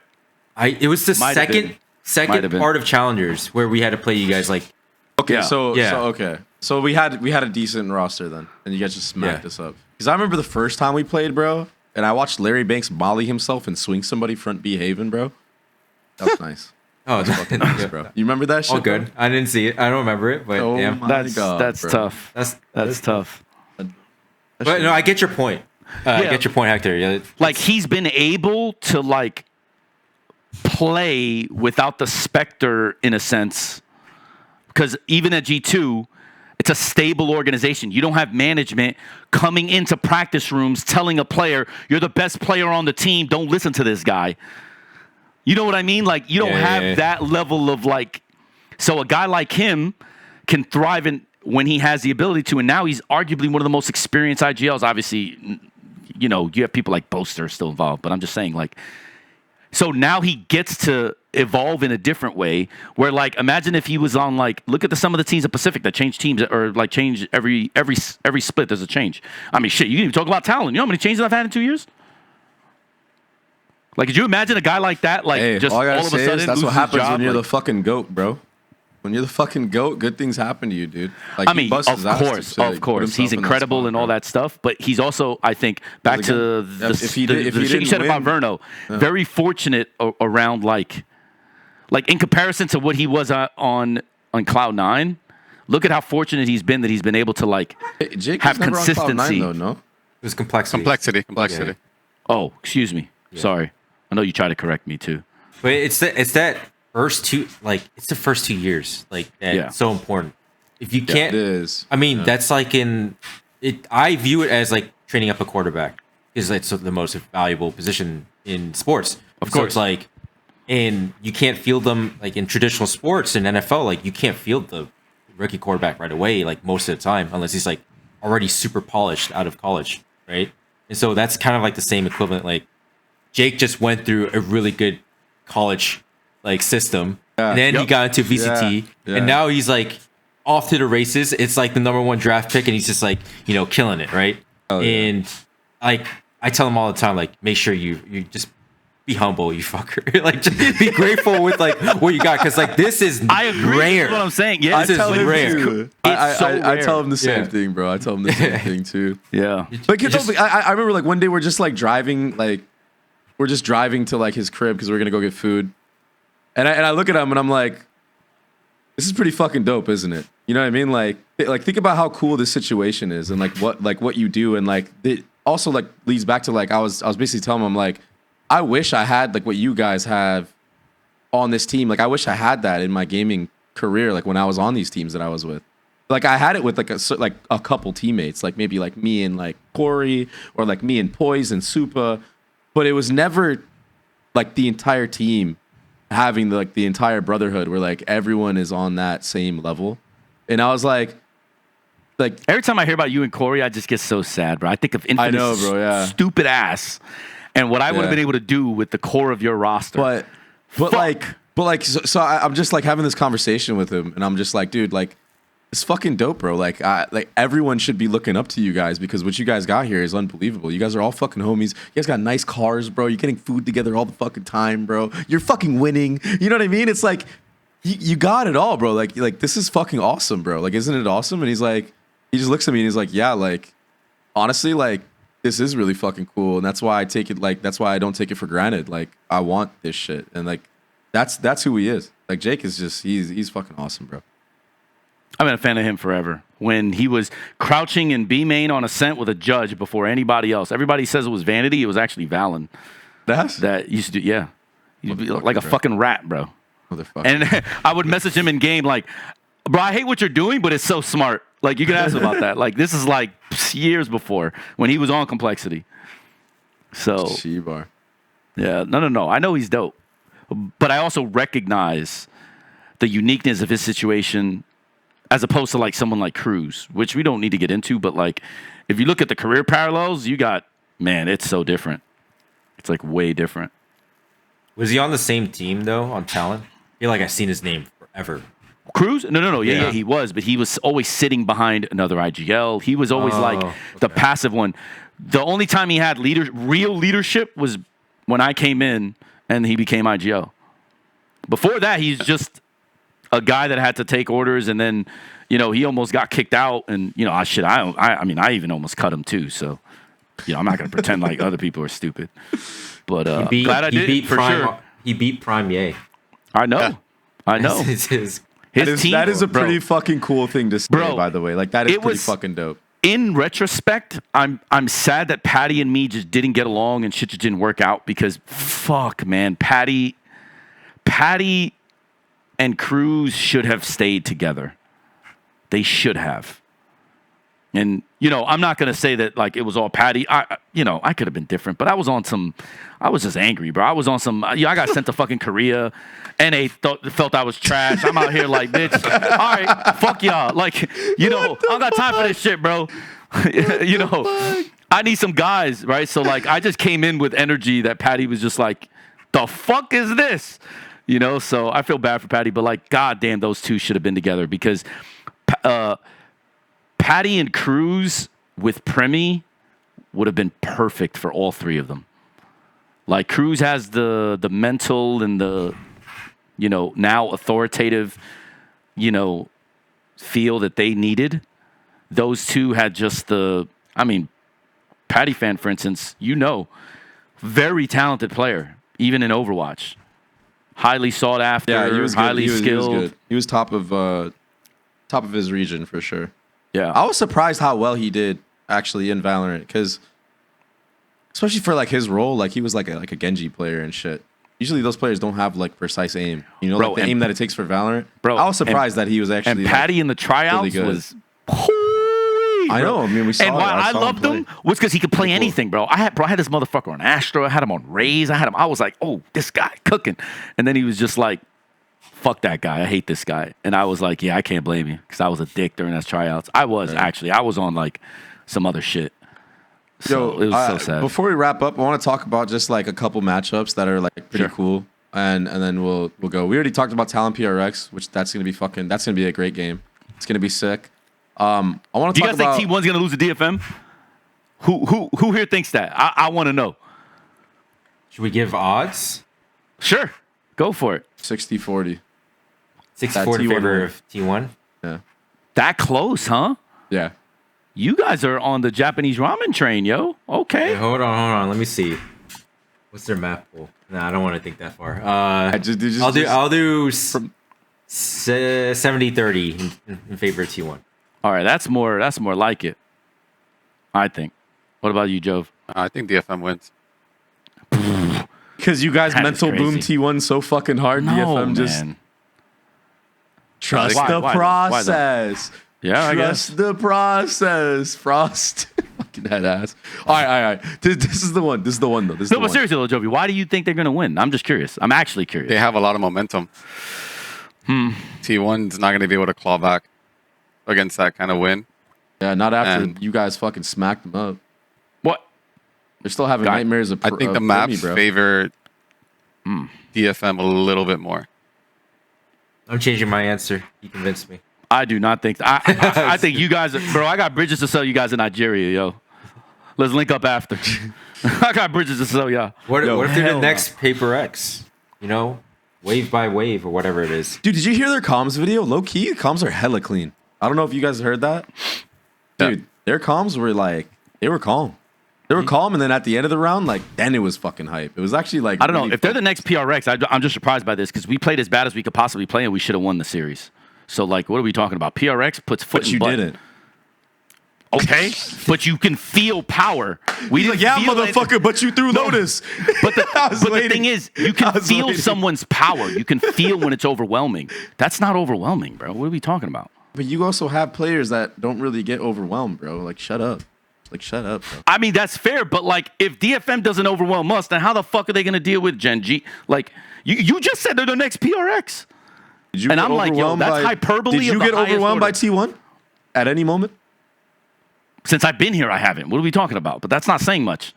It was the second been. part of Challengers where we had to play you guys like. Okay, Yeah. So we had a decent roster then, and you guys just smacked us up. Because I remember the first time we played, bro, and I watched Larry Banks molly himself and swing somebody front B Haven, bro. That was nice. Oh, That was fucking nice, bro. You remember that shit? all good. I didn't see it. I don't remember it, but Oh damn. my That's bro. tough. That's tough. But no, I get your point. I get your point, Hector. Yeah, Like he's been able to like play without the specter in a sense, because even at G2, it's a stable organization. You don't have management coming into practice rooms telling a player, "You're the best player on the team. Don't listen to this guy." You know what I mean? Like you don't have that level of like. So a guy like him can thrive in when he has the ability to, and now he's arguably one of the most experienced IGLs. Obviously, you know, you have people like Boaster still involved, but I'm just saying, like, so now he gets to evolve in a different way. Where, like, imagine if he was on, like, look at some of the teams of Pacific that change teams or like change every split. There's a change. I mean, shit, you can even talk about Talon. You know how many changes I've had in 2 years? Like, could you imagine a guy like that, like, just all I gotta all of a say sudden is that's what loses his happens job? when you're Like, the fucking GOAT, bro. When you're the fucking GOAT, good things happen to you, dude. Like, I he mean, busts his ass to of put course, himself he's in that incredible spot, and all bro. that stuff. But he's also, I think, back to the if he shit you didn't said about win- Verno, very fortunate around like in comparison to what he was on Cloud9. Look at how fortunate he's been that he's been able to like Hey, Jake have was never on Cloud9 consistency. though, no? it was complexity. Complexity. Oh, excuse me, sorry. I know you try to correct me too. But it's that first two, like it's the first 2 years, like that's so important. If you can't, It is. I mean, that's like I view it as like training up a quarterback because it's the most valuable position in sports. Of course, it's like and you can't field them like in traditional sports in NFL. Like you can't field the rookie quarterback right away, like most of the time, unless he's like already super polished out of college, right? And so that's kind of like the same equivalent. Like Jake just went through a really good college like system, and then he got into VCT, and now he's like off to the races. It's like the #1 draft pick, and he's just like killing it, right? And like I tell him all the time, like make sure you just be humble, you fucker. Like just be grateful with like what you got, because like this is I agree rare. with what I'm saying. Yeah, I tell him rare. too. I tell him the same thing, bro. I tell him the same thing too. Yeah. But I remember like one day we're just like driving, like we're just driving to like his crib because we're gonna go get food, and I look at him and I'm like, this is pretty fucking dope, isn't it? You know what I mean? Like think about how cool this situation is, and like what you do, and like it also like leads back to like I was basically telling him, I'm like, I wish I had like what you guys have on this team. Like I wish I had that in my gaming career, like when I was on these teams that I was with. Like I had it with like a couple teammates, like maybe like me and like Corey, or like me and Poise and Supa, but it was never like the entire team having the entire brotherhood where like everyone is on that same level. And I was like every time I hear about you and Corey, I just get so sad, bro. I think of Infinite's stupid ass and what I would have been able to do with the core of your roster. So I'm just like having this conversation with him, and I'm just like, dude, like it's fucking dope, bro. Like everyone should be looking up to you guys, because what you guys got here is unbelievable. You guys are all fucking homies. You guys got nice cars, bro. You're getting food together all the fucking time, bro. You're fucking winning. You know what I mean? It's like you got it all, bro. Like this is fucking awesome, bro. Like, isn't it awesome? And he's like, he just looks at me and he's like, yeah, like honestly, like this is really fucking cool, and that's why I take it. Like that's why I don't take it for granted. Like I want this shit, and like that's who he is. Like Jake is just he's fucking awesome, bro. I've been a fan of him forever. When he was crouching in B main on Ascent with a judge before anybody else. Everybody says it was vanity. It was actually Valen. That used to do, yeah. You'd be like a fucking rat, bro. And I would message him in game like, bro, I hate what you're doing, but it's so smart. Like, you can ask him about that. Like, this is like years before when he was on Complexity. So, She-bar. Yeah, no. I know he's dope. But I also recognize the uniqueness of his situation as opposed to like someone like Cruz, which we don't need to get into, but like if you look at the career parallels, you got, man, it's so different. It's like way different. Was he on the same team though on Talon? I feel like I've seen his name forever. Cruz? No. Yeah, he was, but he was always sitting behind another IGL. He was always the passive one. The only time he had real leadership was when I came in and he became IGL. Before that, he's just a guy that had to take orders, and then, he almost got kicked out, and I mean, I even almost cut him too. So, I'm not gonna pretend like other people are stupid. But glad I did it for sure. He beat Prime Ye. I know. His team, that is a pretty fucking cool thing to say, bro, by the way. Like that is pretty fucking dope. In retrospect, I'm sad that Patty and me just didn't get along and shit just didn't work out, because fuck, man, Patty and Cruz should have stayed together. They should have. And, I'm not going to say that, like, it was all Patty. I could have been different, but I was just angry, bro. I was on some, I got sent to fucking Korea. NA felt I was trash. I'm out here like, bitch, all right, fuck y'all. Like, I don't got time for this shit, bro. I need some guys, right? So, like, I just came in with energy that Patty was just like, the fuck is this? So I feel bad for Patty, but like, goddamn, those two should have been together, because Patty and Cruz with Premi would have been perfect for all three of them. Like, Cruz has the mental and the, now authoritative, feel that they needed. Those two had just Patty fan, for instance, very talented player, even in Overwatch. Highly sought after, he was highly skilled. He was top of his region for sure. Yeah, I was surprised how well he did actually in Valorant, because especially for like his role, like he was like a Gen.G player and shit. Usually those players don't have like precise aim, bro, like the aim that it takes for Valorant. Bro, I was surprised that he was actually. And Patty in the tryouts really was. G. I bro. know. I mean, we saw And it. why I I saw him loved him play. was because he could play Pretty cool. anything, bro. I had this motherfucker on Astro. I had him on Rays. I was like, oh, this guy cooking. And then he was just like, fuck that guy. I hate this guy. And I was like, yeah, I can't blame you because I was a dick during those tryouts. I was actually. I was on like some other shit. So it was so sad. Before we wrap up, I want to talk about just like a couple matchups that are like pretty Sure. cool, and then we'll go. We already talked about Talon PRX, which that's gonna be a great game. It's gonna be sick. I want Do to you talk guys about. think T1's gonna lose to DFM? Who here thinks that? I want to know. Should we give odds? Sure, go for it. 60-40. 6-4 in T1 favor win. of T1. Yeah. That close, huh? Yeah. You guys are on the Japanese ramen train, yo. Okay. Hey, hold on. Let me see. What's their map pool? Nah, I don't want to think that far. I'll do 70-30 in favor of T1. All right, that's more like it. I think. What about you, Jove? I think DFM wins. Because you guys That is mental boom crazy. T1 so fucking hard. No, DFM just man. trust Why? the Why though? process. Yeah, I guess. Trust the process. Frost. Fucking head ass. All right. This is the one. This is the one though. This is No, the but one. seriously, though, Jovi, why do you think they're gonna win? I'm just curious. I'm actually curious. They have a lot of momentum. T1's not going to be able to claw back against that kind of win. Yeah, not after And- you guys fucking smacked them up. What? They're still having Guy- nightmares of. I think the of maps Jimmy, bro. favor DFM a little bit more. I'm changing my answer. You convinced me. I do not think. I think you guys, bro. I got bridges to sell you guys in Nigeria, yo. Let's link up after. I got bridges to sell y'all. What if they're hell the next Paper X? You know, wave by wave or whatever it is. Dude, did you hear their comms video? Low key, comms are hella clean. I don't know if you guys heard that. Dude, their comms were like, they were calm. They were calm, and then at the end of the round, like, then it was fucking hype. It was actually like, I don't know really if they're fun. the next PRX. I'm just surprised by this because we played as bad as we could possibly play, and we should have won the series. So like, what are we talking about? PRX puts foot But in you butt. didn't. Okay, but you can feel power. We He's didn't like, yeah, feel it. motherfucker, but you threw Lotus. But the, I was but the waiting. thing is, you can I was feel waiting. someone's power. You can feel when it's overwhelming. That's not overwhelming, bro. What are we talking about? But you also have players that don't really get overwhelmed, bro. Like, shut up. Like, shut up, bro. I mean, that's fair, but like, if DFM doesn't overwhelm us, then how the fuck are they going to deal with Gen.G? Like, you just said they're the next PRX. Did you And get I'm like, yo, overwhelmed that's by- hyperbole Did you of the get highest overwhelmed by order. T1 at any moment? Since I've been here, I haven't. What are we talking about? But that's not saying much.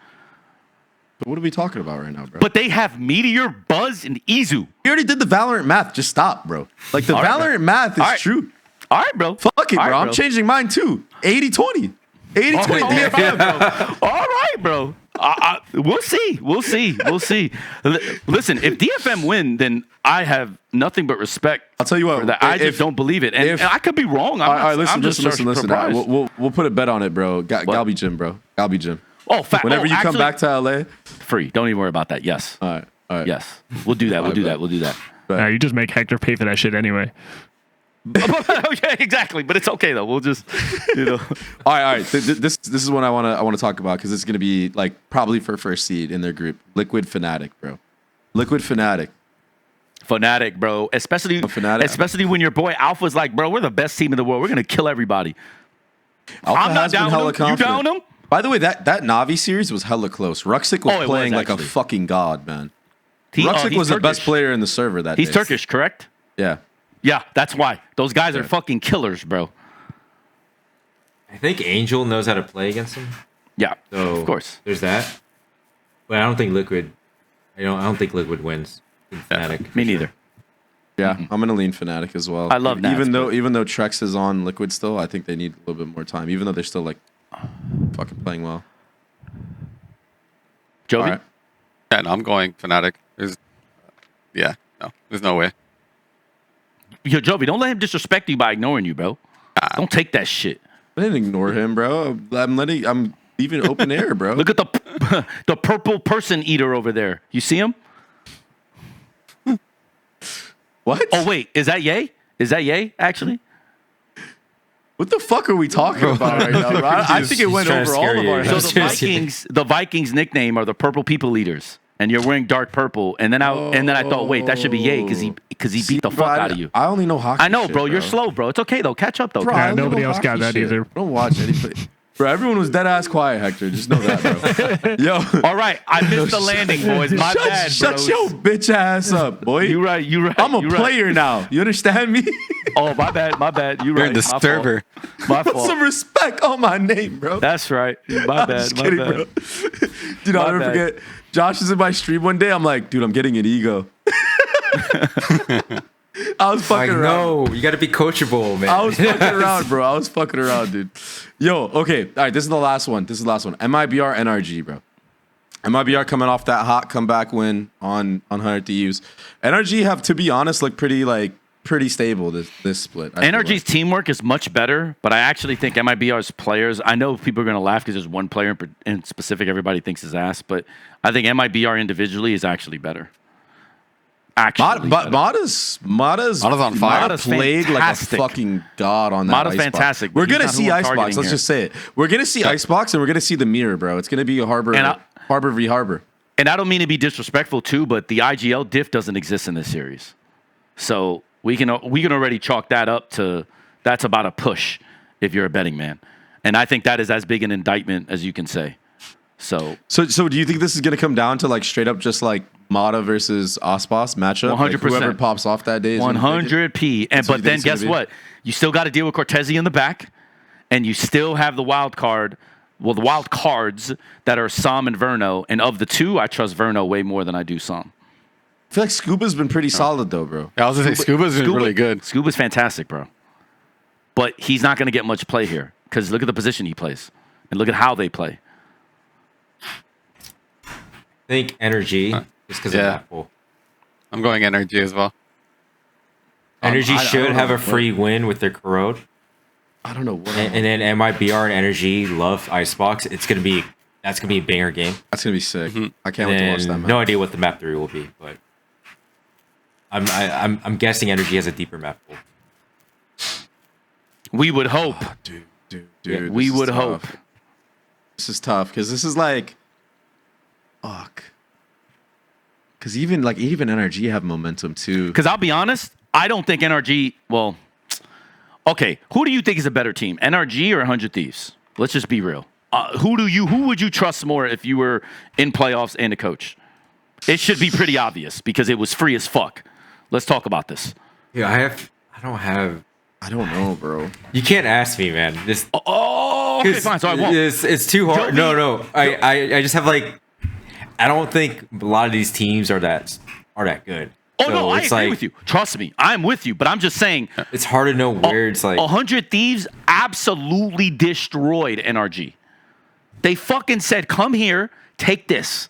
But what are we talking about right now, bro? But they have Meteor, Buzz, and Izu. we already did the Valorant math. Just stop, bro. Like, the All right, Valorant bro. math is All right. true. All right, bro. Fuck it, All bro. right, I'm changing mine too. 80-20. 80-20 DFM, bro. All right, bro. We'll see. We'll see. We'll see. Listen, if DFM win, then I have nothing but respect. I'll tell you what. For that. I just don't believe it, and I could be wrong. All right, listen. I'm Listen. surprised. We'll put a bet on it, bro. Galby Gym, bro. Galby Gym. Oh, Whenever you come actually, back to LA. free. Don't even worry about that. Yes. All right. Yes. We'll do that. We'll do that. We'll do that. Nah, you just make Hector pay for that shit anyway. Okay, exactly. But it's okay though. We'll just, All right. This is what I want to talk about because it's gonna be like probably for first seed in their group. Liquid Fnatic, bro. Liquid Fnatic. Fnatic, bro. Especially when your boy Alpha's like, bro, we're the best team in the world. We're gonna kill everybody. Alpha I'm not has been down hella them. You confident. down them? By the way, that Navi series was hella close. Ruxic was Oh, it playing was, like a actually. fucking god, man. He's Ruxic was the Turkish. best player in the server that He's day. Turkish, correct? Yeah. Yeah, that's why. Those guys are fucking killers, bro. I think Angel knows how to play against him. Yeah, So of course. there's that. But I don't think Liquid. I don't think Liquid wins in Fnatic. Me neither. Yeah, I'm gonna lean Fnatic as well. I love Nats, even but- though Trex is on Liquid still, I think they need a little bit more time. Even though they're still like fucking playing well. Jovi? All right. Yeah, no, I'm going Fnatic. There's no way. Yo, Jovi, don't let him disrespect you by ignoring you, bro. Don't take that shit. I didn't ignore him, bro. I'm leaving it open air, bro. Look at the the purple person eater over there. You see him? What? Oh wait, is that Ye? Is that Ye actually? What the fuck are we talking about right now, bro? I think it went trying to over all scare of you. our So heads. the Vikings nickname are the purple people eaters. and you're wearing dark purple, and then I thought, wait, that should be Ye because he beat the fuck out of you. I only know hockey. I know, shit, bro. You're slow, bro. It's okay though. Catch up though. Bro, Yeah, I only nobody know else got hockey that shit. either. Don't watch anybody. Bro, everyone was dead ass quiet, Hector. Just know that, bro. Yo. All right, I missed the landing, boys. My bad, Shut bros. your bitch ass up, boy. You right. I'm a you player Right. now. You understand me? Oh, my bad. You You're right. a disturber. My Put fault. some respect on my name, bro. That's right. My I'm bad. just kidding, bro. Dude, I'll never forget. Josh is in my stream one day. I'm like, dude, I'm getting an ego. I was fucking around. No, you got to be coachable, man. I was fucking around, bro. I was fucking around, dude. Yo, okay. All right, this is the last one. MIBR NRG, bro. MIBR coming off that hot comeback win on 100 Thieves. NRG have, to be honest, look pretty stable this split. I feel NRG's teamwork is much better, but I actually think MIBR's players, I know people are going to laugh because there's one player in specific everybody thinks his ass, but I think MIBR individually is actually better. Mada's on fire. Mada's played fantastic. like a fucking god on that. Mada's Icebox. fantastic. We're He's gonna not who see I'm Icebox. targeting Let's here. just say it. We're gonna see Icebox and we're gonna see the mirror, bro. It's gonna be a Harbor v. And I don't mean to be disrespectful too, but the IGL diff doesn't exist in this series. So we can already chalk that up to that's about a push if you're a betting man. And I think that is as big an indictment as you can say. So do you think this is gonna come down to like straight up just like Mada versus Ospas matchup? 100%. Like whoever pops off that day is gonna take it? 100p. And That's what but you think then it's gonna guess be? what? You still got to deal with Cortezi in the back, and you still have the wild card. Well, the wild cards that are Sam and Verno, and of the two, I trust Verno way more than I do Sam. I feel like Scuba's been pretty solid though, bro. Yeah, I was gonna say Scuba's been really good. Scuba's fantastic, bro. But he's not going to get much play here because look at the position he plays and look at how they play. I think energy, just because of Yeah. that pool. I'm going energy as well. Energy I don't should know have a what- free win with their corrode. I don't know what. And then MIBR and Energy love Icebox. That's gonna be a banger game. That's gonna be sick. I can't And wait to watch that. then, Man. no idea what the map 3 will be, but I'm guessing Energy has a deeper map pool. We would hope. Dude. We this is would tough. hope. This is tough because this is like, fuck. Because even NRG have momentum too. Because I'll be honest, I don't think NRG. Well, okay. Who do you think is a better team, NRG or 100 Thieves? Let's just be real. Who would you trust more if you were in playoffs and a coach? It should be pretty obvious because it was free as fuck. Let's talk about this. Yeah, I don't know, bro. you can't ask me, man. This Oh, okay, fine. So I won't. It's too hard. Jovi- No. I just have like I don't think a lot of these teams are that good. Oh So no, I it's agree like, with you. Trust me, I'm with you. But I'm just saying, It's hard to know where it's like 100 Thieves absolutely destroyed NRG. They fucking said, "Come here, take this."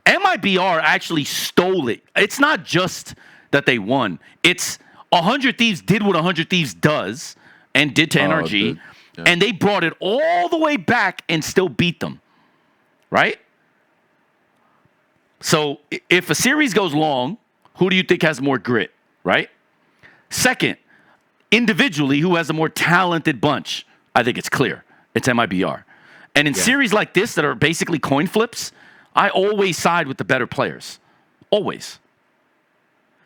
MIBR actually stole it. It's not just that they won. It's 100 Thieves did what 100 Thieves does and did to NRG, and they brought it all the way back and still beat them. Right? So if a series goes long, who do you think has more grit? Right? Second, individually, who has a more talented bunch? I think it's clear. It's MIBR. And in series like this that are basically coin flips, I always side with the better players. Always.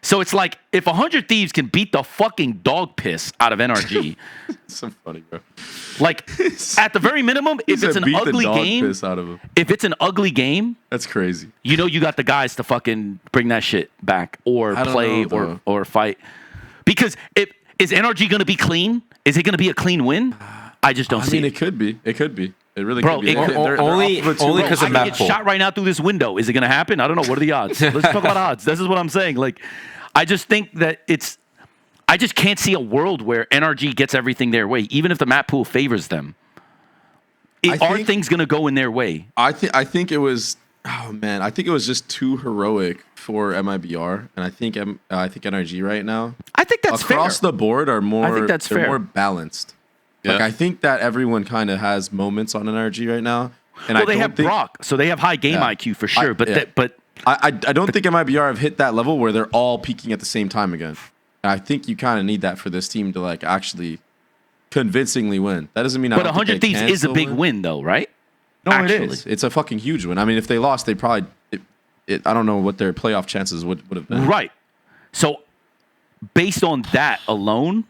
So it's like if 100 Thieves can beat the fucking dog piss out of NRG, So funny, bro. like at the very minimum, if it's an Beat the ugly dog game, piss out of him. if it's an ugly game, That's crazy. you know you got the guys to fucking bring that shit back or I don't play know, or fight. Because is NRG going to be clean? Is it going to be a clean win? I just don't I see mean, it. it could be. It could be. It really Bro, could be. it could- only off of a 2-0. because I of can map get pool. shot right now through this window. Is it going to happen? I don't know. What are the odds? Let's talk about odds. This is what I'm saying. Like, I just think that I just can't see a world where NRG gets everything their way, even if the map pool favors them. Are things going to go in their way? I think it was. Oh man, I think it was just too heroic for MIBR, and I think NRG right now I think that's across fair. the board are more. I think that's they're fair. more balanced. Like Yeah. I think that everyone kind of has moments on NRG right now, and Well, I they don't have think, Brock, so they have high game Yeah. IQ for sure. yeah. But I don't think MIBR have hit that level where they're all peaking at the same time again. And I think you kind of need that for this team to like actually convincingly win. That doesn't mean. I don't think 100 they Thieves can is a still big win, though, right? No, Actually. it is. It's a fucking huge win. I mean, if they lost, they probably. I don't know what their playoff chances would have been. Right. So, based on that alone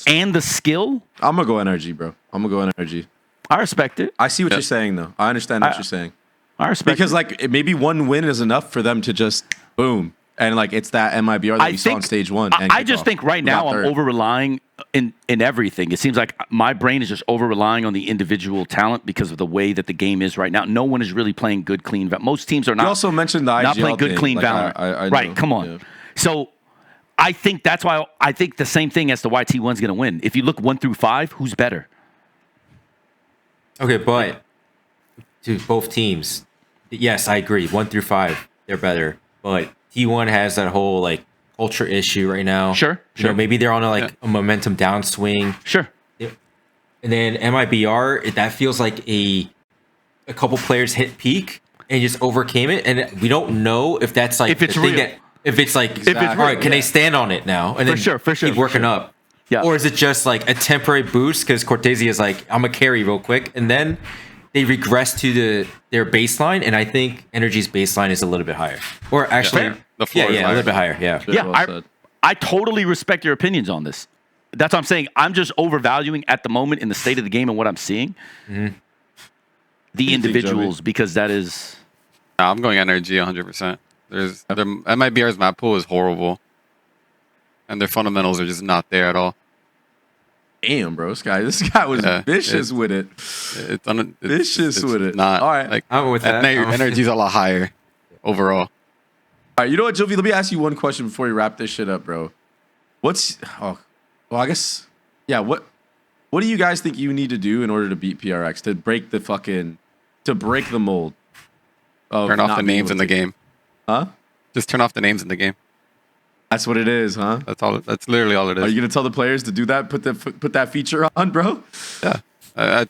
and the skill, I'm gonna go energy, bro. I'm gonna go energy. I respect it. I see what you're saying, though. I understand what you're saying. I respect Because it. like maybe one win is enough for them to just boom, and like it's that MIBR that we saw on stage one. I just think right now I'm over relying in everything. It seems like my brain is just over relying on the individual talent because of the way that the game is right now. No one is really playing good, clean. Most teams are not. You also mentioned the IGL not playing good, thing. clean Like, Valorant. I right? know. Come on. Yeah. So I think that's why I think the same thing as to why T1's going to win. If you look 1 through 5, who's better? Okay, but to both teams, yes, I agree. 1 through 5, they're better. But T1 has that whole like culture issue right now. Sure. You know, maybe they're on a momentum downswing. Sure. And then MIBR, that feels like a couple players hit peak and just overcame it. And we don't know if that's like If it's the thing real. that if it's like it's all right, real, can they stand on it now? And then For sure, keep working up. Yeah. Or is it just like a temporary boost because Cortese is like, I'm gonna carry real quick, and then they regress to their baseline, and I think Energy's baseline is a little bit higher. Or actually, Fair. The floor is a higher. little bit higher. Yeah. Yeah, well said. I totally respect your opinions on this. That's what I'm saying. I'm just overvaluing at the moment in the state of the game and what I'm seeing the individuals because that is. Nah, I'm going energy 100%. Their MIBR's map pool is horrible, and their fundamentals are just not there at all. Damn, bro, this guy was vicious with it. Vicious with it. Not all right. Like I'm with that. energy's a lot higher overall. All right, you know what, Jovi? Let me ask you one question before we wrap this shit up, bro. I guess, yeah. What do you guys think you need to do in order to beat PRX to break the mold? Of Turn off not the being names able in the to- game. Huh? Just turn off the names in the game. That's what it is, huh? That's all. That's literally all it is. Are you gonna tell the players to do that? Put that feature on, bro. Yeah,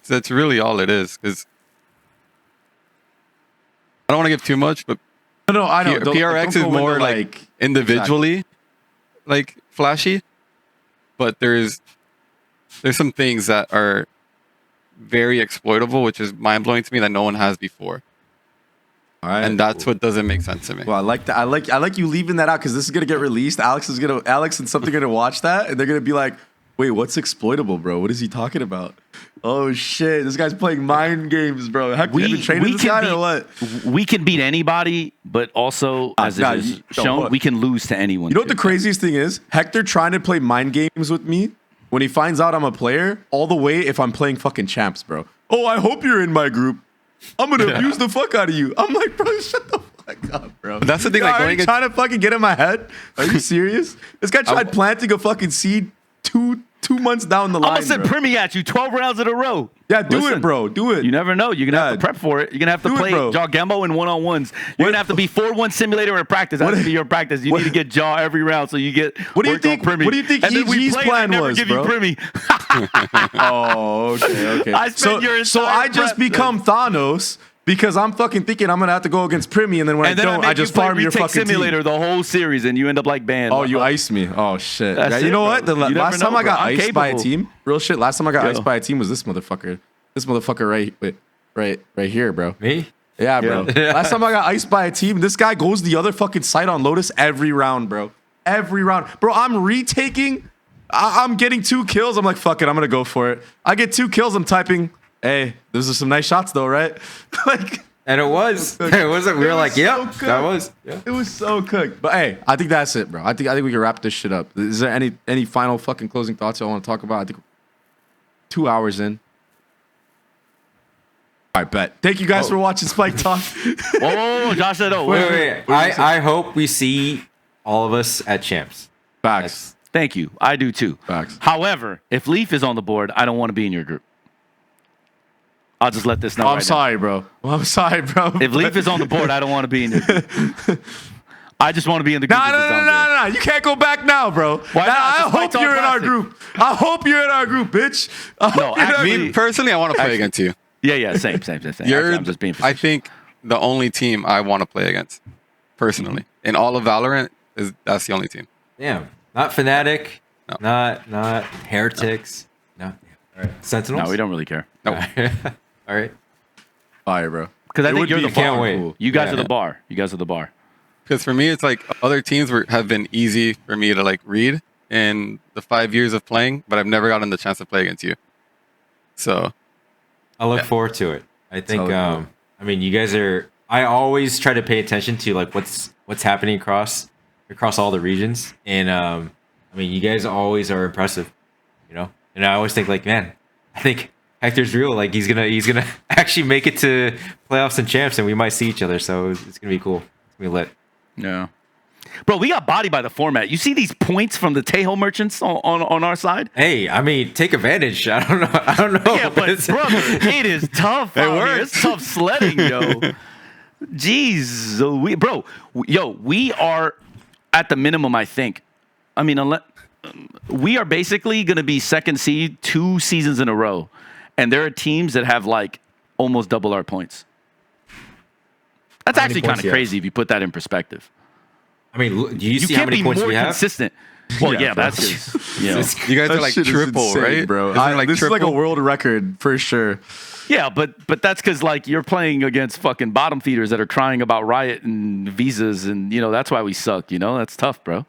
that's really all it is. Because I don't want to give too much, but No, I know. PRX is more like individually, like flashy, but there's some things that are very exploitable, which is mind blowing to me that no one has before. All right, And that's what doesn't make sense to me. Well, I like that. I like you leaving that out because this is gonna get released. Alex and something gonna watch that, and they're gonna be like, "Wait, what's exploitable, bro? What is he talking about?" Oh shit, this guy's playing mind games, bro. Have you been training this guy or what? We can beat anybody, but also as it is shown, we can lose to anyone. You know what the craziest thing is? Hector trying to play mind games with me when he finds out I'm a player, all the way if I'm playing fucking champs, bro. Oh, I hope you're in my group. I'm gonna abuse the fuck out of you. I'm like, bro, shut the fuck up, bro. But that's the thing, like, are going you against- trying to fucking get in my head? Are you serious? This guy tried planting a fucking seed two months down the line. I'm gonna send bro. Primmy at you 12 rounds in a row. Yeah, do Listen, it, bro. Do it. You never know. You're gonna have to prep for it. You're gonna have to Do it, play bro. Jaw Gembo in one-on-ones. You're gonna have to be 4-1 simulator in practice. That's to be your practice. You need to get Jaw every round so you get. What do you work on think- Primmy. what do you think And then we EG's play and I plan never was, give bro? you Primmy. Oh, okay. I spent your so entire I just prep, become Thanos because I'm fucking thinking I'm gonna have to go against Primmy, and then when And I then don't, make I just you play farm your Retake fucking simulator team. the whole series, and you end up like banned. Oh, you iced me. Oh shit. That's Yeah, you it, know bro. what? The You never last time know, I got bro. I'm iced by a capable. team, real shit. Last time I got Yo. iced by a team was this motherfucker. This motherfucker right here, bro. Me? Yeah, bro. Yeah. Last time I got iced by a team, this guy goes the other fucking side on Lotus every round, bro. Every round. Bro, I'm retaking. I'm getting 2 kills. I'm like, fuck it, I'm gonna go for it. I get 2 kills, I'm typing, hey, those are some nice shots though, right? Like, And it was. It was. We were like, so yeah, good. that was. Yeah. it was so cooked. But hey, I think that's it, bro. I think we can wrap this shit up. Is there any final fucking closing thoughts y'all want to talk about? I think 2 hours in. All right, bet. Thank you guys for watching Spike Talk. Oh, Josh said, oh, Wait. I hope we see all of us at champs. Facts. Thank you. I do too. Facts. However, if Leaf is on the board, I don't want to be in your group. I'll just let this know. I'm right sorry, bro. I'm sorry, bro. now. If Leaf is on the board, I don't want to be in your group. I just want to be in the group. No, that's on there. no. You can't go back now, bro. Why not? I It's a hope Spike you're in Talk our Classic. group. I hope you're in our group, bitch. I hope No, you're in our actually- group. Me personally, I want to play against you. Yeah, same. Actually, You're, I'm just being I facetious. think, the only team I want to play against, personally. In all of Valorant, that's the only team. Damn. Not Fnatic. No. Not Heretics. No. All right. Sentinels. No, we don't really care. No. All right. Fire, bro. Because I It think would you're be the bar. Can't wait. cool. You guys Yeah. are the bar. You guys are the bar. Because for me, it's like other teams have been easy for me to like read in the 5 years of playing, but I've never gotten the chance to play against you. So I look forward to it. I think. Totally cool. I mean, you guys are. I always try to pay attention to like what's happening across all the regions, and I mean, you guys always are impressive, you know. And I always think like, man, I think Hector's real. Like he's gonna actually make it to playoffs and champs, and we might see each other. So it's gonna be cool. It's gonna be lit. Yeah. Bro, we got bodied by the format. You see these points from the Tejo merchants on our side? Hey, I mean, take advantage. I don't know. Yeah, but brother, it is tough. It works. It's tough sledding, yo. Jeez, we are at the minimum, I think. I mean, we are basically going to be second seed 2 seasons in a row. And there are teams that have like almost double our points. That's How many actually kind points of do you have? crazy if you put that in perspective. I mean, do you see You how can't many be points more we have? consistent. Well, yeah, bro. that's just, you know. you guys That are like shit is triple, insane, right, bro? Isn't it like this triple? is like a world record for sure. Yeah, but that's because like you're playing against fucking bottom feeders that are crying about riot and visas, and you know that's why we suck. You know that's tough, bro.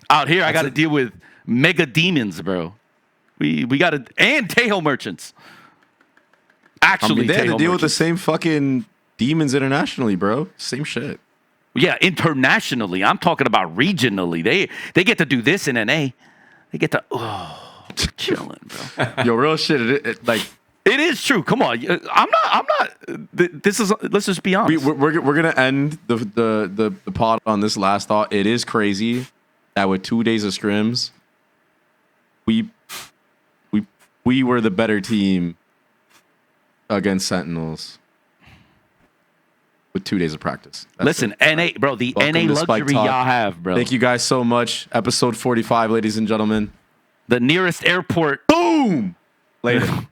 Out here, I got to deal with mega demons, bro. We got to and Tejo merchants. Actually, they had to Tejo deal with the merchants. same fucking demons internationally, bro. Same shit. Yeah, internationally. I'm talking about regionally. They get to do this in NA. They get to chilling, bro. Yo, real shit. Like It is true. Come on. I'm not. This is. Let's just be honest. we're gonna end the pod on this last thought. It is crazy that with 2 days of scrims, we were the better team against Sentinels with 2 days of practice. That's Listen, it. NA, bro. The Welcome NA to Spike luxury Talk. y'all have, bro. Thank you guys so much. Episode 45, ladies and gentlemen. The nearest airport. Boom. Later.